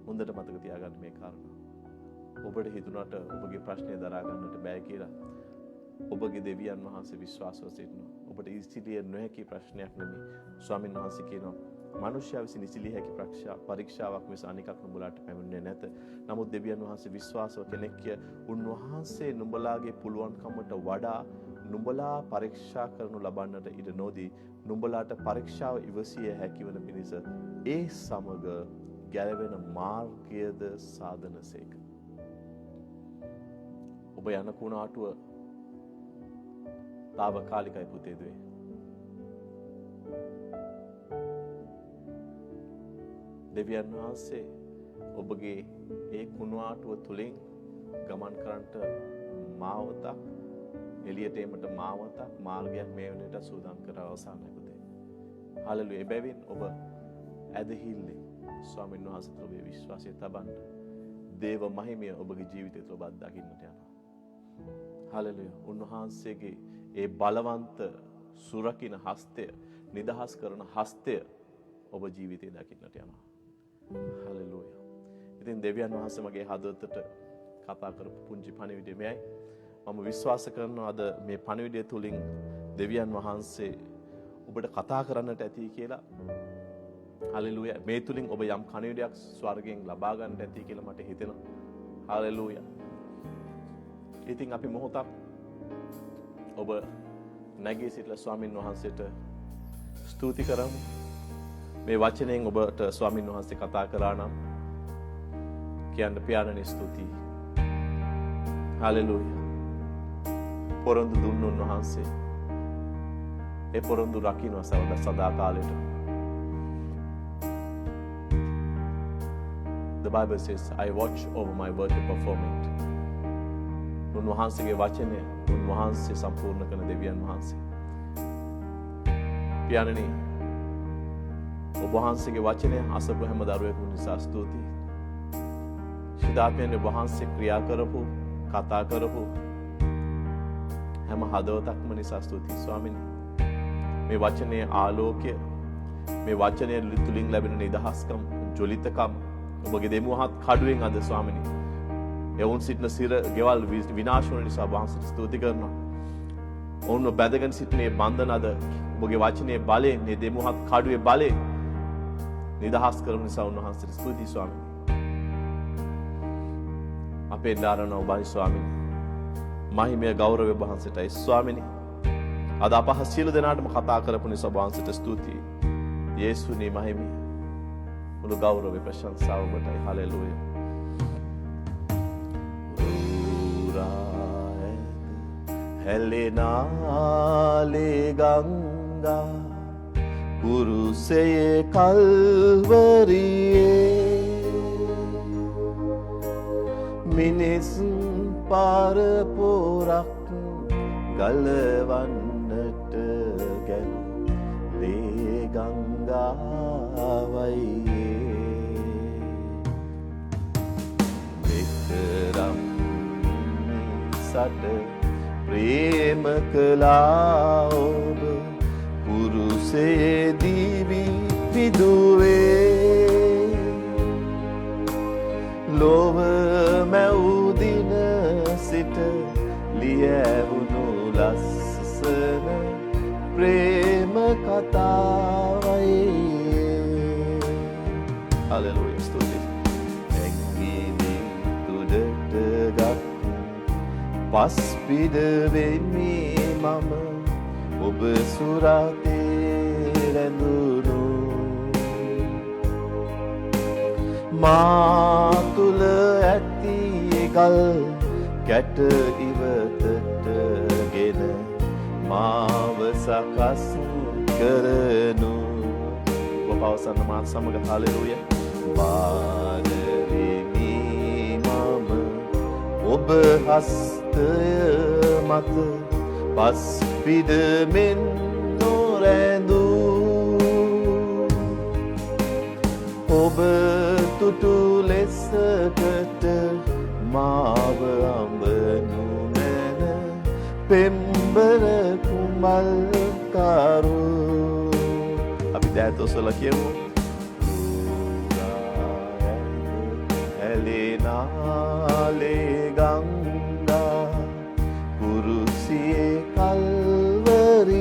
හොඳට මතක තියාගන්න මේ කාරණා. ඔබට හිතුණාට ඔබගේ ප්‍රශ්නය දරා ගන්නට බෑ කියලා ඔබගේ දෙවියන් වහන්සේ විශ්වාසව සිටිනවා. ඔබට ඉසිලිය නොහැකි ප්‍රශ්නයක් නෙමෙයි. ස්වාමීන් වහන්සේ කියනවා මනුෂ්‍යයා විසින් ඉසිලිය හැකි පරීක්ෂාවක් මිස අනිකක් නුඹලාට පැමිණෙන්නේ නැත. නමුත් දෙවියන් වහන්සේ විශ්වාසව කෙනෙක්ය. උන්වහන්සේ නුඹලාගේ පුළුවන්කමට වඩා නුඹලා පරීක්ෂා කරනු ලබන්නට ඉඩ නොදී නුඹලාට පරීක්ෂාව ඉවසිය හැකිවන පිණිස ඒ සමග ගැලවෙන මාර්ගයද සාධනසේක. ඔබ යන කුණාටුව తాවකාලිකයි පුතේ දුවේ. දෙවියන් වහන්සේ ඔබගේ ඒ කුණාටුව තුලින් ගමන් කරන්නට මාවතක් එළියට එීමට මාවතක් මාර්ගයක් මේ වෙනට සූදානම් කර අවසానයි පුතේ. හලෙලූයා. එබැවින් ඔබ ඇදහිල්ලේ ස්වාමීන් වහන්සේට ඔබේ විශ්වාසය තබන්න දේව මහිමය ඔබගේ ජීවිතය තුළ ඔබ දකින්නට යනවා. හලෙලූයා. උන්වහන්සේගේ ඒ බලවන්ත සුරකින්න හස්තය, නිදහස් කරන හස්තය ඔබ ජීවිතේ දකින්නට යනවා. හලෙලූයා. ඉතින් දෙවියන් වහන්සේ මගේ හදවතට කතා කරපු පුංචි පණිවිඩය මෙයයි. මම විශ්වාස කරනවා අද මේ පණිවිඩය තුලින් දෙවියන් වහන්සේ ඔබට කතා කරන්නට ඇති කියලා. හලෙලූයා. මේ තුලින් ඔබ යම් කණිවිඩයක් ස්වර්ගයෙන් ලබා ගන්නට ඇති කියලා මට හිතෙනවා. හලෙලූයා. ඉතින් අපි මොහොතක් ඔබ නැගී සිටලා ස්වාමින් වහන්සේට ස්තුති කරමු. මේ වචනයෙන් ඔබට ස්වාමින් වහන්සේ කතා කරා නම් කියන්න පියාණනි ස්තුතියි. හලෙලූයා. පොරොන්දු දුන්න උන්වහන්සේ ඒ පොරොන්දු රකින්න සදා කාලෙට. The Bible says, I watch over my word to perform it. උන්වහන්සේගේ වචනය උන්වහන්සේ සම්පූර්ණ කරන දෙවියන් වහන්සේ. පියාණනි ඔබ වහන්සේගේ වචනය අසපු හැම දරුවෙකු නිසා ස්තුතියි. ශිදාත්මයන් වහන්සේ ක්‍රියා කරපු කතා කරපු හැම හදවතක්ම නිසා ස්තුතියි ස්වාමිනී. මේ වචනයේ ආලෝකය මේ වචනය තුලින් ලැබෙන නිදහස්කම් ජොලිතකම් ඔබගේ දෙමුහත් කඩුවෙන් අද ස්වාමිනී එවුන් සිටින සිර ගෙවල් විනාශ වන නිසා වහන්සේට ස්තුති කරනවා. ඔවුන්ව බැඳගෙන සිටින මේ බන්ධන අද ඔබගේ වචනේ බලයෙන් මේ දෙමුහත් කඩුවේ බලයෙන් නිදහස් කරන නිසා උන්වහන්සේට ස්තුතියි ස්වාමීනි. අපේ දාරණ ඔබයි ස්වාමීනි. මහිමය ගෞරවය වහන්සේටයි ස්වාමීනි. අද අප සියලු දෙනාටම කතා කරපු නිසා වහන්සේට ස්තුතියි. යේසුනි මහිමය මුළු ගෞරවය ප්‍රශංසාව ඔබටයි. හලෙලූයා. හැලෙනාලේ ගංගා කුරුසයේ කල්වරියේ මිනිස් පාර පොරක් ගලවන්නට ගැන ලේ ගංගාවයි මෙතරම් සට ප්‍රේම කළා ඔබ පුරුෂයේ දිවි පිදුවේ ලොව මැවුදින සිට ලියවුණු ලස්සන ප්‍රේම කතාවයි. හලෙලූයා. ස්තුතියි. ඇඟිලි තුඩට ගත් පස් පිඩ වෙමි මම ඔබ සුරතේ රැඳුණු මා තුල ඇති ගල් කැට ඉවතට ගෙන මාව සකස් කරනු ඔබ පවසන්න මාත් සමග හලෙලූයා. බාර වෙමි මම ඔබ හස්තය මත පස් පිඩ මෙන් නොරැඳූ ඔබ තුටු ලෙසකට මාව අඹනු මැන පෙම්බර කුමල් කරු. අපි දැත් ඔසවලා කියමු. හැලෙනාලේ ගංගා කුරුසියේ කල්වරියේ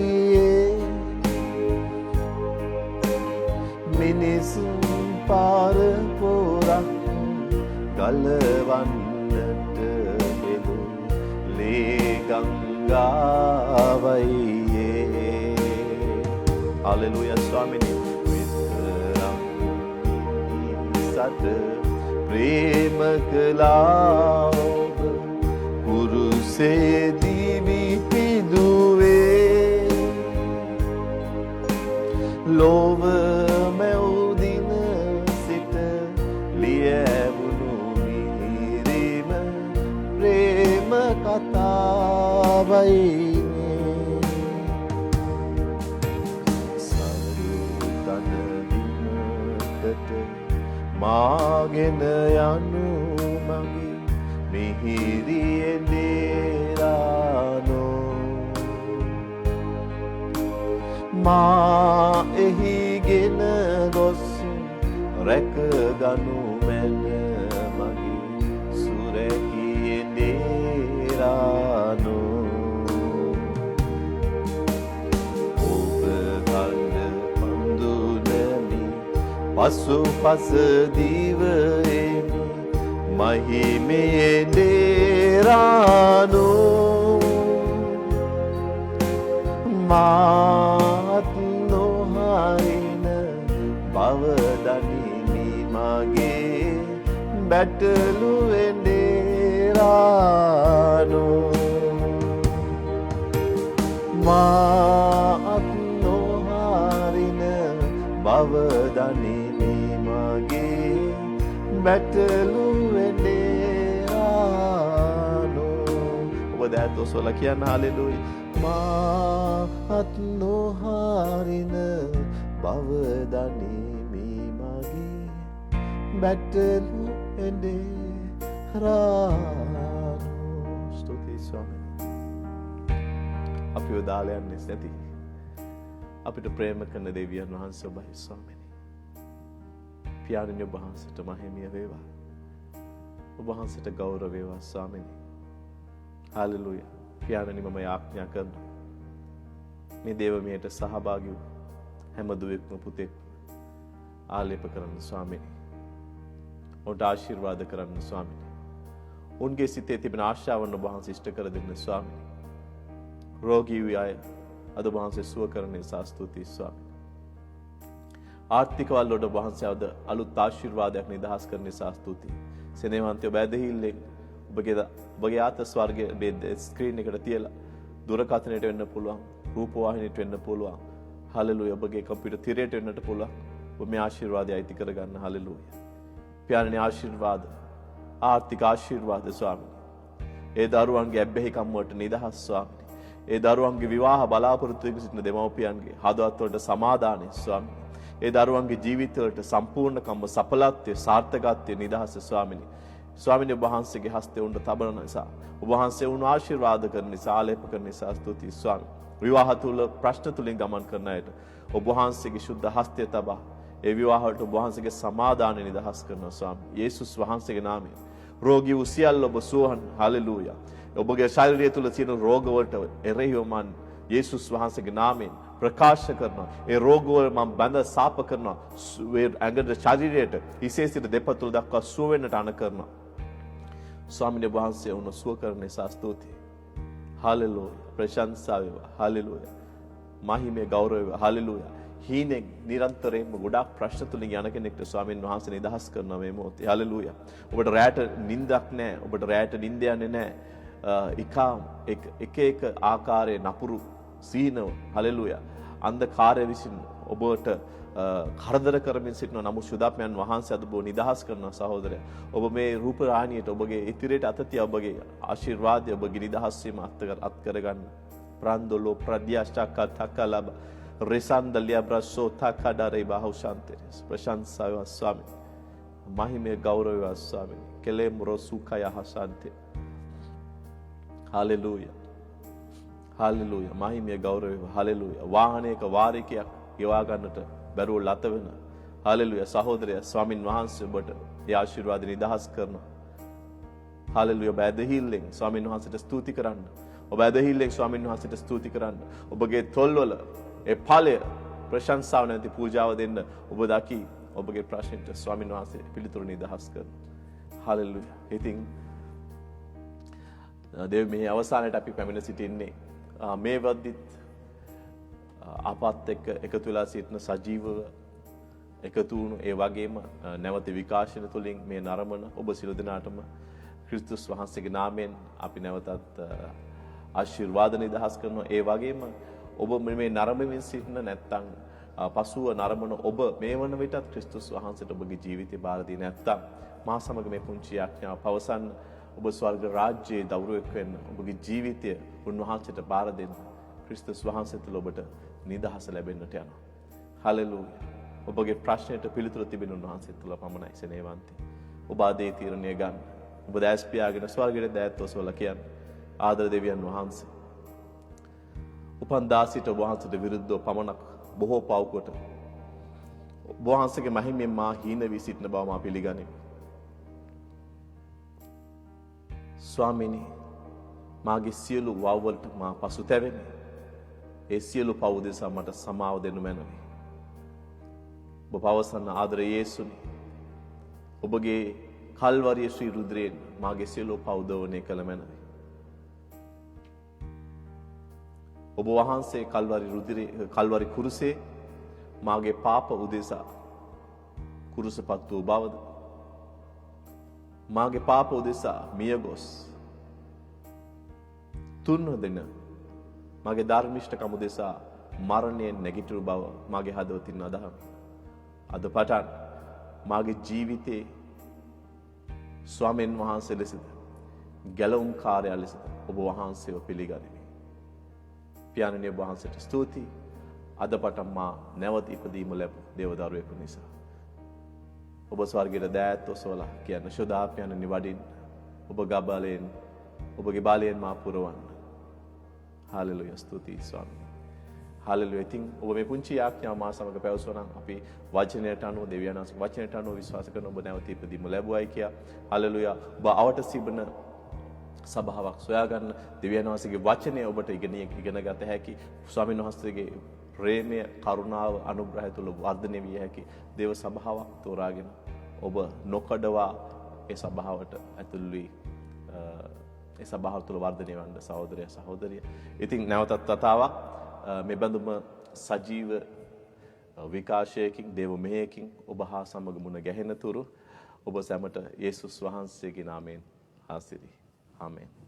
මිනිසුන් පාර පොරක් ගලවන්නට හෙළු ලේ ගංගාවයි. හලෙලූයා ස්වාමිනී. විතරම් සත ප්‍රේම කළා ඔබ කුරුසේ දිවි පිදුවේ ලොව මැවුදින සිට ලියවුණු මිහිරිම ප්‍රේම කතාවයි. සරු තන දිනකට මාගෙන යනු මගේ මිහිරියේ දේරානෝ මා එහිගෙන ගොස් රැක ගනු මැන පසුපස දීවේමි මහිමේ දේරානු මාත් නොහරින බව දනිමි මගේ බැටළුවෙන් දේරානු මාත් නොහරින බව දනිමි මගේ බැටළුවෙන් දේරානු ඔබ දැත් ඔසවලා කියන්න හලෙලූයා මාත් නොහරින බව දනිමි මගේ බැටළුවෙන් දේරානු ස්තුතියි ස්වාමීනි අපිව දාලා යන්නේ නැති අපිට ප්‍රේම කරන දෙවියන් වහන්සේ ඔබයි ස්වාමීනි පියාණන් ඔබ වහන්සේට මහිමිය වේවා ඔබ වහන්සේට ගෞරව වේවා ස්වාමීනි හalleluya පියාණනි මම යාඥා කරනවා මේ දේවමියට සහභාගී වූ හැම දුවෙක්ම පුතෙක් ආලේප කරන්න ස්වාමීනි ඔබට ආශිර්වාද කරන්න ස්වාමීනි උන්ගේ සිතේ තිබෙන ආශාවන් ඔබ වහන්සේ ඉෂ්ට කර දෙන්න ස්වාමීනි රෝගී වූ අය අද ඔබ වහන්සේ සුව කරන නිසා ස්තුතියි ස්වාමීනි ආර්ථික වලට ඔබ වහන්සේ අද අලුත් ආශිර්වාදයක් නිදහස් කරන නිසා ස්තුතියි සෙනෙහවන්තය ඔබ ඇදහිල්ලෙන් ඔබගේ ආත ස්වර්ගයේ ස්ක්‍රීන් එකට තියලා දුරකථනයට වෙන්න පුළුවන් රූප වාහිනියට වෙන්න පුළුවන් හalleluya ඔබගේ කම්පියුටර් තිරයට වෙන්නට පුළුවන් ඔබ මේ ආශිර්වාදය අයිති කරගන්න හalleluya පියාණනි ආශිර්වාද ආර්ථික ආශිර්වාද ස්වාමීනි ඒ දරුවන්ගේ ඇබ්බැහිකම් වලට නිදහස් ස්වාමීනි ඒ දරුවන්ගේ විවාහ බලාපොරොත්තු වෙමින් සිටින දෙමව්පියන්ගේ හදවත් වලට සමාදානය ස්වාමීනි ඒ දරුවන්ගේ ජීවිත වලට සම්පූර්ණකම්ම සඵලත්වය සාර්ථකත්වය නිදහස ස්වාමීනි ස්වාමීනි ඔබ වහන්සේගේ හස්තය උන්ට තබන නිසා ඔබ වහන්සේ උන් ආශිර්වාද කරන නිසා ආලේප කරන නිසා ස්තුතියි ස්වාමී විවාහ තුල ප්‍රශ්න තුලින් ගමන් කරන අයට ඔබ වහන්සේගේ ශුද්ධ හස්තය තබා ඒ විවාහ වලට ඔබ වහන්සේගේ සමාදානය නිදහස් කරනවා ස්වාමී යේසුස් වහන්සේගේ නාමයෙන් රෝගී වූ සියල්ල ඔබ සුවහන් හalleluya ඔබගේ ශරීරය තුල තියෙන රෝග වලට එරෙහිව මන් යේසුස් වහන්සේගේ නාමයෙන් ප්‍රකාශ කරනවා ඒ රෝග වල මම බඳ සාප කරනවා ඇඟට ශරීරයට හිසේ සිට දෙපතුල දක්වා සුව වෙන්නට අණ කරනවා ස්වාමීන් වහන්සේ උන සුව කරන නිසා ස්තුතියි හalleluya ප්‍රශංසා වේවා හalleluya මහිමේ ගෞරව වේවා හalleluya හීනෙන් නිරන්තරයෙන්ම ගොඩාක් ප්‍රශ්න තුලින් යන කෙනෙක්ට ස්වාමීන් වහන්සේ නිදහස් කරනවා මේ මොහොතේ හalleluya ඔබට රැට නිින්දක් නැහැ ඔබට රැට නිින්ද යන්නේ නැහැ එක ආකාරයේ නපුරු සීනව හalleluya අන්ධකාරය විසින් ඔබට කරදර කරමින් සිටින නමුත් සුදාප්මයන් වහන්සේ අද ඔබ නිදහස් කරන සහෝදරයා ඔබ මේ රූප රාණියට ඔබගේ ඉතිරියට අත තියා ඔබගේ ආශිර්වාදය ඔබගේ නිදහස් වීම අත් කරගන්න ප්‍රන්දොලෝ ප්‍රද්‍යාෂ්ටකතකලබ රෙසන්දලිය බ්‍රසෝ තකඩරේ බහුශාන්තේ ප්‍රශංසාව ස්වාමී මහිමේ ගෞරවය ස්වාමී කෙලෙම් රොසුකය හසන්තේ හalleluya හalleluya මහිමේ ගෞරවය හalleluya වාහනයක වාරිකයක් ගෙවා ගන්නට බැරුව ලත වෙන හalleluya සහෝදරයා ස්වාමින් වහන්සේ ඔබට ඒ ආශිර්වාද නිදහස් කරනවා හalleluya ඔබ ඇදහිල්ලෙන් ස්වාමින් වහන්සේට ස්තුති කරන්න ඔබ ඇදහිල්ලෙන් ස්වාමින් වහන්සේට ස්තුති කරන්න ඔබගේ තොල්වල ඒ ඵලය ප්‍රශංසාව නැති පූජාව දෙන්න ඔබ දකි ඔබගේ ප්‍රශ්නෙට ස්වාමින් වහන්සේ පිළිතුරු නිදහස් කරනවා හalleluya ඉතින් දේව මේ අවසානයේ අපි පැමිණ සිටින්නේ මේ වද්දිත් අපත් එක්ක එකතු වෙලා සිටින සජීවව එකතු වුණු ඒ වගේම නැවත විකාශන තුලින් මේ නරඹන ඔබ සියලු දෙනාටම ක්‍රිස්තුස් වහන්සේගේ නාමයෙන් අපි නැවතත් ආශිර්වාද නිදහස් කරනවා ඒ වගේම ඔබ මේ නරඹමින් සිටින නැත්නම් පසුව නරඹන ඔබ මේ වන විටත් ක්‍රිස්තුස් වහන්සේට ඔබගේ ජීවිතය බාර දී නැත්නම් මා සමග මේ පුංචි යාඥාව පවසන්න ඔබ ස්වර්ග රාජ්‍යයේ දවුරුවෙක් වෙන්න ඔබගේ ජීවිතය උන්වහන්සේට බාර දෙන්න ක්‍රිස්තුස් වහන්සේ තුළ ඔබට නිදහස ලැබෙන්නට යනවා හalleluya ඔබගේ ප්‍රශ්නයට පිළිතුරු තිබෙන උන්වහන්සේ තුළ පමණයි සෙනෙහවන්තේ ඔබ ආදී තීරණය ගන්න ඔබ දැස් පියාගෙන ස්වර්ගයේ දෑත් ඔසවලා කියන්න ආදර දෙවියන් වහන්සේ උපන් දාසිට ඔබ වහන්සේට විරුද්ධව පමණක් බොහෝ පව්කොට ඔබ වහන්සේගේ මහිමෙන් මා හීන වී සිටින බව මා පිළිගනිමි ස්වාමීනි මාගේ සියලු වව්වලට මා පසුතැවෙමි ඒ සියලු පව් දෙසා මට සමාව දෙනු මැනවි ඔබ පවසන ආදර යේසුනි ඔබගේ කල්වරිය ශ්‍රී රුධිරයෙන් මාගේ සියලු පව් දෝවණය කළ මැනවි. ඔබ වහන්සේ කල්වරි කුරුසේ මාගේ පාප උදෙසා කුරුසපත් වූ බවද මාගේ පාප උදෙසා මියගොස් තුන්වදින මගේ ධර්මිෂ්ඨකම උදෙසා මරණයෙන් නැගිටිරු බව මාගේ හදවතින් අදහමි. අද පටන් මාගේ ජීවිතේ ස්වාමීන් වහන්සේ ලෙසද ගැලවුම් කාර්යය ලෙසද ඔබ වහන්සේව පිළිගනිමි. පියාණනි ඔබ වහන්සේට ස්තුතියි. අද පටන් මා නැවත ඉපදීම ලැබු දේවදරුවෙකු නිසා. ඔබ ස්වර්ගයට දෑත් ඔසවලා කියන ශුද්ධාත්මයන්නි වඩින් ඔබ ගබලෙන් ඔබගේ බලයෙන් මා පුරවන්න. හාලෙලුයා ස්තුතියි ස්වාමී. හාලෙලුයා. ඉතින් ඔබ මේ පුංචි ආඥාව මා සමග පැවසුවා නම් අපි වචනයට අනුව දෙවියන් වහන්සේගේ වචනයට අනුව විශ්වාස කරන ඔබ නැවත ඉපදීම ලැබුවයි කියා. හාලෙලුයා. ඔබ අවට සිබන සභාවක් සොයාගන්න දෙවියන් වහන්සේගේ වචනය ඔබට ඉගෙන ගත හැකි. ස්වාමීන් වහන්සේගේ ප්‍රේමය, කරුණාව, අනුග්‍රහය තුළ වර්ධනය විය හැකි දේව සභාවක් තෝරාගෙන ඔබ නොකඩවා ඒ සභාවට ඇතුල් වී ඒ සභාව තුළ වර්ධනය වන්න සහෝදරය සහෝදරිය. ඉතින් නැවතත් වතාවක් මේ බඳුම සජීව විකාශයකින් දේව මෙහෙයකින් ඔබ හා සමග මුණ ගැහෙන තුරු ඔබ සැමට යේසුස් වහන්සේගේ නාමයෙන් ආශිර්වාද. ආමේන්.